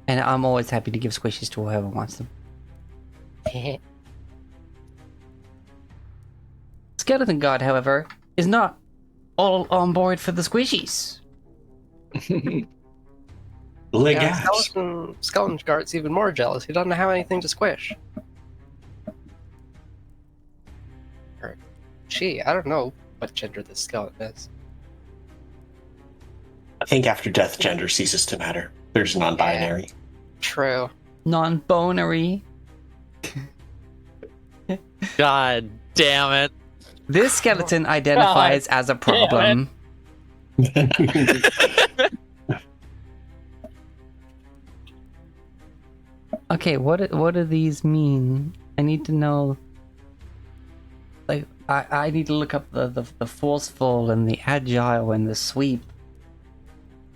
And I'm always happy to give squishes to whoever wants them. Skeleton God, however, is not all on board for the squishies. Legas. Skeleton Guard's even more jealous. He doesn't have anything to squish. Or she, I don't know what gender this skeleton is. I think after death, gender ceases to matter. There's non-binary. True. Non-bonery. God damn it. This skeleton identifies as a problem. Okay, what do these mean? I need to know. Like, I need to look up the forceful and the agile and the sweep.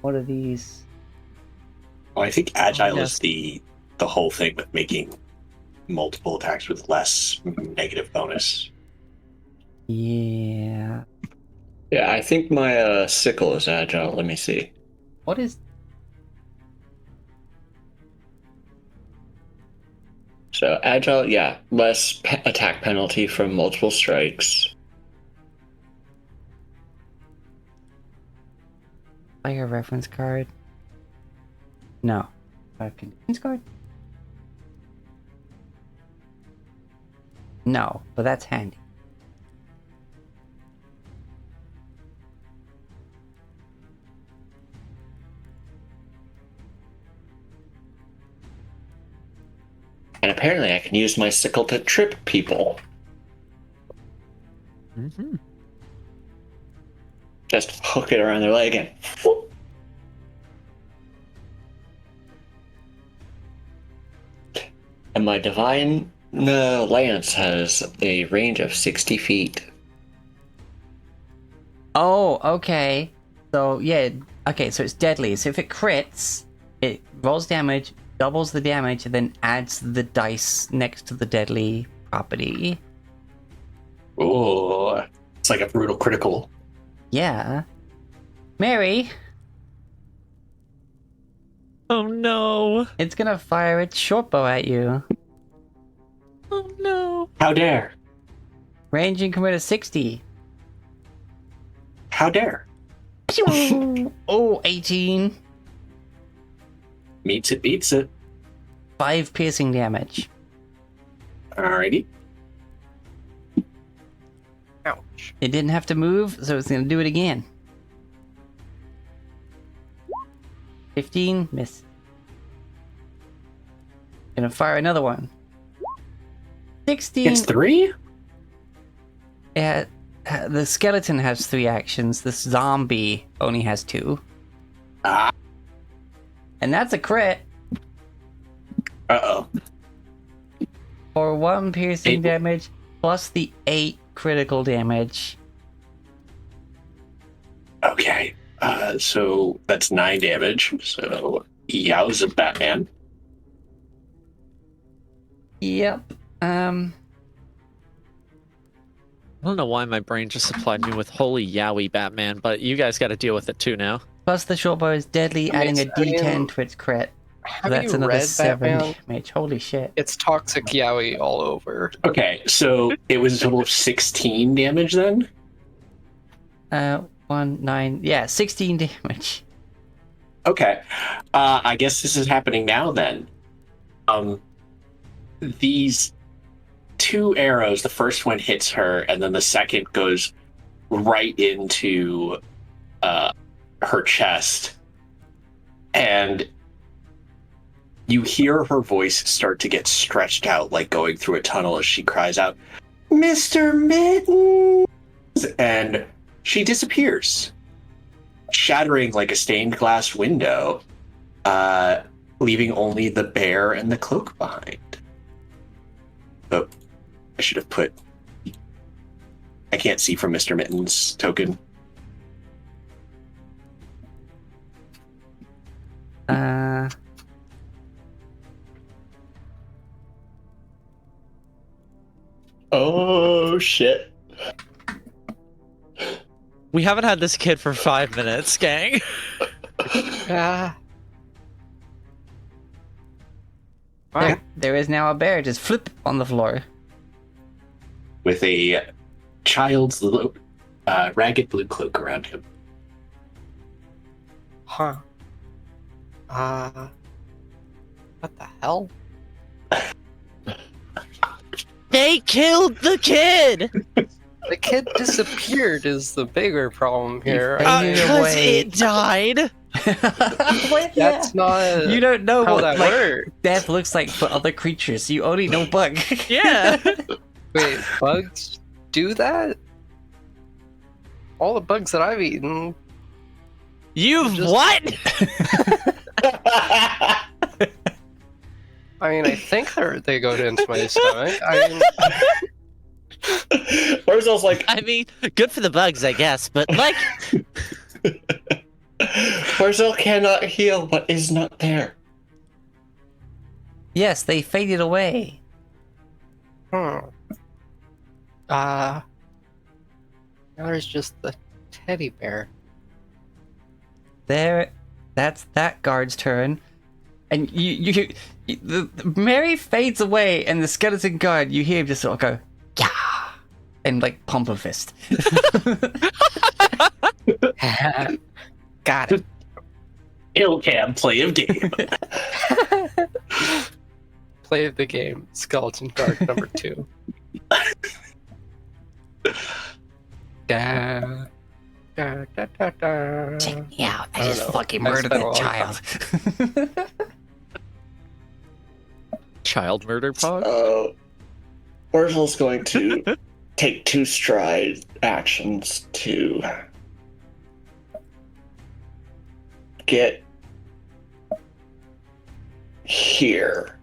What are these? Well, I think agile Yes. is the whole thing with making multiple attacks with less negative bonus. Yeah. Yeah, I think my sickle is agile. Let me see. What is? So agile, yeah, less attack penalty from multiple strikes. Player reference card? No. Conditions card? No, but that's handy. And apparently I can use my sickle to trip people. Mm-hmm. Just hook it around their leg and whoop. And my divine lance has a range of 60 feet. Oh, okay. So, yeah. Okay, so it's deadly. So if it crits, it rolls damage, doubles the damage, and then adds the dice next to the deadly property. Oh, it's like a brutal critical. Yeah. Mary, Oh no. it's gonna fire its short bow at you. Oh no. How dare? Range increment of 60. How dare? Oh, 18. Meets it, beats it. 5 piercing damage. Alrighty. Ouch. It didn't have to move, so it's gonna do it again. 15, miss. Gonna fire another one. 16. It's 3? Yeah, the skeleton has 3 actions. This zombie only has 2. Ah. And that's a crit. Uh-oh. For 1 piercing 8. damage, plus the 8 critical damage. Okay. So that's 9 damage. So, yowza, Batman. Yep. I don't know why my brain just supplied me with holy yowie Batman, but you guys got to deal with it too now. Plus the short bow is deadly, I mean, adding a I mean- d10 to its crit. Have That's you another read 7 Batman? damage. Holy shit. It's toxic yaoi all over. Okay, so it was a total of 16 damage then? 1, 9. Yeah, 16 damage. Okay. I guess this is happening now then. These 2 arrows, the first one hits her, and then the second goes right into her chest. And you hear her voice start to get stretched out, like going through a tunnel as she cries out, Mr. Mittens! And she disappears, shattering like a stained glass window, leaving only the bear and the cloak behind. Oh, I should have put... I can't see from Mr. Mittens' token. Oh shit. We haven't had this kid for 5 minutes, gang. Ah. There is now a bear just flip on the floor. With a child's ragged blue cloak around him. Huh. What the hell? They killed the kid! The kid disappeared is the bigger problem here. Faded Because away. it died? That's not You don't know how what that like, works. death looks like for other creatures. You only know bug. Yeah. Wait, bugs do that? All the bugs that I've eaten. You've Just- what? I mean, I think they go into my stomach. I mean, Wurzel's like, I mean, good for the bugs, I guess, but like, Wurzel cannot heal what is not there. Yes, they faded away. now there's just the teddy bear. There, that's that guard's turn, and the Mary fades away, and the skeleton guard, you hear him just sort of go, yeah, and like pump a fist. got it. Ilcam play of game. Play of the game, skeleton guard number 2. Da, da, da, da, da. Check me out. I I don't just know. fucking I murdered spent a that long child. Child murder pod? Wurzel's going to take 2 stride actions to get here.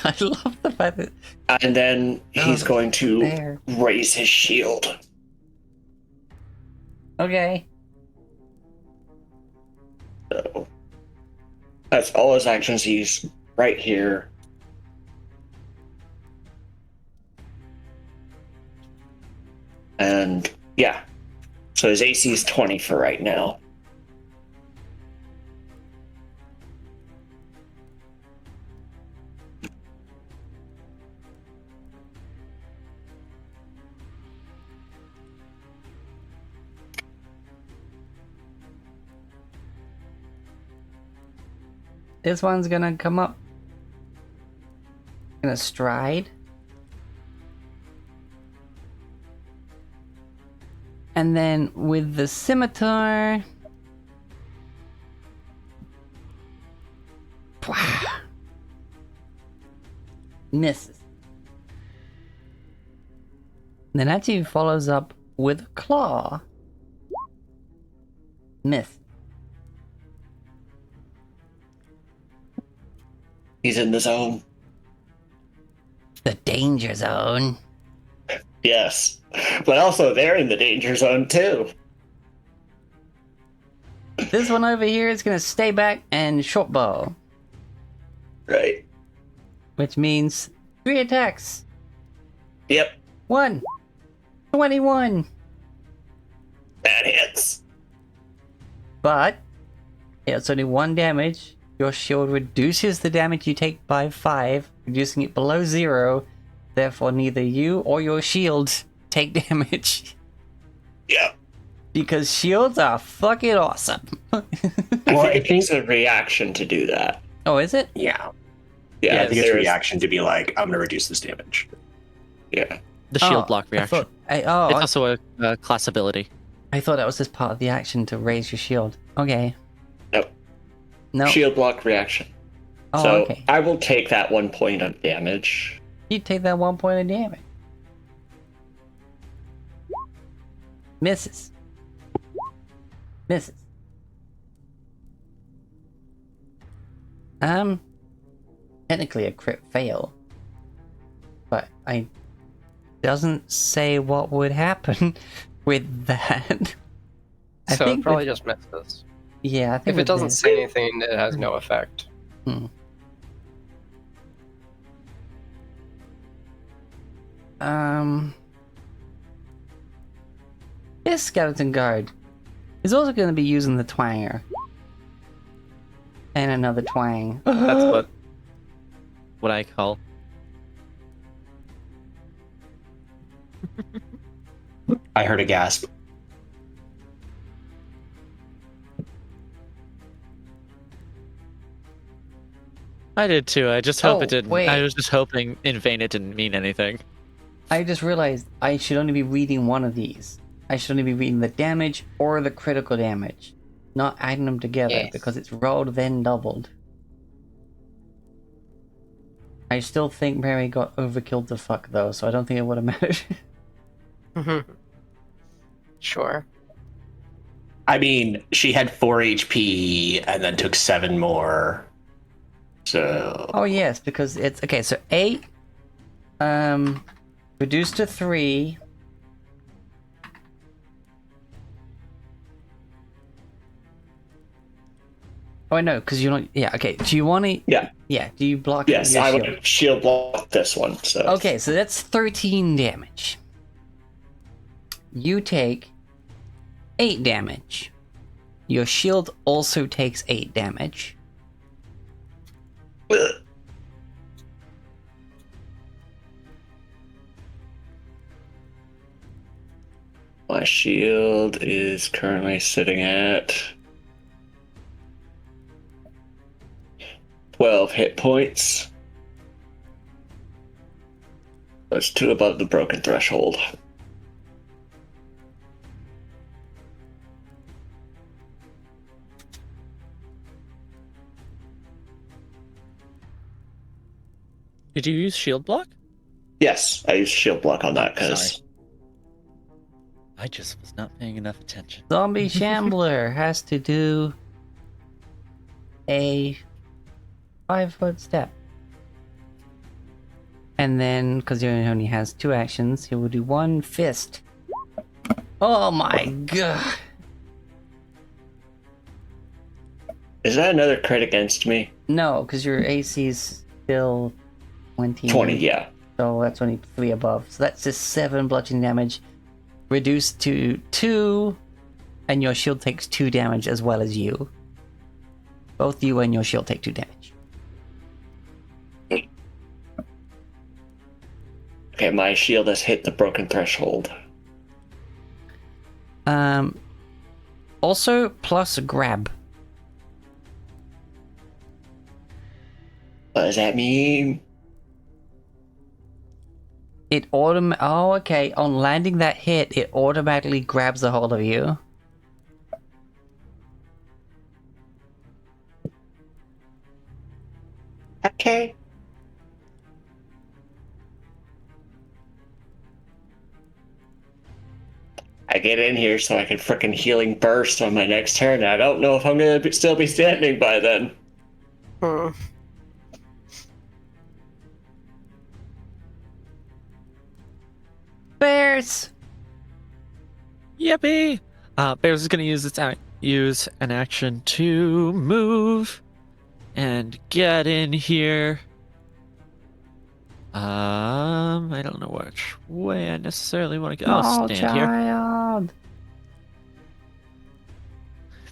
I love the fact that And then he's Oh, going to there. raise his shield. Okay. So that's all his actions. He's right here. And yeah. So his AC is 20 for right now. This one's gonna come up. Gonna stride. And then with the scimitar. Misses. Then actually follows up with a claw. Miss. He's in the zone. The danger zone. Yes. But also they're in the danger zone too. This one over here is gonna stay back and short bow, Right. which means 3 attacks. Yep. 1. 21. That hits. But Yeah, it's only 1 damage. Your shield reduces the damage you take by 5, reducing it below 0. Therefore, neither you or your shield take damage. Yeah. Because shields are fucking awesome. I Well, think I it takes a reaction to do that. Oh, is it? Yeah. Yeah, I think it's there's- reaction to be like, I'm gonna reduce this damage. Yeah. The shield Oh, block reaction. It's Also a class ability. I thought that was just part of the action to raise your shield. Okay. Nope. No. Shield block reaction. Oh, so okay. I will take that 1 point of damage. You take that 1 point of damage. Misses. Misses. Technically a crit fail. But I doesn't say what would happen with that. I So it think probably with- just misses. Yeah, I think If it with doesn't this- say anything, it has no effect. This skeleton guard is also going to be using the twanger. And another twang. That's what I call. I heard a gasp. I did too. I just hope Oh, it didn't. wait. I was just hoping in vain it didn't mean anything. I just realized I should only be reading one of these. I should only be reading the damage or the critical damage, not adding them together Yes. because it's rolled then doubled. I still think Mary got overkilled the fuck though, so I don't think it would have mattered. Sure. I mean, she had 4 HP and then took 7 more. So Oh yes, because it's okay. So 8, reduced to 3. Oh, I know, because you don't. Yeah, okay. Do you want to? Yeah. Yeah. Do you block? it with Yes, your I shield? would shield block this one. So Okay, so that's 13 damage. You take 8 damage. Your shield also takes 8 damage. Ugh. My shield is currently sitting at 12 hit points. That's 2 above the broken threshold. Did you use shield block? Yes, I used shield block on that because Sorry. I just was not paying enough attention. Zombie Shambler has to do a 5-foot step. And then, because he only has 2 actions, he will do 1 fist. Oh my god. is that another crit against me? No, because your AC is still 20. 20, yeah. So that's only 3 above. So that's just 7 bludgeoning damage. Reduced to 2. And your shield takes 2 damage as well as you. Both you and your shield take 2 damage. Okay, my shield has hit the broken threshold. Also, plus grab. What does that mean? It oh, okay. On landing that hit, it automatically grabs a hold of you. Okay. I get in here so I can frickin' healing burst on my next turn. I don't know if I'm gonna still be standing by then. Bears! Yippee! Bears is going to use an action to move and get in here. I don't know which way I necessarily want to go. I'll stand here. Child!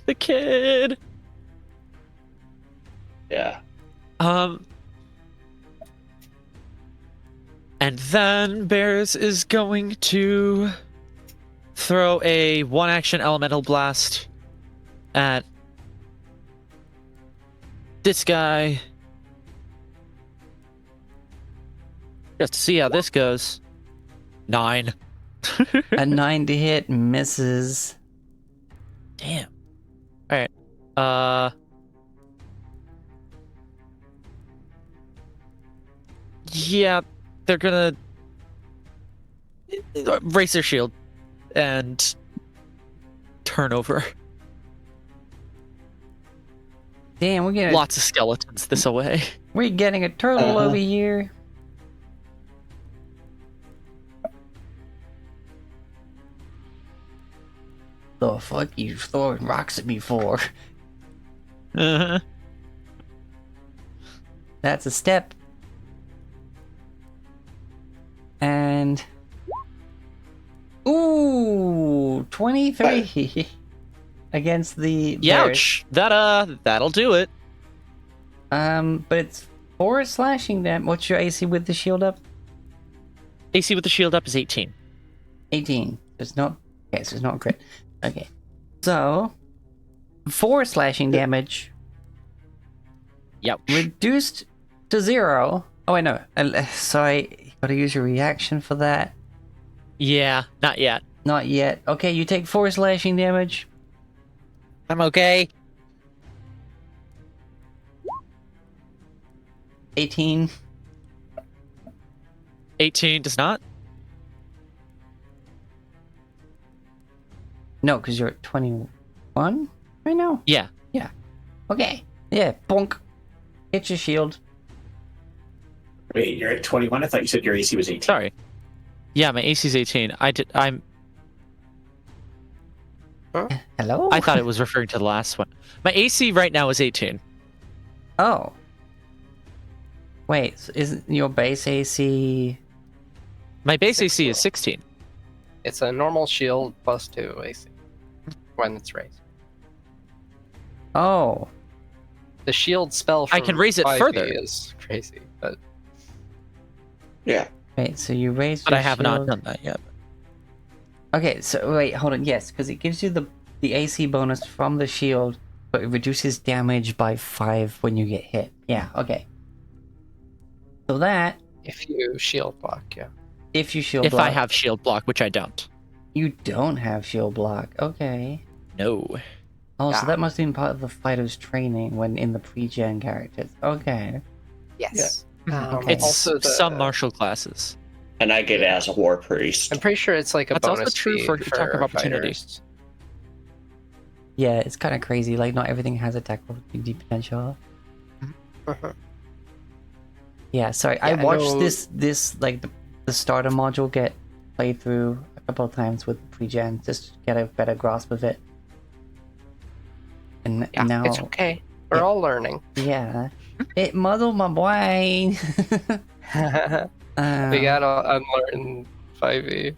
The kid. Yeah. And then Bears is going to throw a 1-action elemental blast at this guy. Just to see how this goes. 9. A 9 to hit misses. Damn. Alright. Yeah, they're gonna raise their shield and turn over. Damn, Lots of skeletons this away. we're getting a turtle over here. The fuck you throwing rocks at me for? Uh-huh. That's a step. And ooh, 23 against the bears. Youch! That'll do it. But it's 4 slashing damage. What's your AC with the shield up? AC with the shield up is 18. 18. It's not. Okay, so it's not crit. Okay, so 4 slashing damage Yep. reduced to 0. Oh wait, no. Sorry, you gotta use your reaction for that. Yeah, not yet. Not yet. Okay, you take 4 slashing damage. I'm okay. 18. 18 does not. No, because you're at 21 right now. Yeah. Okay. Yeah. Bonk. Hit your shield. Wait, you're at 21? I thought you said your AC was 18. Sorry. Yeah, my AC's 18. Hello. I thought it was referring to the last one. My AC right now is 18. Oh. Wait. So isn't your base AC? My base AC is 16. It's a normal shield plus 2 AC when it's raised. Oh. The shield spell I from can raise it 5e further. is crazy, but Yeah. Wait. So you raised. But your I have not shield. done that yet. Okay. So wait. Hold on. Yes, because it gives you the AC bonus from the shield, but it reduces damage by 5 when you get hit. Yeah. Okay. So that if you shield block, yeah. if you shield If block, I have shield block, which I don't. you don't have shield block. Okay. No. Oh, so Yeah. that must have been part of the fighter's training when in the pre-gen characters. Okay. Yes. Okay. It's Also the- some martial classes. And I get it as a war priest. I'm pretty sure it's like a That's also bonus true feat for attack of opportunity. fighters. Yeah, it's kind of crazy. Like, not everything has attack opportunity potential. Uh-huh. Yeah, sorry. Yeah, I I watched know- this like the starter module get played through a couple of times with pre-gen just to get a better grasp of it. And Yeah, now, it's okay. We're Yeah. all learning. yeah, it muddled my brain. We gotta unlearn 5e.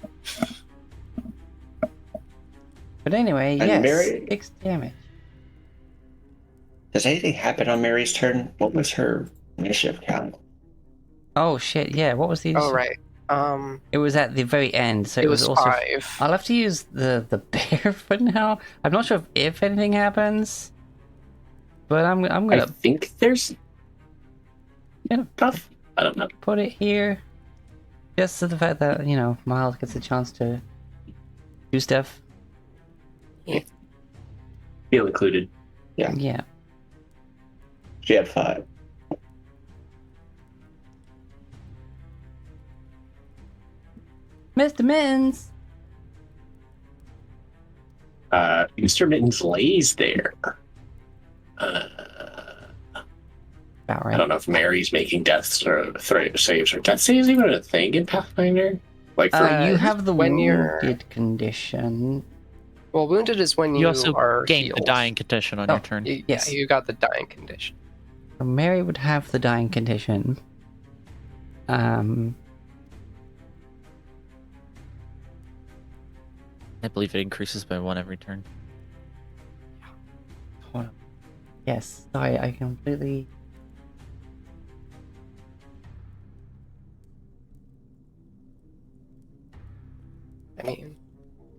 But anyway, And yes, Mary- 6 damage. Does anything happen on Mary's turn? What was her initiative count? Oh shit! Yeah, what was the? Oh right. It was at the very end, so It was also. 5. I'll have to use the bear for now. I'm not sure if anything happens, but I'm I gonna think there's Yeah. stuff. I don't know. put it here, just to the fact that Miles gets a chance to do stuff. Feel included. Yeah. She had 5. Mr. Mittens. Mr. Mittens lays there. About I right. don't know if Mary's making deaths or saves or death saves even a thing in Pathfinder. Like for You have the when you're- wounded condition. Well, wounded is when You also are gain the healed. dying condition on Oh. your turn. Yes. Yeah, you got the dying condition. So Mary would have the dying condition. I believe it increases by 1 every turn. Hold on. Yes. Sorry, I completely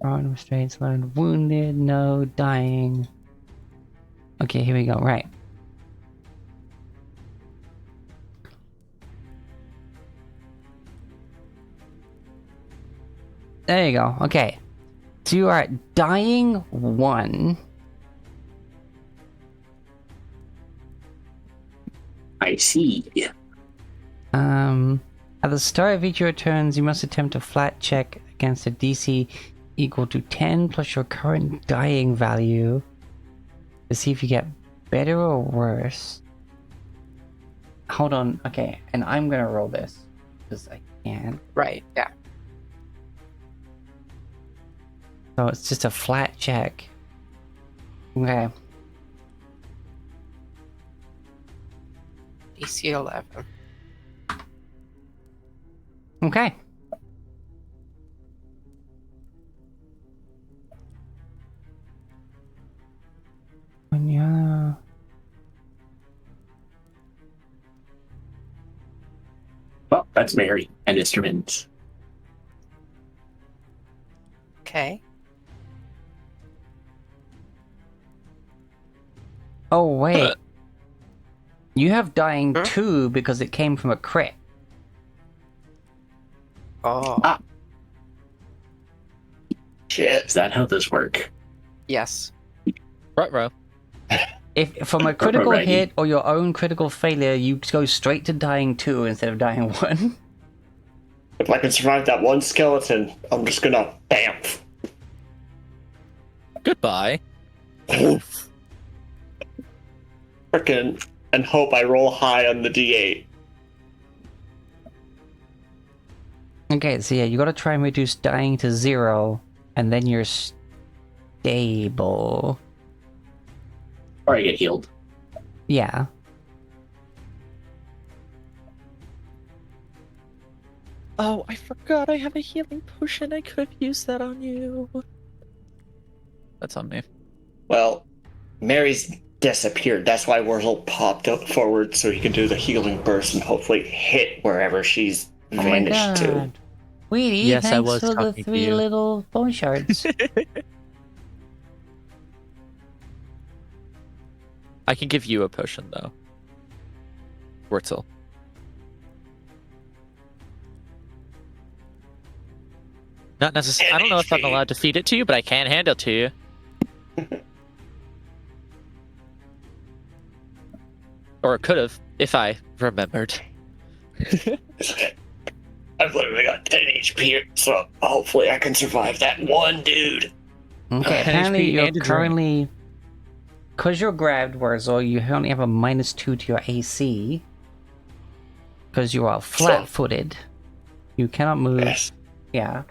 On restrained, slowed, wounded, no, dying. Okay, here we go. Right. There you go. Okay. So you are at dying 1. I see. At the start of each of your turns, you must attempt a flat check against a DC equal to 10 plus your current dying value to see if you get better or worse. Hold on. Okay, and I'm gonna roll this because I can. Right. Yeah. So it's just a flat check. Okay. DC 11. Okay. Yeah. Well, that's Mary and instruments. Okay. Oh wait. You have dying Huh? 2 because it came from a crit. Oh. Ah. Shit. Is that how this work? Yes. Ruh-roh. If from a critical Alrighty. hit or your own critical failure, you go straight to dying 2 instead of dying 1. If I can survive that one skeleton, I'm just gonna bamf. Goodbye. Frickin' and hope I roll high on the D8. Okay, so yeah, you gotta try and reduce dying to 0, and then you're stable. Or I get healed. Yeah. Oh, I forgot I have a healing potion. I could have used that on you. That's on me. Well, Mary's disappeared. That's why Wurzel popped up forward so he can do the healing burst and hopefully hit wherever she's Oh my vanished to. god. Sweetie, Yes, I thanks was for the talking to 3 you. little bone shards. I can give you a potion though. Wurzel. Not necessarily. I don't know if I'm allowed to feed it to you, but I can hand it to you. Or could have, if I remembered. I've literally got 10 HP, so hopefully I can survive that one dude. Okay, 10 apparently HP you're and a drink. currently... Because you're grabbed, Wurzel, you only have a -2 to your AC. Because you are flat-footed. You cannot move. Yes. Yeah.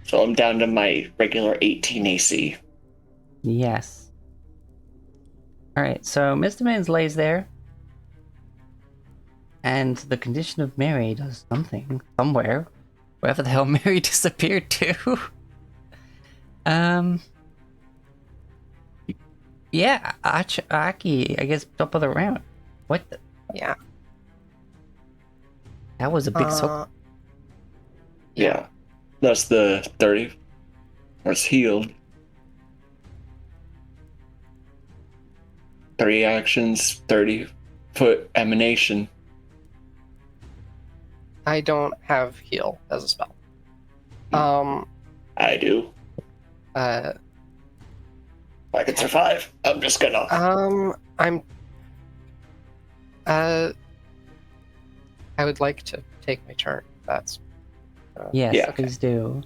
So I'm down to my regular 18 AC. Yes. Alright, so Mr. Mins lays there. And the condition of Mary does something. Somewhere. Wherever the hell Mary disappeared to. Yeah, Aki, I guess top of the round. What the? Yeah. That was a big soak. Yeah. That's the 30. It's healed. 3 actions, 30-foot emanation. I don't have heal as a spell. I do. Uh, If I can survive, I'm just gonna. I would like to take my turn. That's Yes, yeah, okay. please do.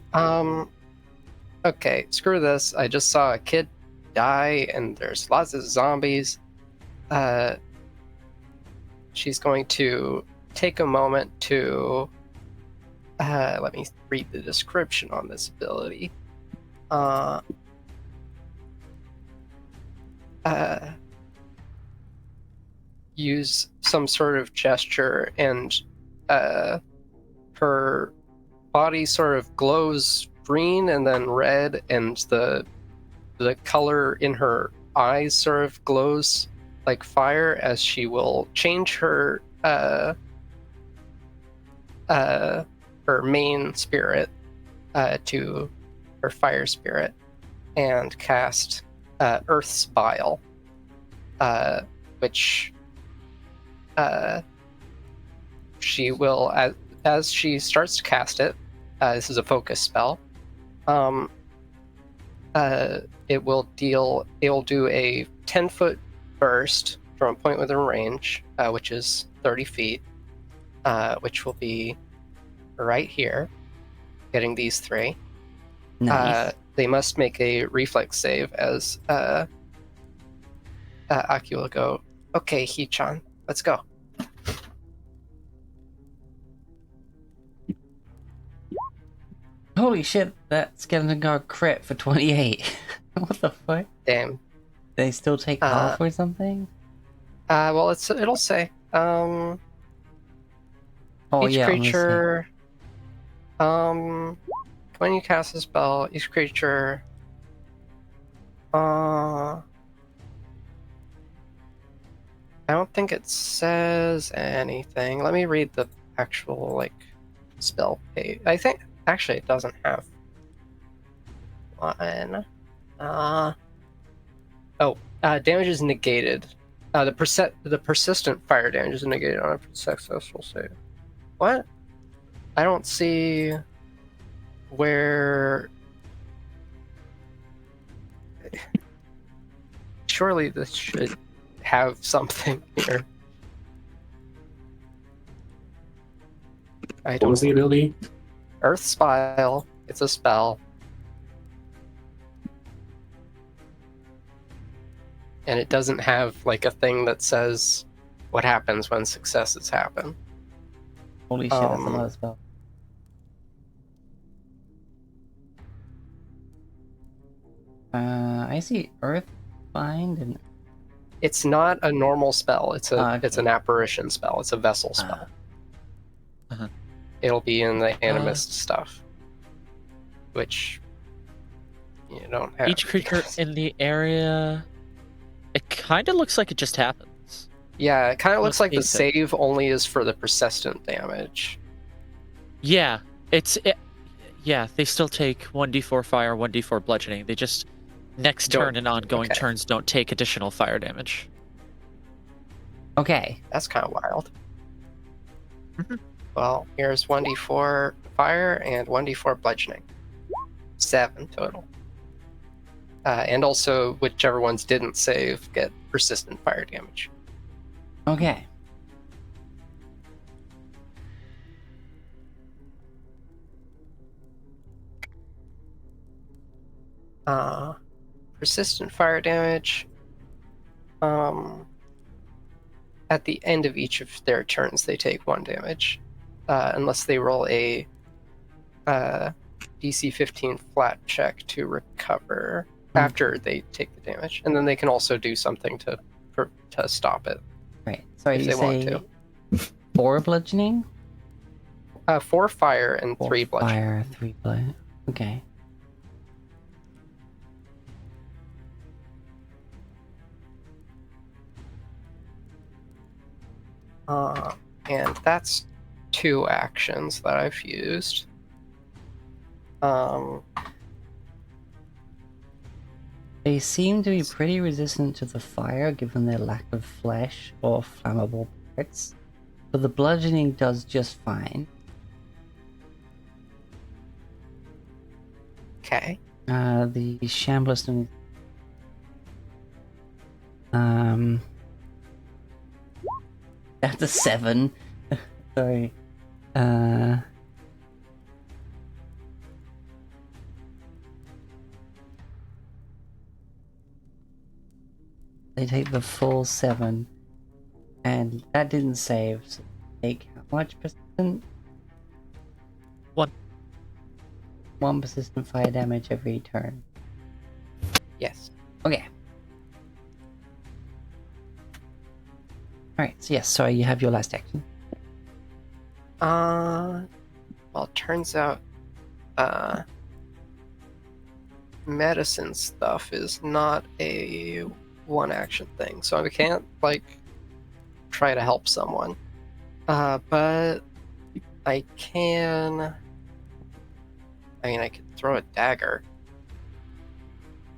okay, screw this. I just saw a kid die and there's lots of zombies. She's going to take a moment to let me read the description on this ability. Use some sort of gesture, and her body sort of glows green and then red, and the color in her eyes sort of glows like fire as she will change her main spirit to her fire spirit and cast Earth's Bile, which she will, as she starts to cast it, this is a focus spell. It will do a 10-foot burst from a point within range, which is 30 feet, which will be right here, getting these three. Nice. They must make a reflex save as Aki will go, okay, Hee-chan, let's go. Holy shit, that skeleton got crit for 28. What the fuck? Damn. They still take half or something? Well, it'll say, Oh each yeah, creature, when you cast a spell, each creature, I don't think it says anything. Let me read the actual, like, spell page. I think, actually, it doesn't have one. Damage is negated. The persistent fire damage is negated on a successful save. What? I don't see where. Surely this should have something here. I What don't. was the ability? Earth Spile. It's a spell. And it doesn't have like a thing that says what happens when successes happen. Holy shit, that's a lot of spell. I see Earth Bind and It's not a normal spell. It's okay. It's an apparition spell. It's a vessel spell. Uh-huh. It'll be in the animist stuff, which you don't have. Each creature in the area. It kind of looks like it just happens. Yeah, it kind of looks like the Let's see. save only is for the persistent damage. Yeah, yeah, they still take 1d4 fire, 1d4 bludgeoning. They just next Don't- turn and ongoing okay. turns don't take additional fire damage. Okay. That's kind of wild. Mhm. Well, here's 1d4 fire and 1d4 bludgeoning. 7 total. And also, whichever ones didn't save get persistent fire damage. Okay. Persistent fire damage. At the end of each of their turns, they take 1 damage, unless they roll a DC 15 flat check to recover after they take the damage, and then they can also do something to stop it. Right. Sorry, If you they want say 4 bludgeoning? 4 fire and 4 3 bludgeoning. fire, 3 blood. Okay. And that's 2 actions that I've used. They seem to be pretty resistant to the fire given their lack of flesh or flammable parts, but the bludgeoning does just fine. Okay. The shambless that's a 7. Sorry. They take the full 7, and that didn't save. So they take how much persistent? 1. 1 persistent fire damage every turn. Yes. Okay. Alright, so yes, sorry, you have your last action. Well, it turns out, medicine stuff is not a 1-action thing, so I can't, like, try to help someone. But I can I mean, I could throw a dagger.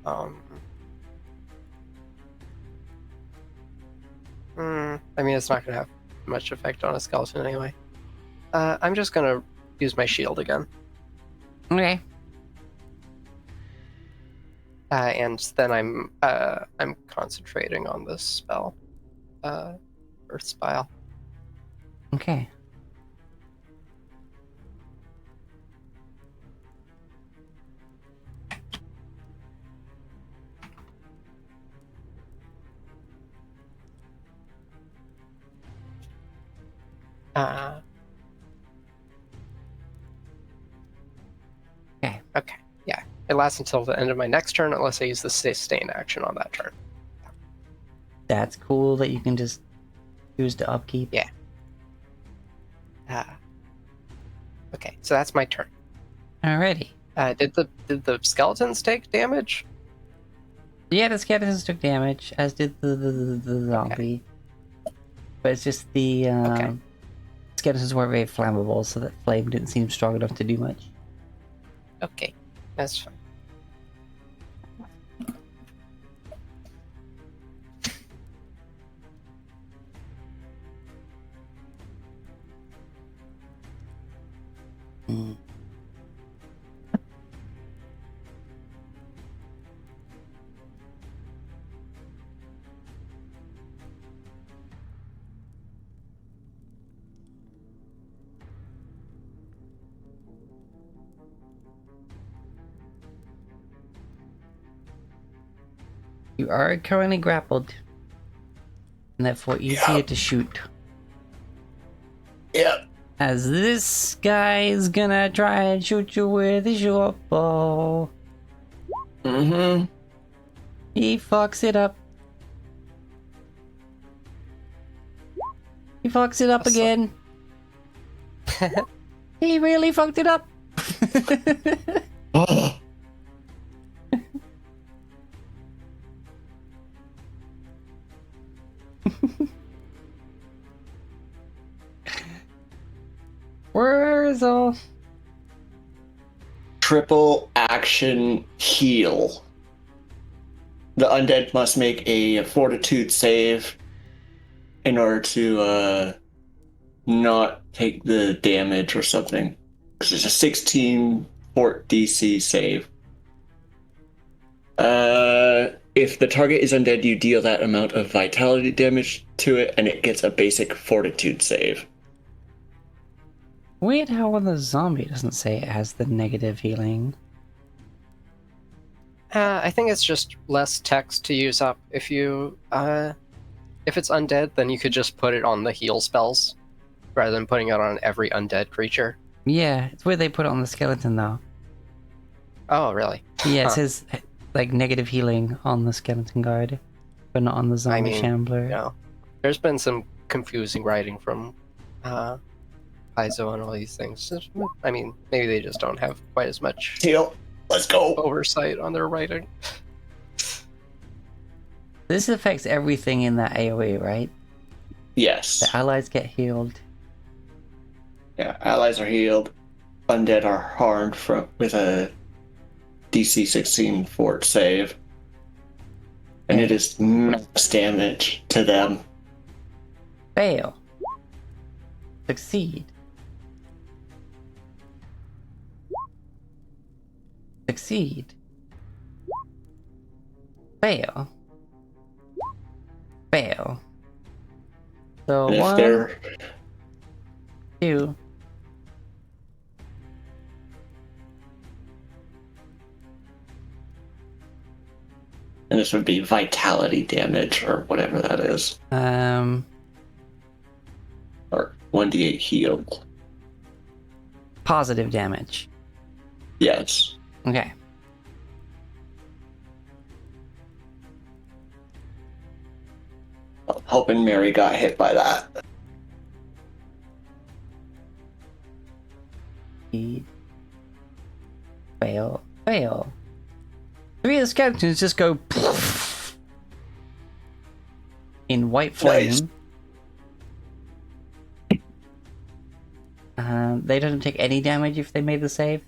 I mean, it's not going to have much effect on a skeleton anyway. I'm just going to use my shield again. Okay. And then I'm concentrating on this spell. Earth Spile. Okay. Okay. Okay. Yeah. It lasts until the end of my next turn unless I use the sustain action on that turn. That's cool that you can just choose to upkeep. Yeah. Okay, so that's my turn. Alrighty. Did the skeletons take damage? Yeah, the skeletons took damage, as did the zombie. But it's just the skeletons weren't very flammable, so that flame didn't seem strong enough to do much. Okay, that's fine. Mm. You are currently grappled, and therefore easier to shoot. Yep. As this guy is gonna try and shoot you with a short bow. Mm-hmm. He fucks it up. He fucks it up again. He really fucked it up. Oh. Where is all? Triple action heal. The undead must make a fortitude save in order to not take the damage or something. Because it's a 16 fort DC save. If the target is undead, you deal that amount of vitality damage to it, and it gets a basic fortitude save. Weird how on the zombie doesn't say it has the negative healing. I think it's just less text to use up. If you, if it's undead, then you could just put it on the heal spells, rather than putting it on every undead creature. Yeah, it's where they put it on the skeleton though. Oh, really? Yeah, it Huh. says like negative healing on the skeleton guard, but not on the zombie shambler. You know, there's been some confusing writing from Paizo and all these things. I mean, maybe they just don't have quite as much Heal. Let's go. oversight on their writing. This affects everything in that AoE, right? Yes. The allies get healed. Yeah, allies are healed. Undead are harmed with a DC 16 fort save. And it is max damage to them. Fail. Succeed. Succeed. Fail. Fail. So And if 1, they're 2. and this would be vitality damage or whatever that is. Or 1d8 heal. Positive damage. Yes. Okay. I'm hoping Mary got hit by that. Succeed. Fail. Fail. 3 of the skeletons just go in white flame. Nice. They don't take any damage if they made the save.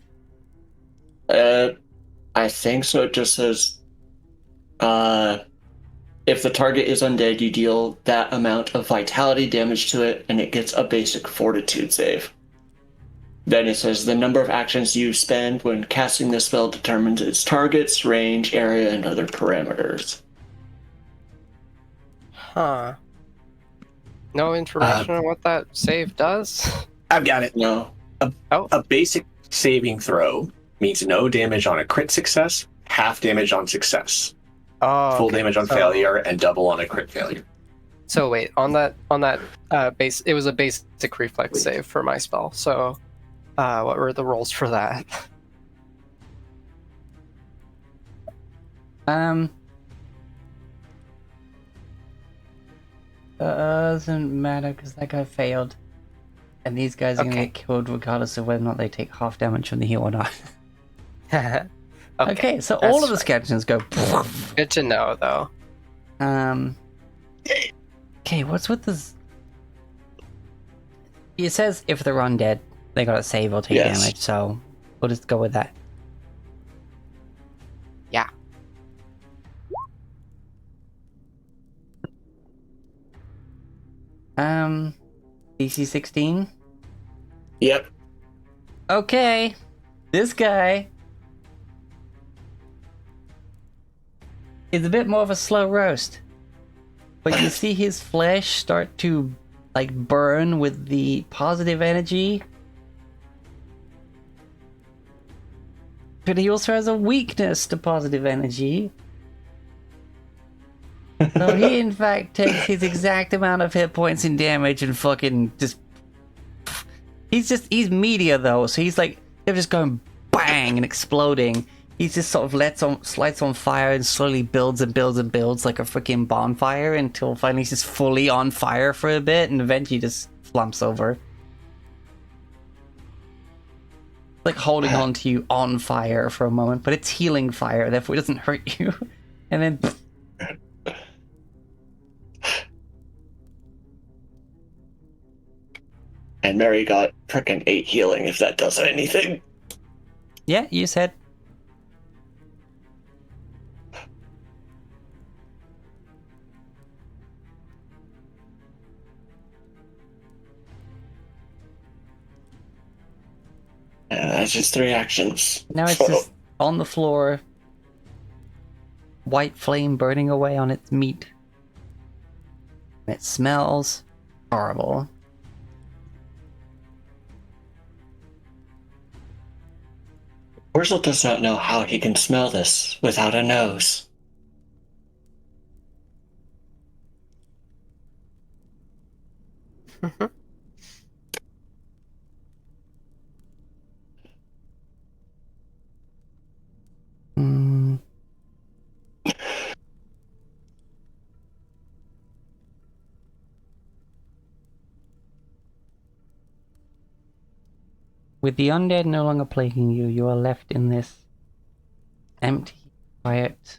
I think so. It just says, if the target is undead, you deal that amount of vitality damage to it, and it gets a basic fortitude save. Then it says the number of actions you spend when casting this spell determines its target's range, area, and other parameters. Huh. No information on what that save does? I've got it. No. A basic saving throw means no damage on a crit success, half damage on success, Oh, full okay. damage on failure, and double on a crit failure. So wait, on that base, it was a basic reflex save for my spell. So, what were the rolls for that? Doesn't matter because that guy failed. And these guys are gonna Okay. get killed regardless of whether or not they take half damage from the heal or not. Okay, so all of the that's skeletons go. good to know, though. Okay, what's with this? It says if they're undead, they gotta save or take Yes. damage, so we'll just go with that. Yeah. DC 16. Yep. Okay, this guy is a bit more of a slow roast, but you see his flesh start to like burn with the positive energy. But he also has a weakness to positive energy. So he in fact takes his exact amount of hit points and damage and fucking just... He's meteor though, so he's like, they're just going bang and exploding. He just sort of slides on fire and slowly builds and builds and builds like a freaking bonfire until finally he's just fully on fire for a bit and eventually just flumps over. Like holding on to you on fire for a moment, but it's healing fire, therefore it doesn't hurt you. And then... And Mary got frickin' 8 healing, if that does anything. Yeah, you said. That's just 3 actions. Now it's just on the floor, white flame burning away on its meat. And it smells horrible. Wurzel does not know how he can smell this without a nose. Hmm. With the undead no longer plaguing you, you are left in this empty, quiet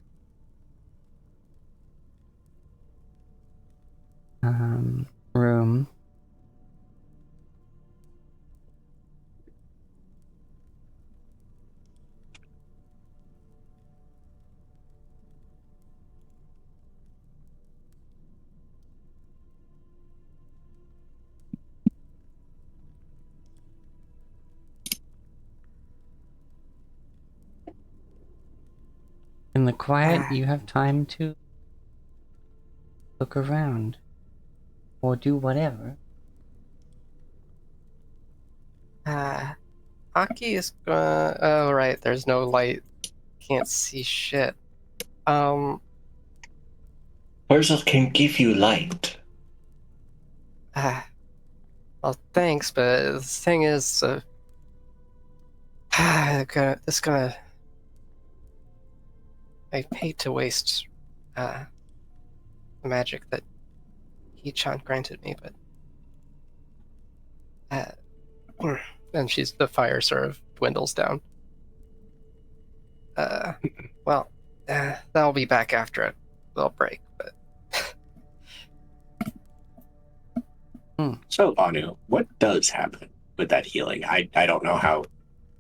room. In the quiet, you have time to look around or do whatever. Aki is gonna. Oh, right. There's no light. Can't see shit. Wurzel can give you light. Well, thanks, but the thing is, this gonna. I hate to waste the magic that Hee-chan granted me, but and the fire sort of dwindles down. Well, that'll be back after a little break, but So, Anu, what does happen with that healing? I don't know how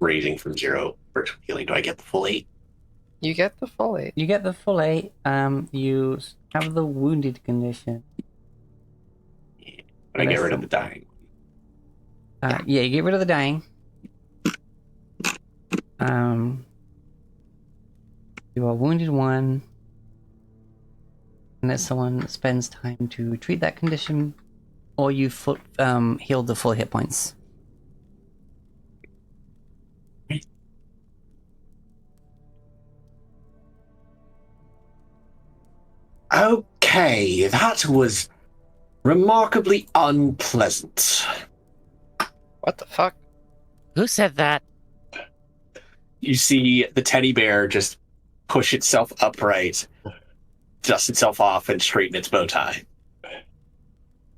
raising from 0 First healing, do I get the full 8? You get the full 8. You get the full 8. You have the wounded condition. But I get rid of the dying. Yeah, you get rid of the dying. You are wounded 1. Unless someone spends time to treat that condition, or you heal the full hit points. Okay, that was remarkably unpleasant. What the fuck? Who said that? You see the teddy bear just push itself upright, dust itself off, and straighten its bow tie.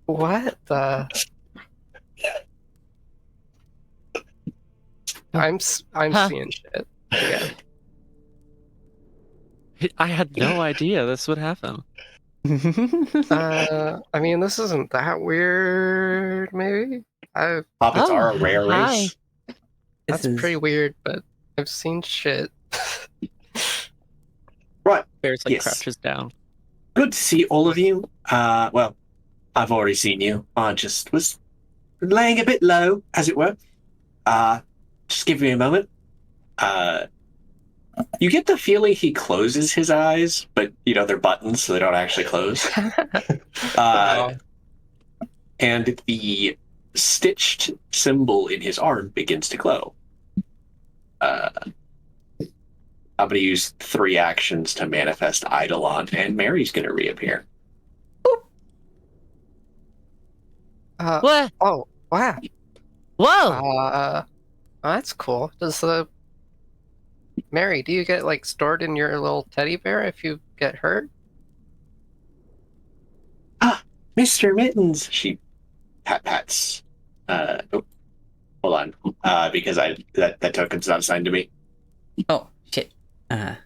What the? I'm Huh. seeing shit. Yeah. I had no idea this would happen. I mean, this isn't that weird. Maybe Hobbits Oh, are a rare hi. race. that's pretty weird, but I've seen shit. Right. Bears like Yes. crouches down. Good to see all of you. Well, I've already seen you. I just was laying a bit low, as it were. Just give me a moment. You get the feeling he closes his eyes, but they're buttons, so they don't actually close. And the stitched symbol in his arm begins to glow. I'm going to use 3 actions to manifest Eidolon, and Mary's going to reappear. What? Oh, wow. Whoa! That's cool. Does Mary, do you get like stored in your little teddy bear if you get hurt? Mr. Mittens, she pats. Hold on, because that token's not assigned to me. Oh, shit. I'm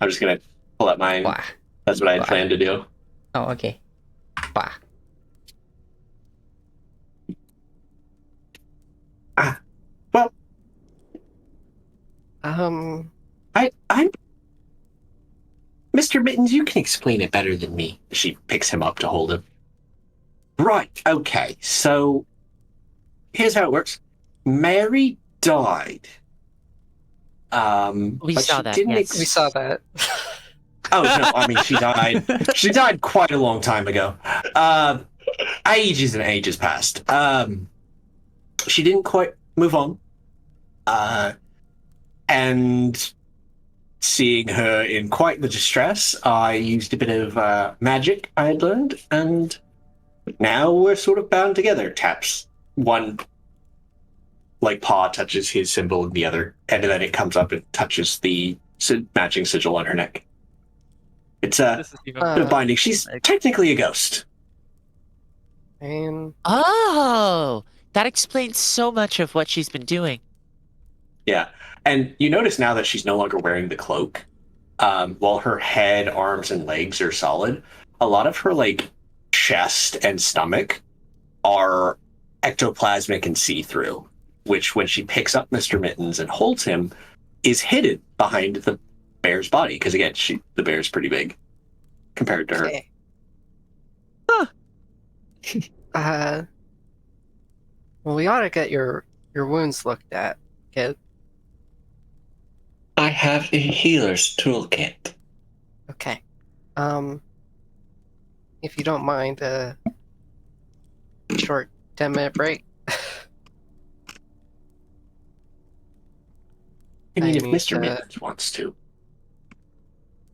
just gonna pull up mine. Bah. That's what I had planned to do. Oh, okay. Bah. Well, Um, I'm Mr. Mittens. You can explain it better than me. She picks him up to hold him. Right. Okay. So here's how it works. Mary died. We but saw she that, didn't yes. we saw that. Oh no! I mean, she died. She died quite a long time ago. Ages and ages passed. She didn't quite move on. And seeing her in quite the distress, I used a bit of magic I had learned, and now we're sort of bound together. Taps one, paw touches his symbol, and the other, and then it comes up and touches the matching sigil on her neck. It's a This is even bit of binding. She's technically a ghost. And Oh! That explains so much of what she's been doing. Yeah. And you notice now that she's no longer wearing the cloak. While her head, arms, and legs are solid, a lot of her chest and stomach are ectoplasmic and see-through, which when she picks up Mr. Mittens and holds him, is hidden behind the bear's body. Because again, the bear's pretty big compared to her. okay. Well, we ought to get your wounds looked at, kid. I have a healer's toolkit. Okay. If you don't mind, short 10-minute break. I mean, I if need Mr. to- Mittens wants to.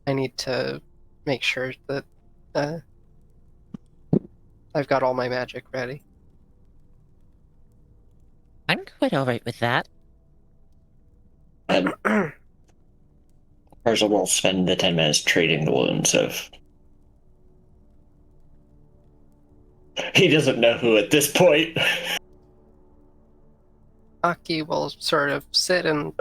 I need to make sure that I've got all my magic ready. I'm quite alright with that. And Percival will spend the 10 minutes treating the wounds of. He doesn't know who at this point. Aki will sort of sit and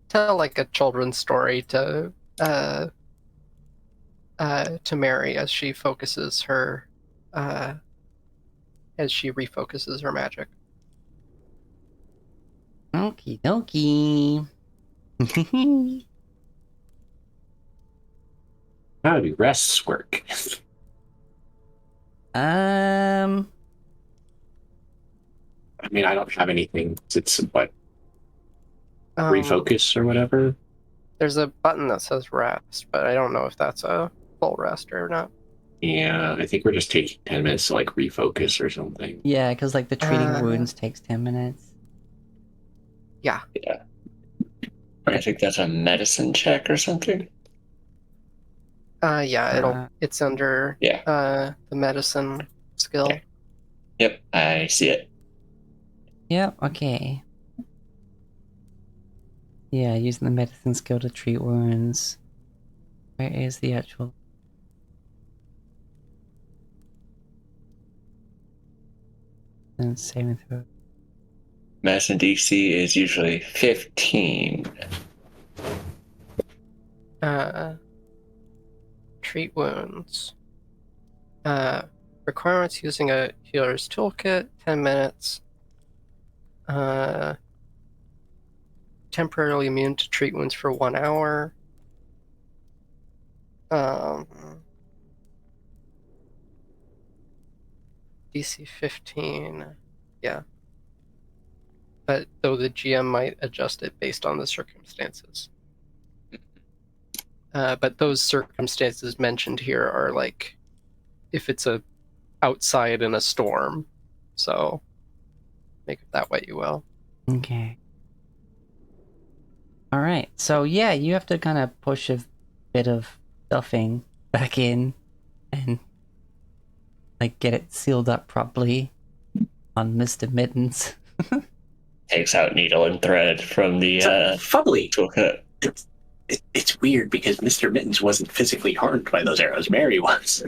tell a children's story to Mary as she focuses her as she refocuses her magic. Okie dokie. How do rests work? um, I mean, I don't have anything. It's what Um, refocus or whatever. There's a button that says rest, but I don't know if that's a full rest or not. Yeah, I think we're just taking 10 minutes to like refocus or something. yeah, because like the treating Uh, wounds takes 10 minutes. Yeah. I think that's a medicine check or something. Yeah, it's under Yeah. the medicine skill. Yeah. Yep, I see it. Yep, okay. Yeah, using the medicine skill to treat wounds. Where is the actual... And saving throw. Medicine DC is usually 15. Treat wounds. Requirements using a healer's toolkit, 10 minutes. Temporarily immune to treat wounds for 1 hour. DC 15. Yeah. But though the GM might adjust it based on the circumstances. But those circumstances mentioned here are like if it's outside in a storm. So make it that way you will. Okay. Alright, so yeah, you have to kind of push a bit of stuffing back in and like get it sealed up properly on Mr. Mittens. Takes out needle and thread from the Funnily, toolkit. it's weird because Mr. Mittens wasn't physically harmed by those arrows. Mary was.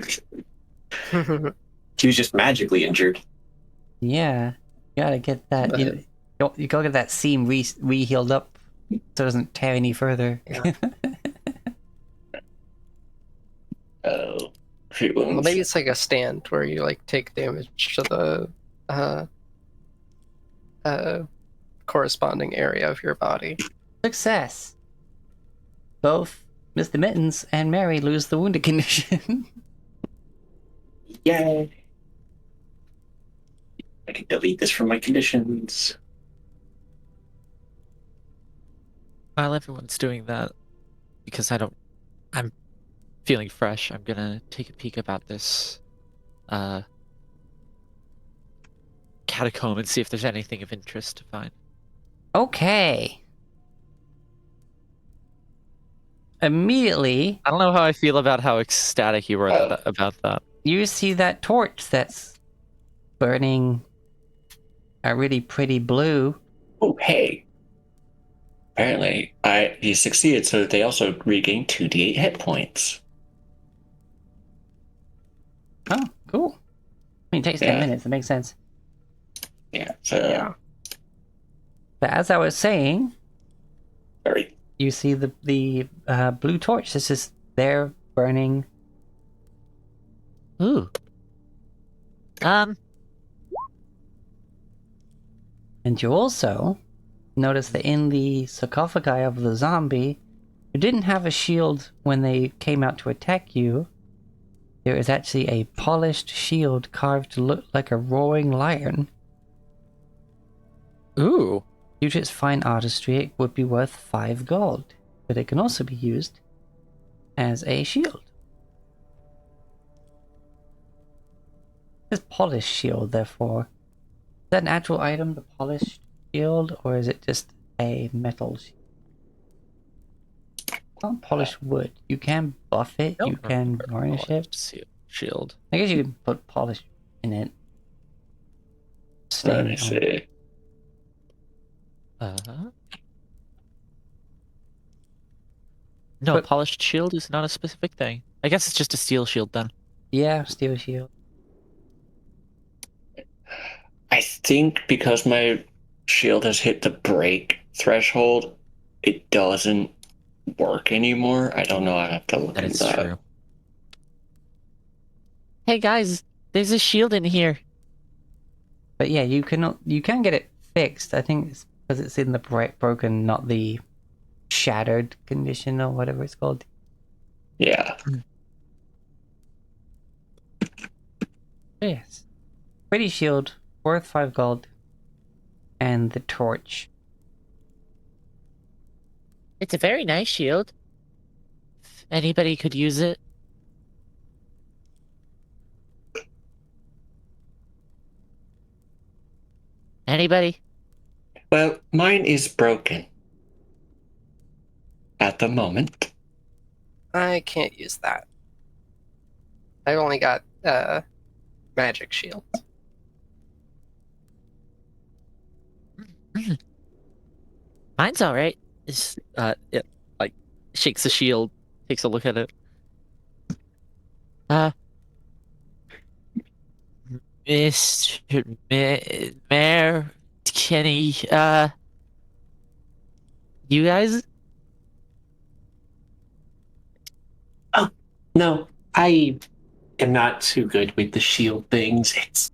She was just magically injured. Yeah, you gotta get that. You gotta get that seam re-healed up so it doesn't tear any further. Yeah. Oh, treat wounds. Well, maybe it's like a stand where you like take damage to the corresponding area of your body. Success. Both Mr. Mittens and Mary lose the wounded condition. Yay! I can delete this from my conditions. While everyone's doing that, because I'm feeling fresh, I'm gonna take a peek about this catacomb and see if there's anything of interest to find. Okay. Immediately, I don't know how I feel about how ecstatic you were about that. you see that torch that's burning a really pretty blue. Oh, hey. Apparently, he succeeded, so they also regain 2d8 hit points. Oh, cool. I mean, it takes 10 minutes. It makes sense. Yeah, so Yeah. But as I was saying, very you see the blue torch. This is there burning. Ooh. And you also notice that in the sarcophagi of the zombie, who didn't have a shield when they came out to attack you, there is actually a polished shield carved to look like a roaring lion. Ooh. Due to its fine artistry, it would be worth 5 gold, but it can also be used as a shield. It's polished shield, therefore. Is that an actual item, the polished shield, or is it just a metal shield? It's not polished wood. You can buff it, you can varnish it. Shield. I guess you can put polish in it. Let me see. No, But- polished shield is not a specific thing. I guess it's just a steel shield then. Yeah, steel shield. I think because my shield has hit the break threshold, it doesn't work anymore. I don't know. I have to look That into is that. true. Hey guys, there's a shield in here. But yeah, you can get it fixed. I think it's Because it's in the broken, not the shattered condition or whatever it's called. Yeah. Yes. Pretty shield, worth 5 gold. And the torch. It's a very nice shield. If anybody could use it. Anybody? Well, mine is broken. At the moment. I can't use that. I've only got magic shield. Mine's all right. It like shakes the shield, takes a look at it. Mr. Mayor, Kenny, you guys? No, I am not too good with the shield things. It's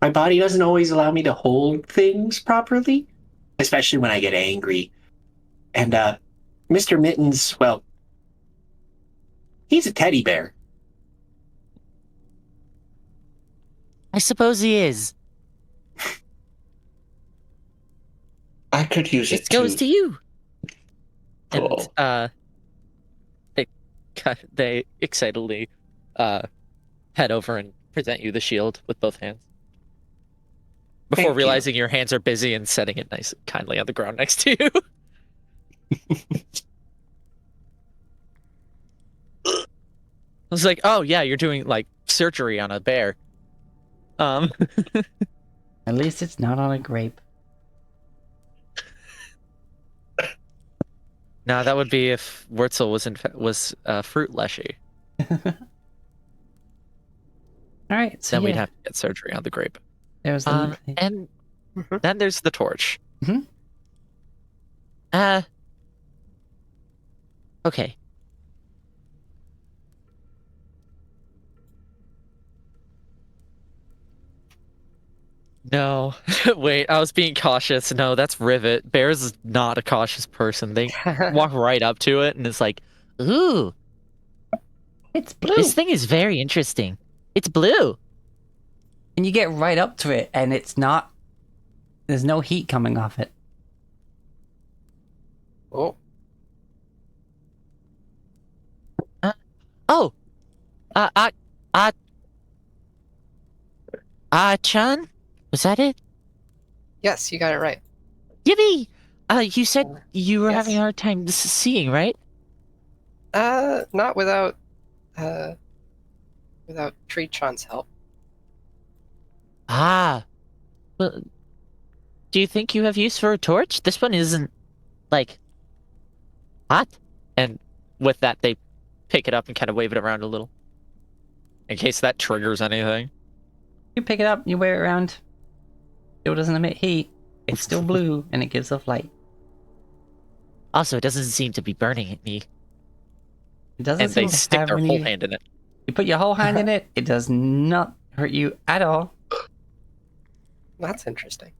my body doesn't always allow me to hold things properly, especially when I get angry. And Mr. Mittens, well, he's a teddy bear. I suppose he is. I could use it It goes to you. Oh. And they excitedly head over and present you the shield with both hands. Before Thank you. realizing your hands are busy and setting it nice and kindly on the ground next to you. I was like, oh yeah, you're doing like surgery on a bear. At least it's not on a grape. No, that would be if Wurzel was fruit leshy. Alright, so Then we'd yeah, have to get surgery on the grape. there's the... And Mhm. then there's the torch. Okay. No, wait, I was being cautious. No, that's Rivet. Bears is not a cautious person. They walk right up to it and it's like, Ooh, It's blue! this thing is very interesting. It's blue. And you get right up to it, and it's not... There's no heat coming off it. Oh, Oh, Chan? Was that it? yes, you got it right. Yippee! You said you were Yes. having a hard time seeing, right? Not without Tree-chan's help. Ah. Well, do you think you have use for a torch? This one isn't, like, hot. and with that, they pick it up and kind of wave it around a little. In case that triggers anything. You pick it up, you wear it around. Still doesn't emit heat. It's still blue, and it gives off light. Also, it doesn't seem to be burning at me. It doesn't And they seem to stick have their any... whole hand in it. You put your whole hand in it, it does not hurt you at all. That's interesting.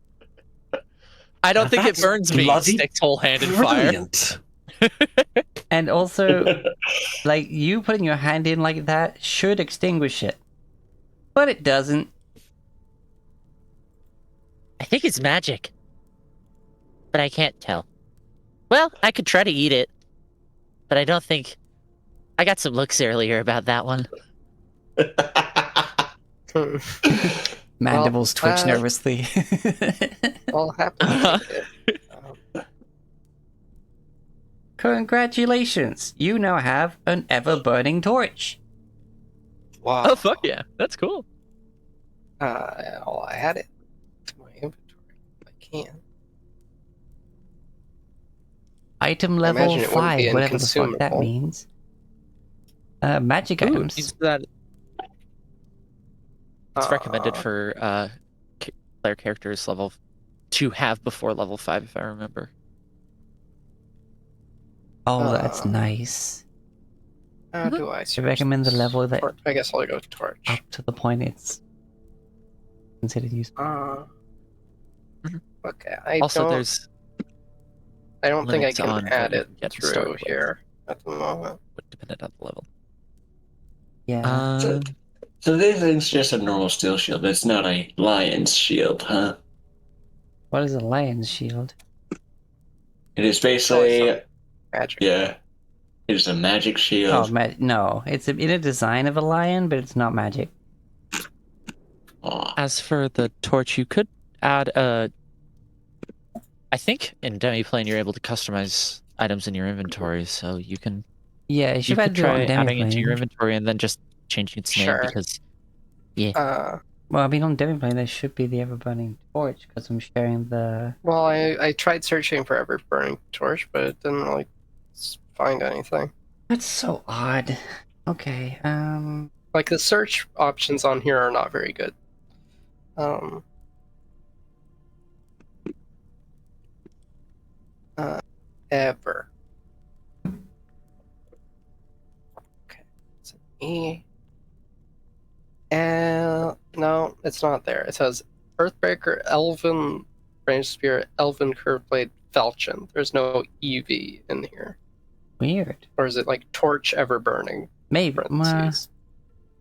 I don't think it That's burns me. bloody Sticks whole hand in fire. Brilliant. And also, like, you putting your hand in like that should extinguish it. But it doesn't. I think it's magic. But I can't tell. Well, I could try to eat it. But I don't think... I got some looks earlier about that one. Mandibles twitch uh, nervously. All happens. Congratulations! You now have an ever-burning torch. Wow. Oh, fuck yeah. That's cool. I'll add it to my inventory if I can. Item I level imagine it wouldn't 5, be whatever the fuck that inconsumable. means. Magic Ooh, items. it's recommended Aw. for player characters level to have before level 5, if I remember. Oh, that's Uh, nice. How do I I switch recommend the this? level that I guess I'll go torch. up to the point it's considered useful. Okay, I Also, don't. there's I don't think I limits on can what add you it can get to start through with. here at the moment. Dependent on the level. Yeah. So, Um, so this is just a normal steel shield. It's not a lion's shield, huh? What is a lion's shield? It is Probably basically, some magic. yeah, it is a magic Oh, shield. no. It's in a design of a lion, but it's not magic. Aw. as for the torch, you could add a. I think in Demiplane you're able to customize items in your inventory, so you can Yeah, you you should could do it on try adding it to your Demiplane. inventory and then just changing its name Sure. because Well, I mean, on Demiplane there should be the ever-burning torch, because I'm sharing the... Well, I tried searching for ever burning torch, but it didn't like find anything. That's so odd. Okay, Like the search options on here are not very good. Ever. Okay, it's an E. No, it's not there. It says Earthbreaker, Elven Range Spirit, Elven Curve Blade, Falchion. There's no EV in here. weird. Or is it like Torch Ever Burning? Maybe. Parentheses.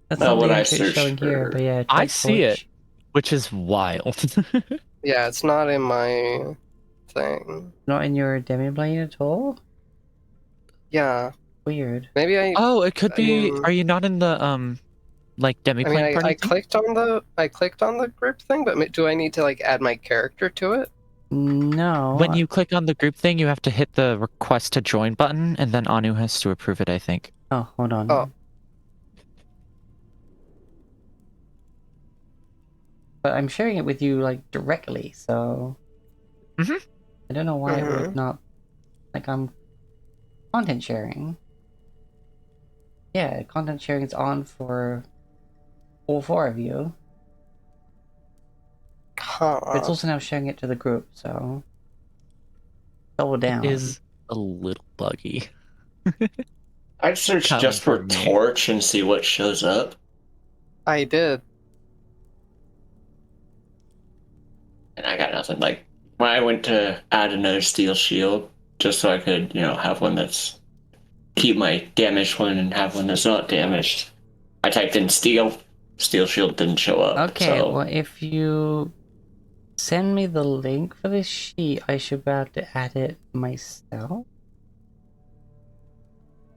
That's Well, not when the I entry it's searched showing here, for- but yeah, I try see torch. it, which is wild. Yeah, it's not in my thing. Not in your Demiplane at all? Yeah, Weird. maybe I. Oh, it could I be. mean- Are you not in the like I mean, Demiplane party I thing? clicked on the group thing, but do I need to like add my character to it? No. When you click on the group thing, you have to hit the request to join button, and then Anu has to approve it, I think. Oh, hold on. Oh. But I'm sharing it with you, like, directly, so... Mhm. I don't know why it Mhm. would not... Like, I'm... Content sharing. Yeah, content sharing is on for all four of you. But it's also now sharing it to the group, so... Double down. It is a little buggy. I'd search Coming just for from me. torch and see what shows up. I did. And I got nothing. Like, when I went to add another steel shield, just so I could, have one that's keep my damaged one and have one that's not damaged. I typed in steel shield didn't show up. Okay, so well, if you send me the link for this sheet, I should be able to add it myself.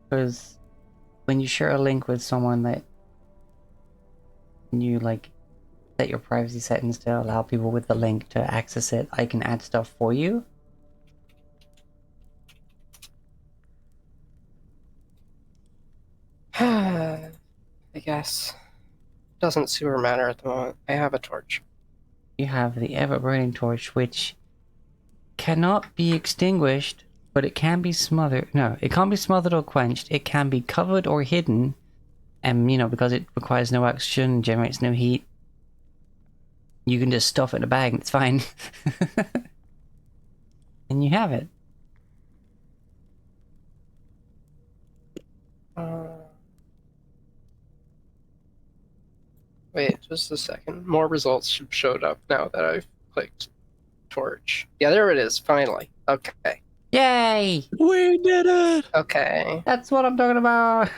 Because when you share a link with someone that you, like, set your privacy settings to allow people with the link to access it, I can add stuff for you. I guess. Doesn't super matter at the moment. I have a torch. You have the ever-burning torch, which cannot be extinguished, but it can be smothered. No, it can't be smothered or quenched. It can be covered or hidden, and, because it requires no oxygen, generates no heat, you can just stuff it in a bag and it's fine. And you have it. Wait, just a second. More results showed up now that I've clicked torch. Yeah, there it is, finally. Okay. Yay! We did it! Okay. That's what I'm talking about!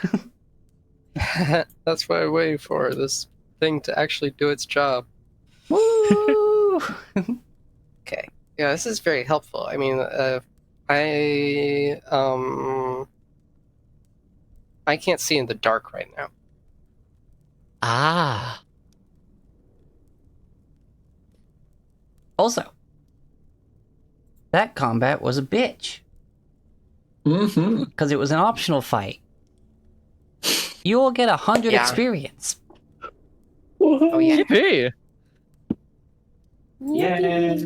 That's what I waited for, this thing to actually do its job. Woo! Okay. Yeah, this is very helpful. I mean, I can't see in the dark right now. Ah. Also, that combat was a bitch. Mm-hmm. Because it was an optional fight. You will get 100 Yeah. experience. Oh yeah. Yippee! Yeah.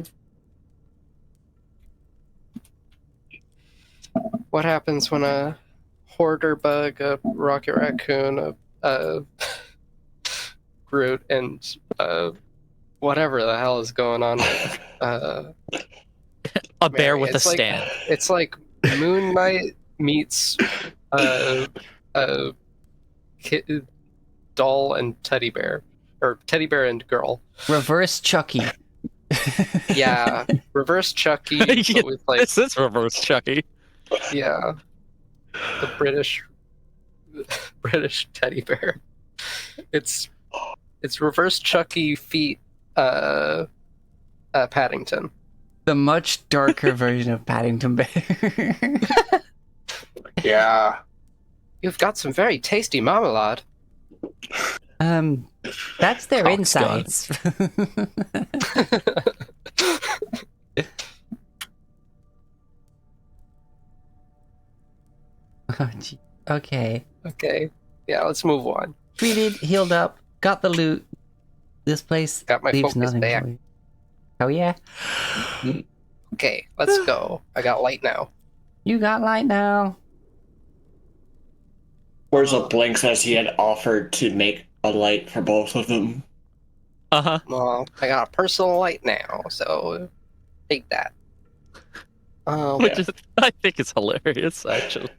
What happens when a hoarder bug, a rocket raccoon, a Groot, and whatever the hell is going on with A bear Mary, with a it's like- stand. it's like Moon Knight meets doll and teddy bear, or teddy bear and girl. Reverse Chucky. Yeah, reverse Chucky, Yeah, but with like this is reverse Chucky. yeah, the British teddy bear. It's reverse Chucky feet Paddington. The much darker version of Paddington Bear. Yeah. You've got some very tasty marmalade. That's their Cock's gun. insides. Oh, gee. Okay. Okay. Yeah, let's move on. Treated, healed up, got the loot. This place Got my leaves focus nothing back. for you. Oh yeah? Okay, let's go. I got light now. You got light now. Wurzel blinks as he had offered to make a light for both of them. Uh-huh. Well, I got a personal light now, so take that. Which is, I think is hilarious, actually.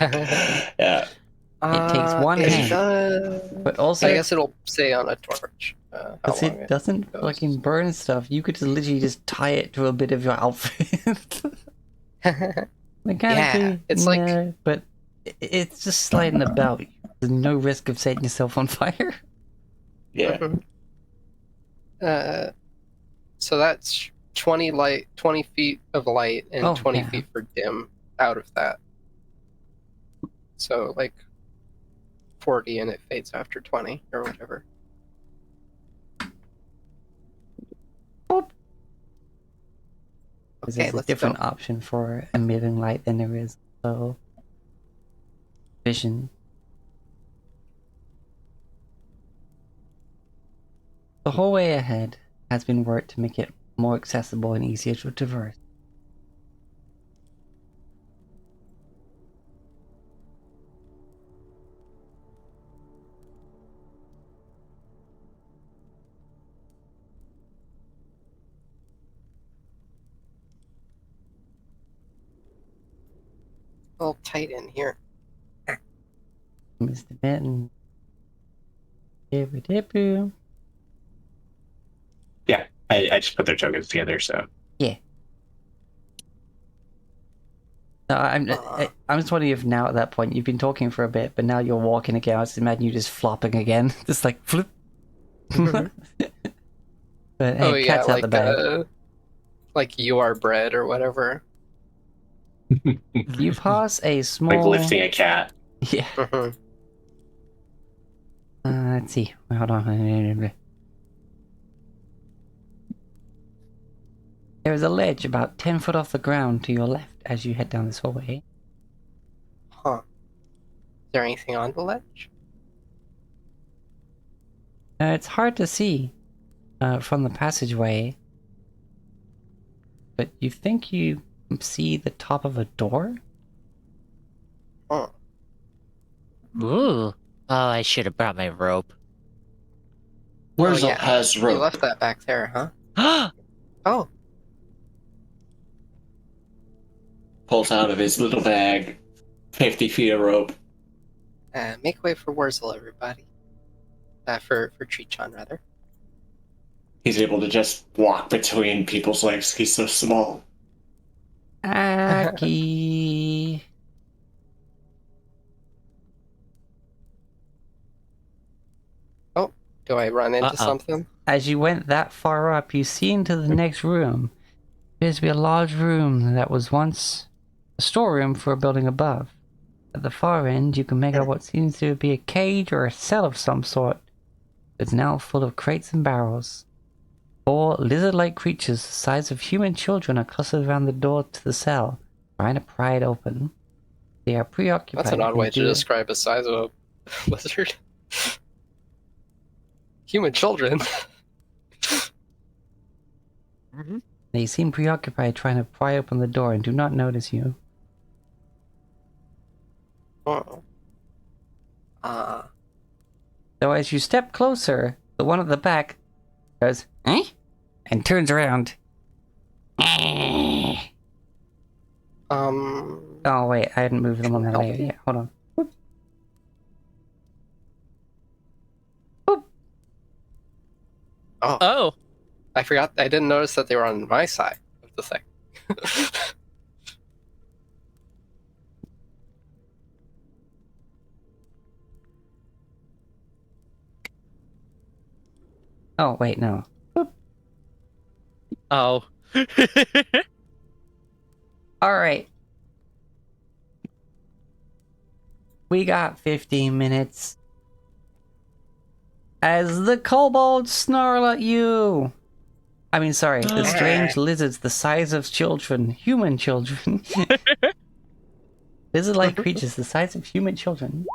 Yeah. It takes one it hand. does- But also, I guess it'll say on a torch. How because long it doesn't goes. fucking burn stuff, you could just literally just tie it to a bit of your outfit. Mechanically, Yeah, it's like- yeah, but it's just sliding about. There's no risk of setting yourself on fire. Yeah. So that's 20 feet of light and Oh, 20 yeah. feet for dim out of that. So like 40 and it fades after 20 or whatever. Because Okay, there's a let's different go. option for emitting light than there is so vision. The whole way ahead has been worked to make it more accessible and easier to traverse. A little tight in here. Mr. Benton. Dibby-dibby. Yeah. I just put their tokens together, so. No, I'm just wondering if now at that point you've been talking for a bit, but now you're walking again. I just imagine you just flopping again, just like flip. But hey, Oh yeah, cat's out the bag. like you are bread or whatever. You pass a small. Like lifting a cat. Yeah. Mhm. Let's see. Hold on. There is a ledge about 10 foot off the ground to your left as you head down this hallway. Huh. Is there anything on the ledge? It's hard to see from the passageway, but you think you see the top of a door? Huh. Ooh. Oh, I should have brought my rope. Wurzel yeah. has You rope. left that back there, huh? Oh. Pulls out of his little bag 50 feet of rope. Make way for Wurzel, everybody. For Treechan, rather. He's able to just walk between people's legs. He's so small. Aki. Do I run into Uh-oh. something? As you went that far up, you see into the next room. It appears to be a large room that was once a storeroom for a building above. At the far end, you can make out what seems to be a cage or a cell of some sort. It's now full of crates and barrels. 4 lizard-like creatures the size of human children are clustered around the door to the cell, trying to pry it open. They are preoccupied. That's an odd way with to describe the size of a lizard. Human children. They seem preoccupied trying to pry open the door and do not notice you. Oh. So as you step closer, the one at the back goes, eh? And turns around. Eh. Oh wait, I hadn't moved them on that layer yet. Hold on. Whoop. Whoop. Oh. I forgot. I didn't notice that they were on my side of the thing. Oh, wait, no. Oh. Alright. We got 15 minutes. As the kobolds snarl at you. I mean, sorry, the strange lizards the size of children. Human children. Lizard-like creatures the size of human children.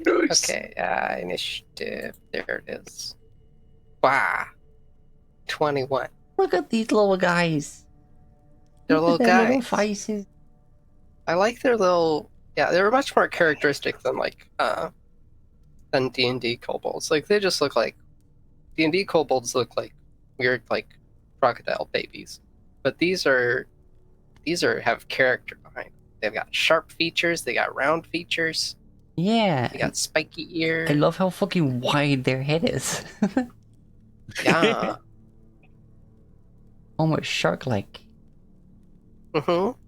Okay, initiative. There it is. Wow. 21. Look at these little guys. They're Look little at their guys. little faces. I like their little. Yeah, they're much more characteristic than than D&D kobolds. Like they just look like D&D kobolds look like weird like crocodile babies, but these have character behind them. They've got sharp features. They got round features. Yeah. They got spiky ears. I love how fucking wide their head is. Yeah. Almost shark-like. Mm-hmm.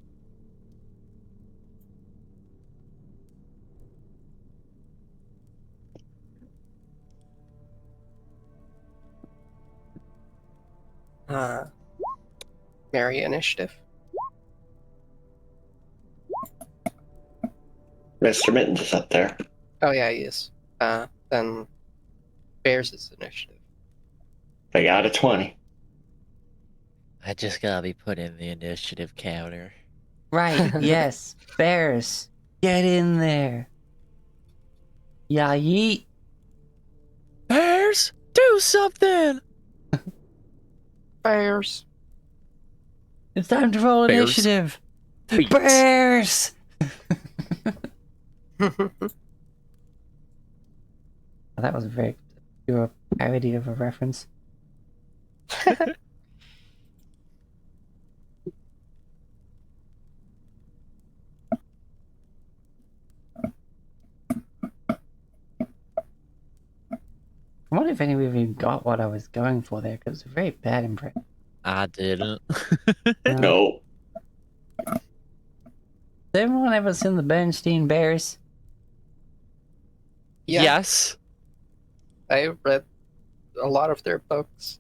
Mary initiative. Mr. Mittens is up there. Oh yeah, he is. Then Bears is initiative. They got a 20. I just gotta be put in the initiative counter. Right, yes. Bears. Get in there. Yeah, yeet. Bears, do something. Bears. It's time to roll Bears. initiative. Beats. Bears! That was a very pure parody of a reference. I wonder if any of you got what I was going for there, because it's a very bad impression. I didn't. No. Has everyone ever seen the Bernstein Bears? Yeah. Yes. I read a lot of their books.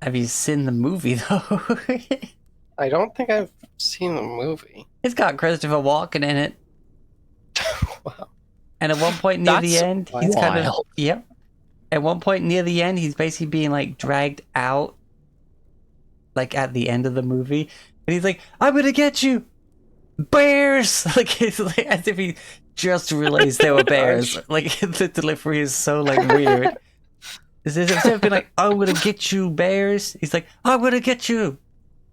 Have you seen the movie, though? I don't think I've seen the movie. It's got Christopher Walken in it. Wow. And at one point near the That's end, he's kind of... wild. Yep. At one point near the end, he's basically being, like, dragged out, like, at the end of the movie. And he's like, I'm gonna get you! Bears! Like, it's like as if he just realized they were bears. Like, the delivery is so, like, weird. It's as if instead of being like, I'm gonna get you, bears, he's like, I'm gonna get you!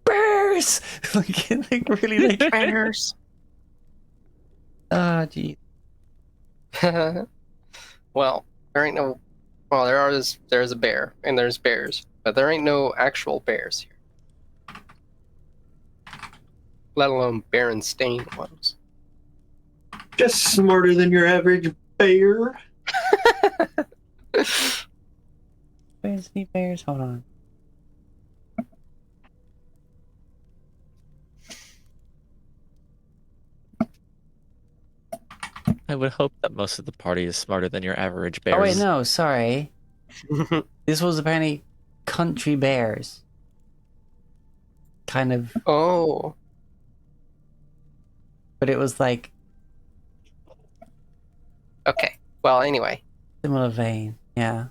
Bears! like really, like, Bears. oh, gee. Well, there ain't no. Well, there's a bear and there's bears, but there ain't no actual bears here. Let alone Berenstain ones. Just smarter than your average bear. Where's the bears? Hold on. I would hope that most of the party is smarter than your average bears. Oh, wait, no, sorry. This was apparently country bears. Kind of, Oh. but it was like Okay. Well, anyway, similar vein. Yeah.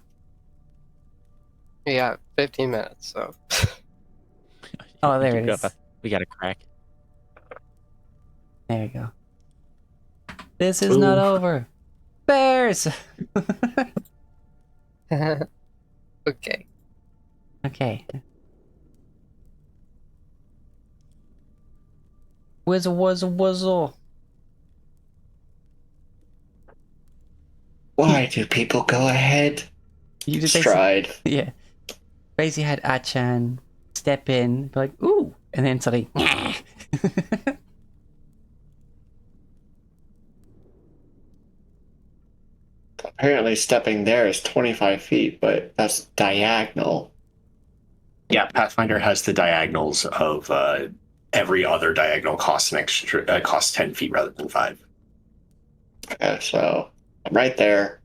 we got 15 minutes, so. Oh, there it You is. we got a crack. There you go. This is not over. Bears! Okay. Okay. Whizzle, wuzzle, wuzzle. Why do people go ahead? You just basically, Stride. yeah. Basically had Achan step in, be like, ooh, and then suddenly, Apparently, stepping there is 25 feet, but that's diagonal. Yeah, Pathfinder has the diagonals of every other diagonal costs an extra costs 10 feet rather than 5. Okay, so I'm right there.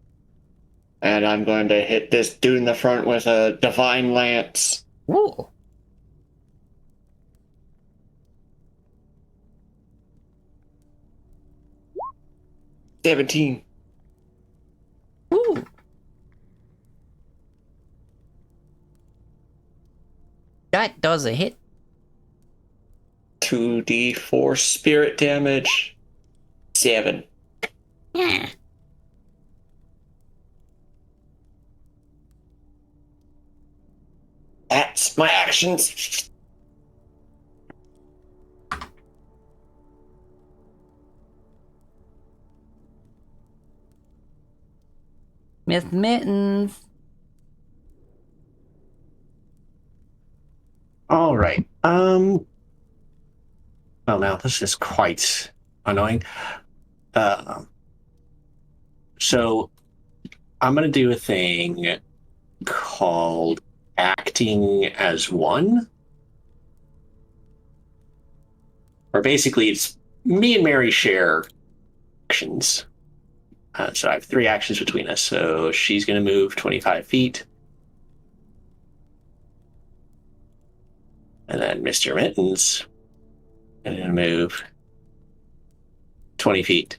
And I'm going to hit this dude in the front with a Divine Lance. Ooh. $17. Ooh. That does a hit. 2d4 spirit damage. 7. Yeah. That's my actions. Miss Mittens. All right. Well, now this is quite annoying. So I'm going to do a thing called acting as one. Or basically, it's me and Mary share actions. So I have 3 actions between us. So she's going to move 25 feet. And then Mr. Mittens is going to move 20 feet.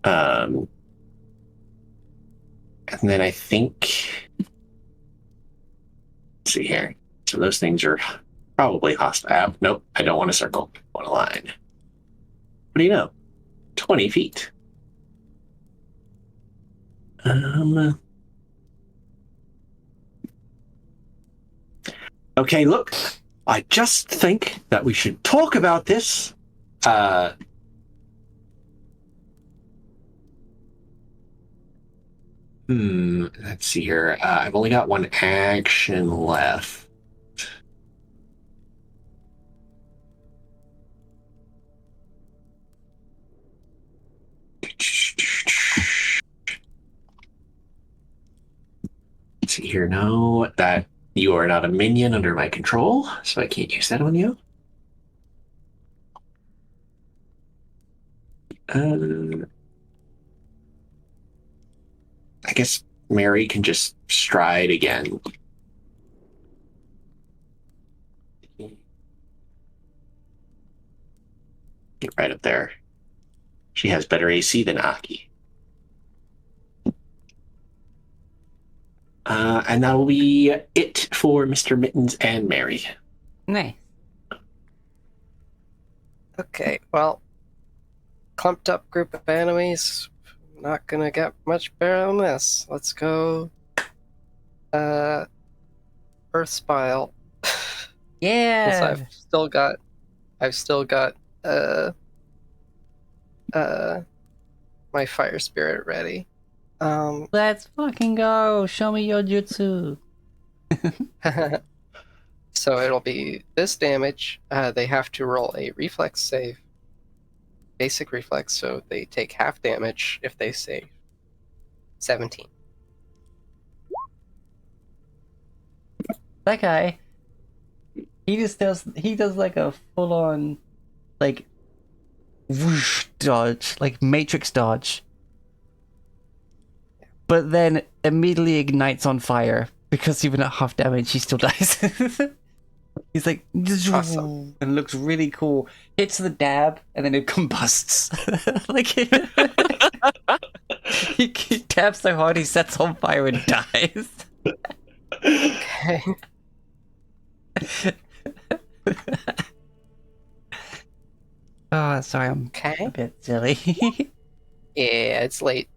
And then I think, let's see here. So those things are probably hostile. Nope, I don't want a circle. I want a line. What do you know? 20 feet. Okay, look, I just think that we should talk about this. Let's see here. I've only got 1 action left. Let's see here. No, that you are not a minion under my control, so I can't use that on you. I guess Mary can just stride again. Get right up there. She has better AC than Aki. And that will be it for Mr. Mittens and Mary. Nice. Okay, well, clumped up group of enemies. Not gonna get much better than this. Let's go. Earth Spile. Yeah. I've still got my fire spirit ready. Let's fucking go. Show me your jutsu. So it'll be this damage. They have to roll a reflex save. Basic reflex, so they take half damage if they save. 17. That guy, he does like a full on, like, whoosh dodge, like Matrix dodge. But then immediately ignites on fire because even at half damage, he still dies. He's like, Awesome. and looks really cool. Hits the dab, and then it combusts. Like, he dabs so hard he sets on fire and dies. Okay. Oh, sorry, I'm Okay. a bit silly. Yeah, it's late.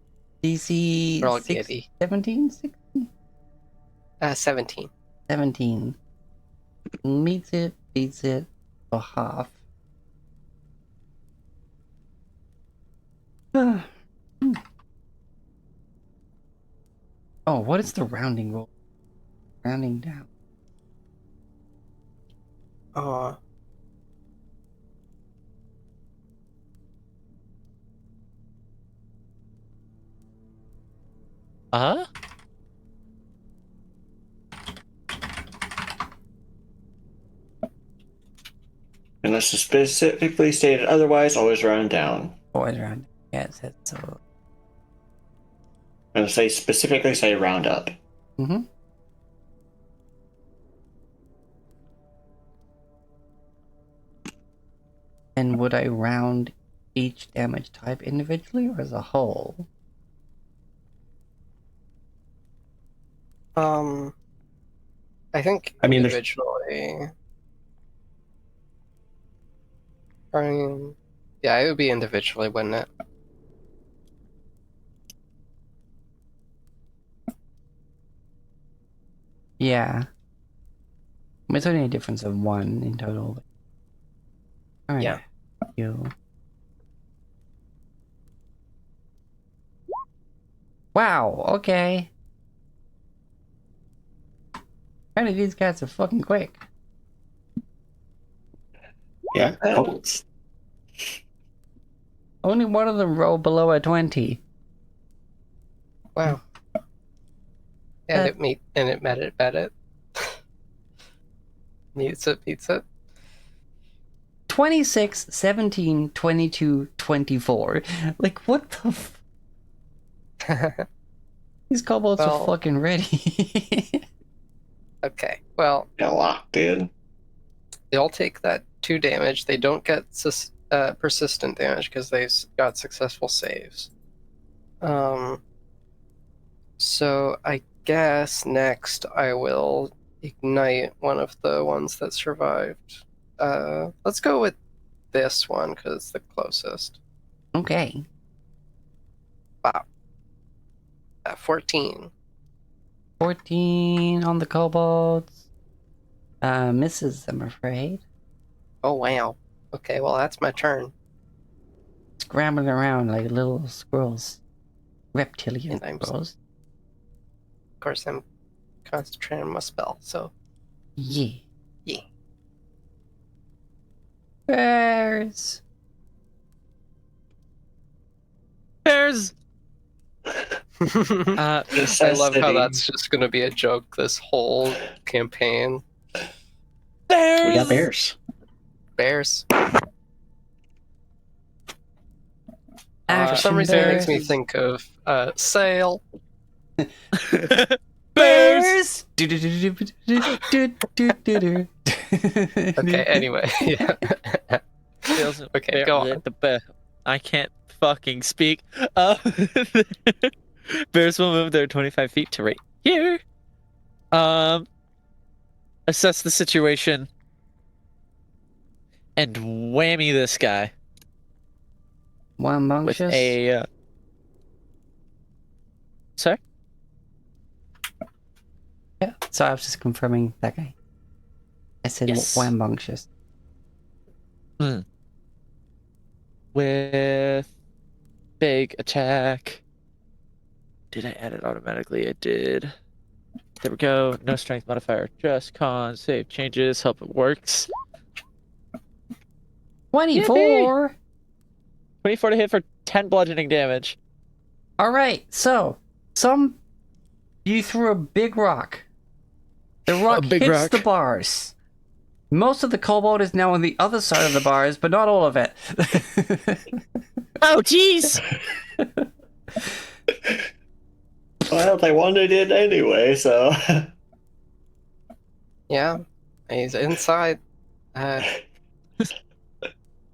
DC We're all 6, giddy. 17? 17. 17. Meets it, beats it, for half. Oh, what is the rounding roll? Rounding down. Uh-huh. Unless it's specifically stated otherwise, always round down. Always around. Yes, that's so. I'm gonna say specifically say round up. Mm-hmm. And would I round each damage type individually or as a whole? I think I mean, there's- individually. I mean, yeah, it would be individually, wouldn't it? Yeah. I mean, it's only a difference of 1 in total. Alright. Yeah. You. Wow, okay. Apparently these guys are fucking quick. Yeah, helps. Only one of them rolled below a 20. Wow. And it met it. Meets it. 26, 17, 22, 24. Like, what the These kobolds Well- are fucking ready. Okay, well, Yeah, locked in. they all take that 2 damage. They don't get persistent damage because they've got successful saves. So I guess next I will ignite one of the ones that survived. Let's go with this one because it's the closest. Okay. 14. 14 on the kobolds. Misses, I'm afraid. Oh wow. Okay, well that's my turn. Scrambling around like little squirrels. Reptilian And I'm squirrels. Of course, I'm concentrating on my spell, so Yeah. yeah. Bears. Bears. I love how that's just going to be a joke this whole campaign. Bears. We got bears. Bears. For Action some reason, it makes me bears. think of sail. Bears. Okay, anyway, yeah. Okay, go on. I can't fucking speak. Bears will move their 25 feet to right here. Assess the situation and whammy this guy One with bunctious. a. Sorry. Yeah, so I was just confirming that guy. I said Yes. wambunctious. With big attack. Did I add it automatically? I did. There we go. No strength modifier. Just con. Save changes. Hope it works. 24! 24 to hit for 10 bludgeoning damage. Alright, so you threw a big rock. The rock big hits rock. the bars. Most of the kobold is now on the other side of the bars, but not all of it. Oh, jeez! Well, they wanted it anyway, so. Yeah, he's inside.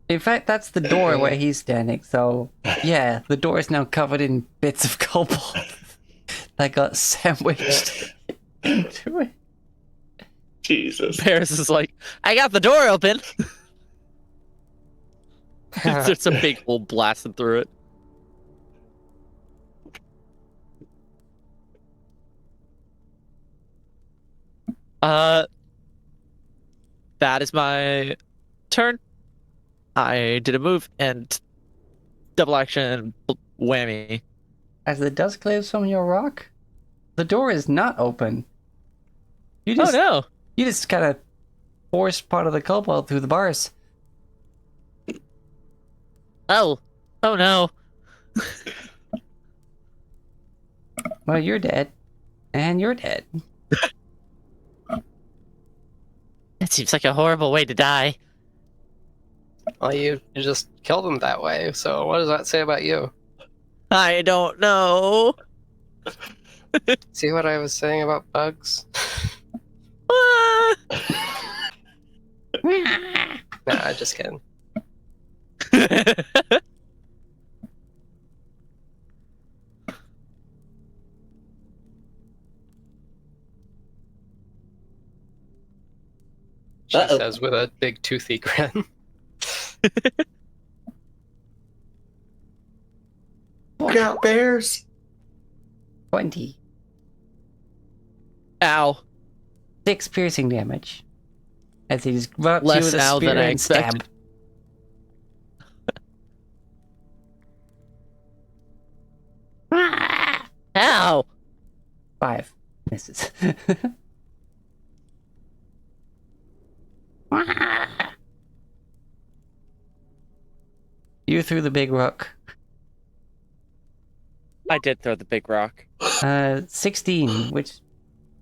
In fact, that's the door where he's standing, so yeah, the door is now covered in bits of kobold that got sandwiched into it. Jesus. Paris is like, I got the door open. There's a big hole blasted through it. That is my turn. I did a move and double action whammy. As the dust clears from your rock, the door is not open. You Oh just, no! You just kind of forced part of the kobold through the bars. Oh no! Well, you're dead. And you're dead. That seems like a horrible way to die. Well, you just killed him that way, so what does that say about you? I don't know. See what I was saying about bugs? Ah! Nah, just kidding. She Uh-oh. says with a big toothy grin. Look out, bears! 20. Ow. 6 piercing damage. As he just run up to you Less with a ow spear than I and expected. stab. Ow. 5. Misses. You threw the big rock. I did throw the big rock. 16, which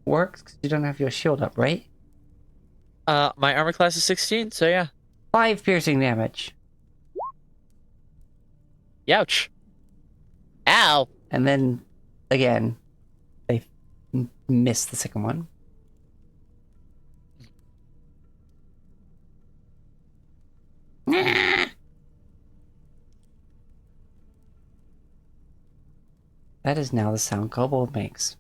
works 'cause you don't have your shield up, right? My armor class is 16, so yeah. 5 piercing damage. Youch. Ow. And then, again, they missed the second one. That is now the sound Kobold makes.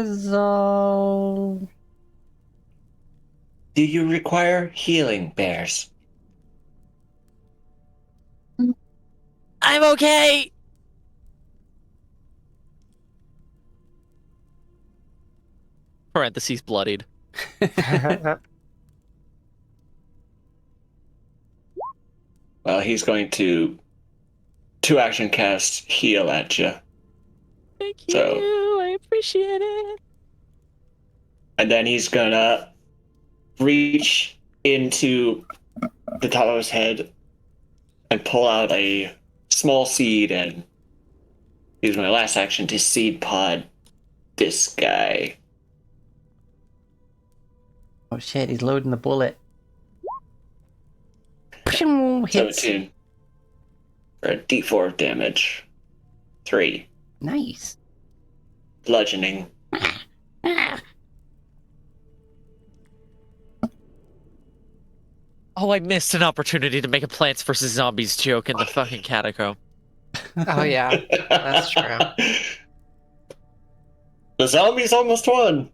Resolve. Do you require healing, bears? I'm okay. Parentheses bloodied. Well, he's going to 2-action cast heal at you. Thank you. So- I appreciate it. And then he's gonna reach into the top of his head and pull out a small seed and use my last action to seed pod this guy. Oh shit, he's loading the bullet. Hits. 17 for a d4 of damage. 3 Nice. bludgeoning. Oh, I missed an opportunity to make a Plants vs. Zombies joke in the fucking catacomb. Oh yeah, that's true. The zombies almost won.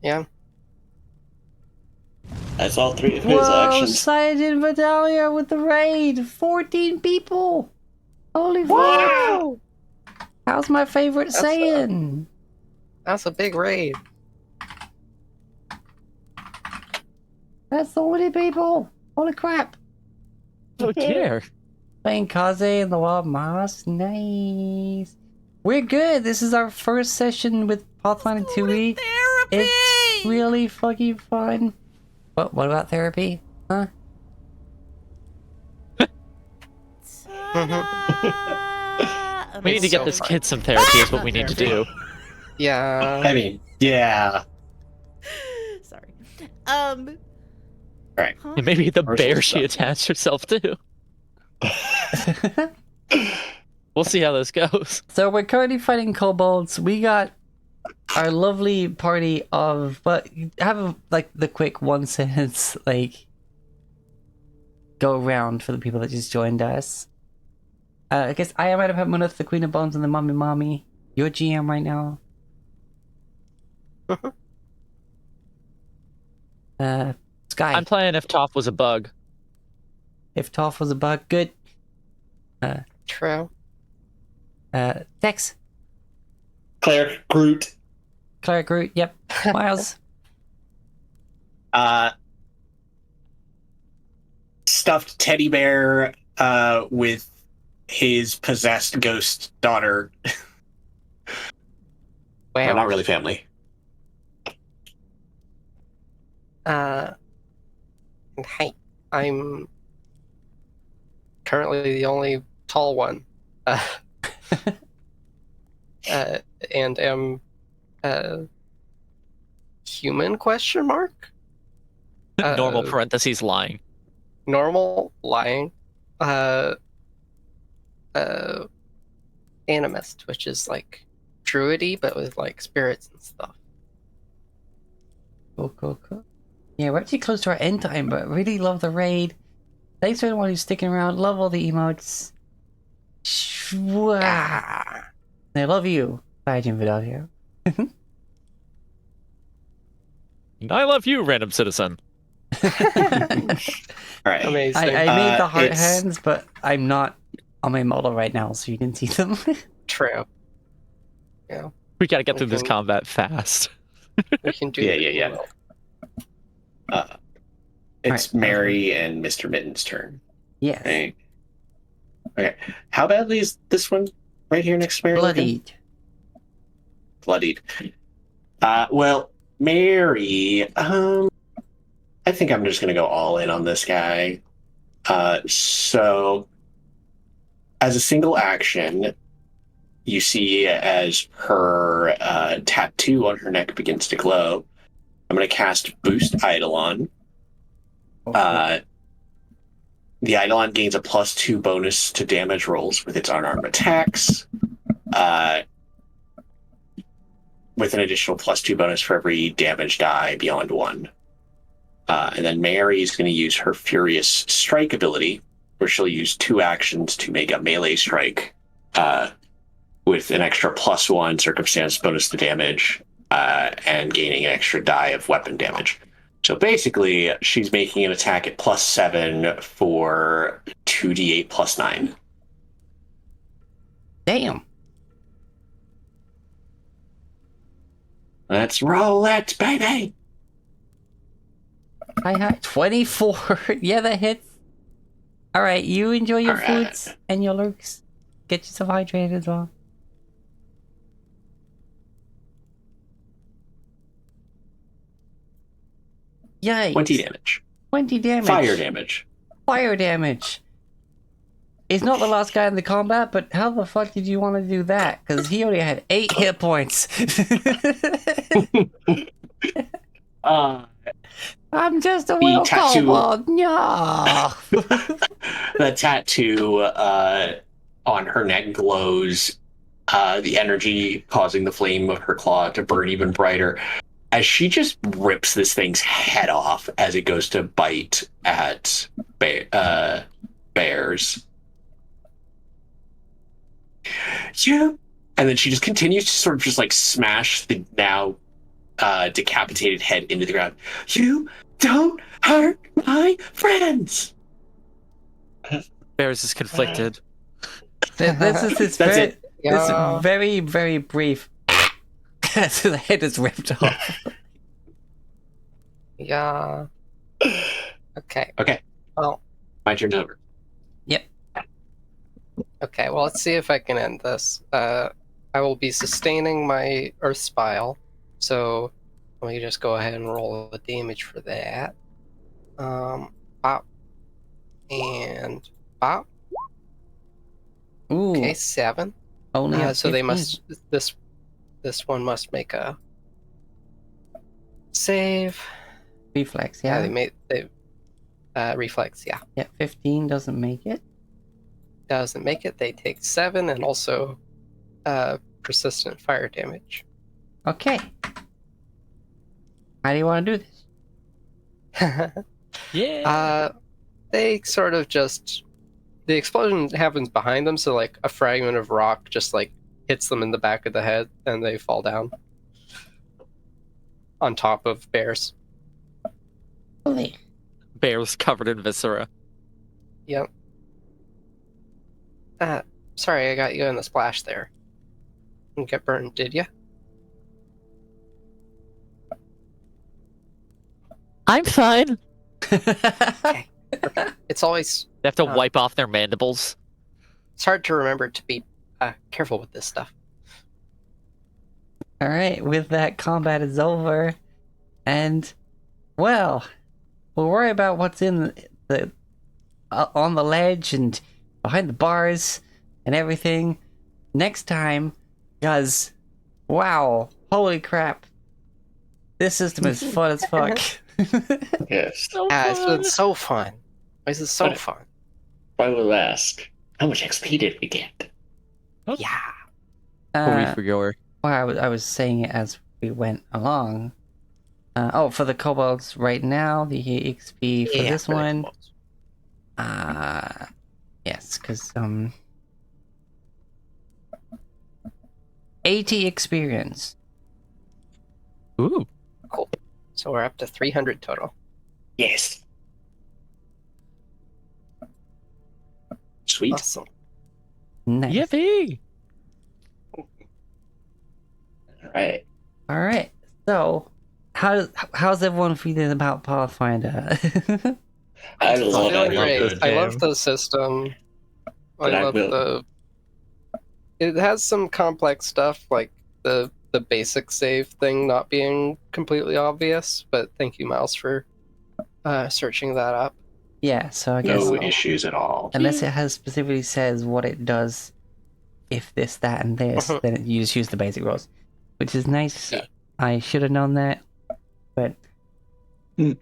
Yeah. That's all 3 of his Whoa, actions. Saiyajin Vidalia with the raid. 14 people. Holy fuck. How's my favorite That's, Saiyan? That's a big raid. That's so many people. Holy crap. Oh dear. Playing Kaze and the Wild Moss. Nice. We're good. This is our first session with Pathfinder 2e. It's really fucking fun. What about therapy? Huh? We need to get this kid some therapy is what we need to do. Yeah. I mean, yeah. Sorry. Right. Huh? And maybe the Commercial bear she stuff. attached herself to. We'll see how this goes. So we're currently fighting kobolds. We got our lovely party of, but have like the quick 1 sentence like go around for the people that just joined us. I guess I am Adam Munith, the Queen of Bones, and the Mommy. Your GM right now. Sky. I'm playing if Toph was a bug. If Toph was a bug, good. True. Tex. Cleric Groot. Cleric Groot. Yep. Miles. Stuffed teddy bear with his possessed ghost daughter. Wow. Well, not really family. Hi. I'm currently the only tall one. And am human question mark? Normal parentheses lying. Normal lying. Animist, which is like druidy but with like spirits and stuff. Cool. Yeah, we're actually close to our end time, but really love the raid. Thanks for everyone who's sticking around. Love all the emotes. Shwah. I love you, Biogen Vidalia. I love you, random citizen. All right. Amazing. I made the heart it's- hands, but I'm not on my model right now, so you can see them. True. We gotta get through this Okay. combat fast. We can do Yeah. It's Alright. Mary and Mr. Mitten's turn. Yes. Right? Okay. How badly is this one right here next to Mary? looking? Bloodied. Well, Mary, I think I'm just gonna go all in on this guy. So as a single action, you see as her tattoo on her neck begins to glow. I'm gonna cast Boost Eidolon. The Eidolon gains a +2 bonus to damage rolls with its unarmed attacks, with an additional +2 bonus for every damage die beyond 1. And then Mary is going to use her Furious Strike ability, where she'll use 2 actions to make a melee strike with an extra +1 circumstance bonus to damage and gaining an extra die of weapon damage. So basically, she's making an attack at +7 for 2d8 +9. Damn. Let's roll it, baby! Hi. 24. Yeah, that hits. Alright, you enjoy your Alright. foods and your lurks. Get yourself hydrated as well. Yikes. 20 damage. 20 damage. Fire damage. Fire damage. He's not the last guy in the combat, but how the fuck did you want to do that? Because he only had 8 hit points. I'm just a little tattoo- kobold. No. The tattoo on her neck glows, the energy causing the flame of her claw to burn even brighter as she just rips this thing's head off as it goes to bite at bears. You, and then she just continues to sort of just like smash the now decapitated head into the ground. You don't hurt my friends. Bears is conflicted. This is his That's very, it. this very, very brief. So the head is ripped off. Yeah. Okay. Okay, Well, my turn's over. okay. Well, let's see if I can end this. I will be sustaining my Earth Spile, so let me just go ahead and roll the damage for that. Bop. And bop. Ooh, Okay, 7. only Yeah, have so they 15. must. This one must make a save. reflex. Yeah, Yeah, they made reflex. Yeah, yeah. 15 doesn't make it. doesn't make it. They take 7 and also persistent fire damage. Okay. How do you want to do this? Yeah. They sort of just the explosion happens behind them, so like a fragment of rock just like hits them in the back of the head and they fall down on top of bears. Holy. Bears covered in viscera. Yep. Sorry, I got you in the splash there. You get burned, did you? I'm fine. It's always They have to Oh. wipe off their mandibles. it's hard to remember to be careful with this stuff. All right, with that, combat is over, and well, we'll worry about what's in the on the ledge and behind the bars and everything next time, because wow, holy crap, this system is fun as fuck. Yes. Yeah, it's been so fun. This is so But- fun. I will ask, how much XP did we get? Yeah. Hurry Uh, for your. well, I was saying it as we went along. For the kobolds right now, the XP for this one. Yes, because 80 experience. Ooh. Cool. So we're up to 300 total. Yes. Sweet. Awesome. Nice. Yippee! Right. All right. So, how's everyone feeling about Pathfinder? I I'm love feeling it. great. this I love game. the system. But I I love will- the. It has some complex stuff, like the basic save thing not being completely obvious. But thank you, Miles, for searching that up. Yeah. So I guess No issues at all. unless it has specifically says what it does, if this, that, and this, Uh-huh. then you just use the basic rules, which is nice. Yeah. I should have known that, but Hmm.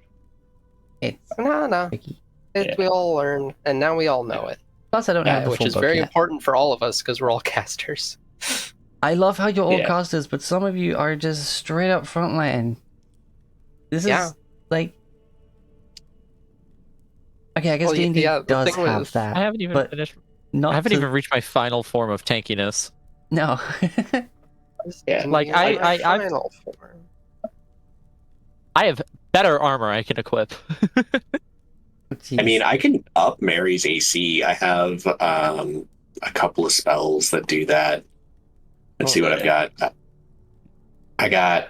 it's No. tricky. Yeah. We all learn, and now we all know it, Plus, I don't have the which full is book very yet. important for all of us because we're all casters. I love how you're all Yeah. casters, but some of you are just straight up frontline. This Yeah. is like, okay, I guess Well, D&D yeah, the does thing have with- that. I haven't even but finished. not I haven't to- even reached my final form of tankiness. No. Yeah. Like, I've- final form. I have better armor I can equip. I mean, I can up Mary's AC. I have a couple of spells that do that. Let's see what I've got. I got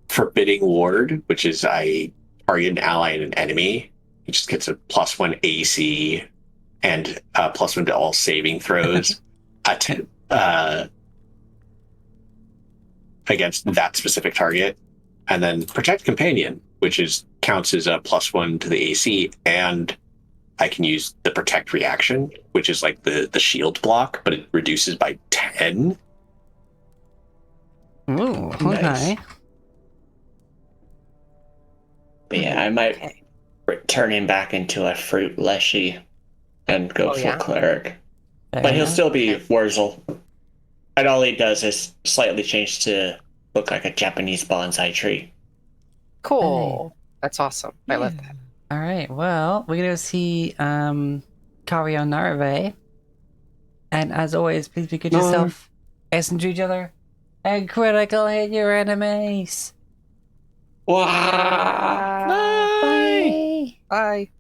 Forbidding Ward, which is I target an ally and an enemy. It just gets a +1 AC and +1 to all saving throws against that specific target. And then Protect Companion, which counts as a +1 to the AC, and I can use the Protect reaction, which is like the shield block, but it reduces by 10. Ooh, okay. Nice. But yeah, I might turn him back into a fruit leshy and go Oh, full yeah? clerik. But he'll still be Wurzel. And all he does is slightly change to look like a Japanese bonsai tree. Cool. That's awesome. I love that. All right. Well, we're gonna see Kario Narve, and as always, please be good to yourself, listen to each other, and critical hit your enemies. Wow. Bye. Bye.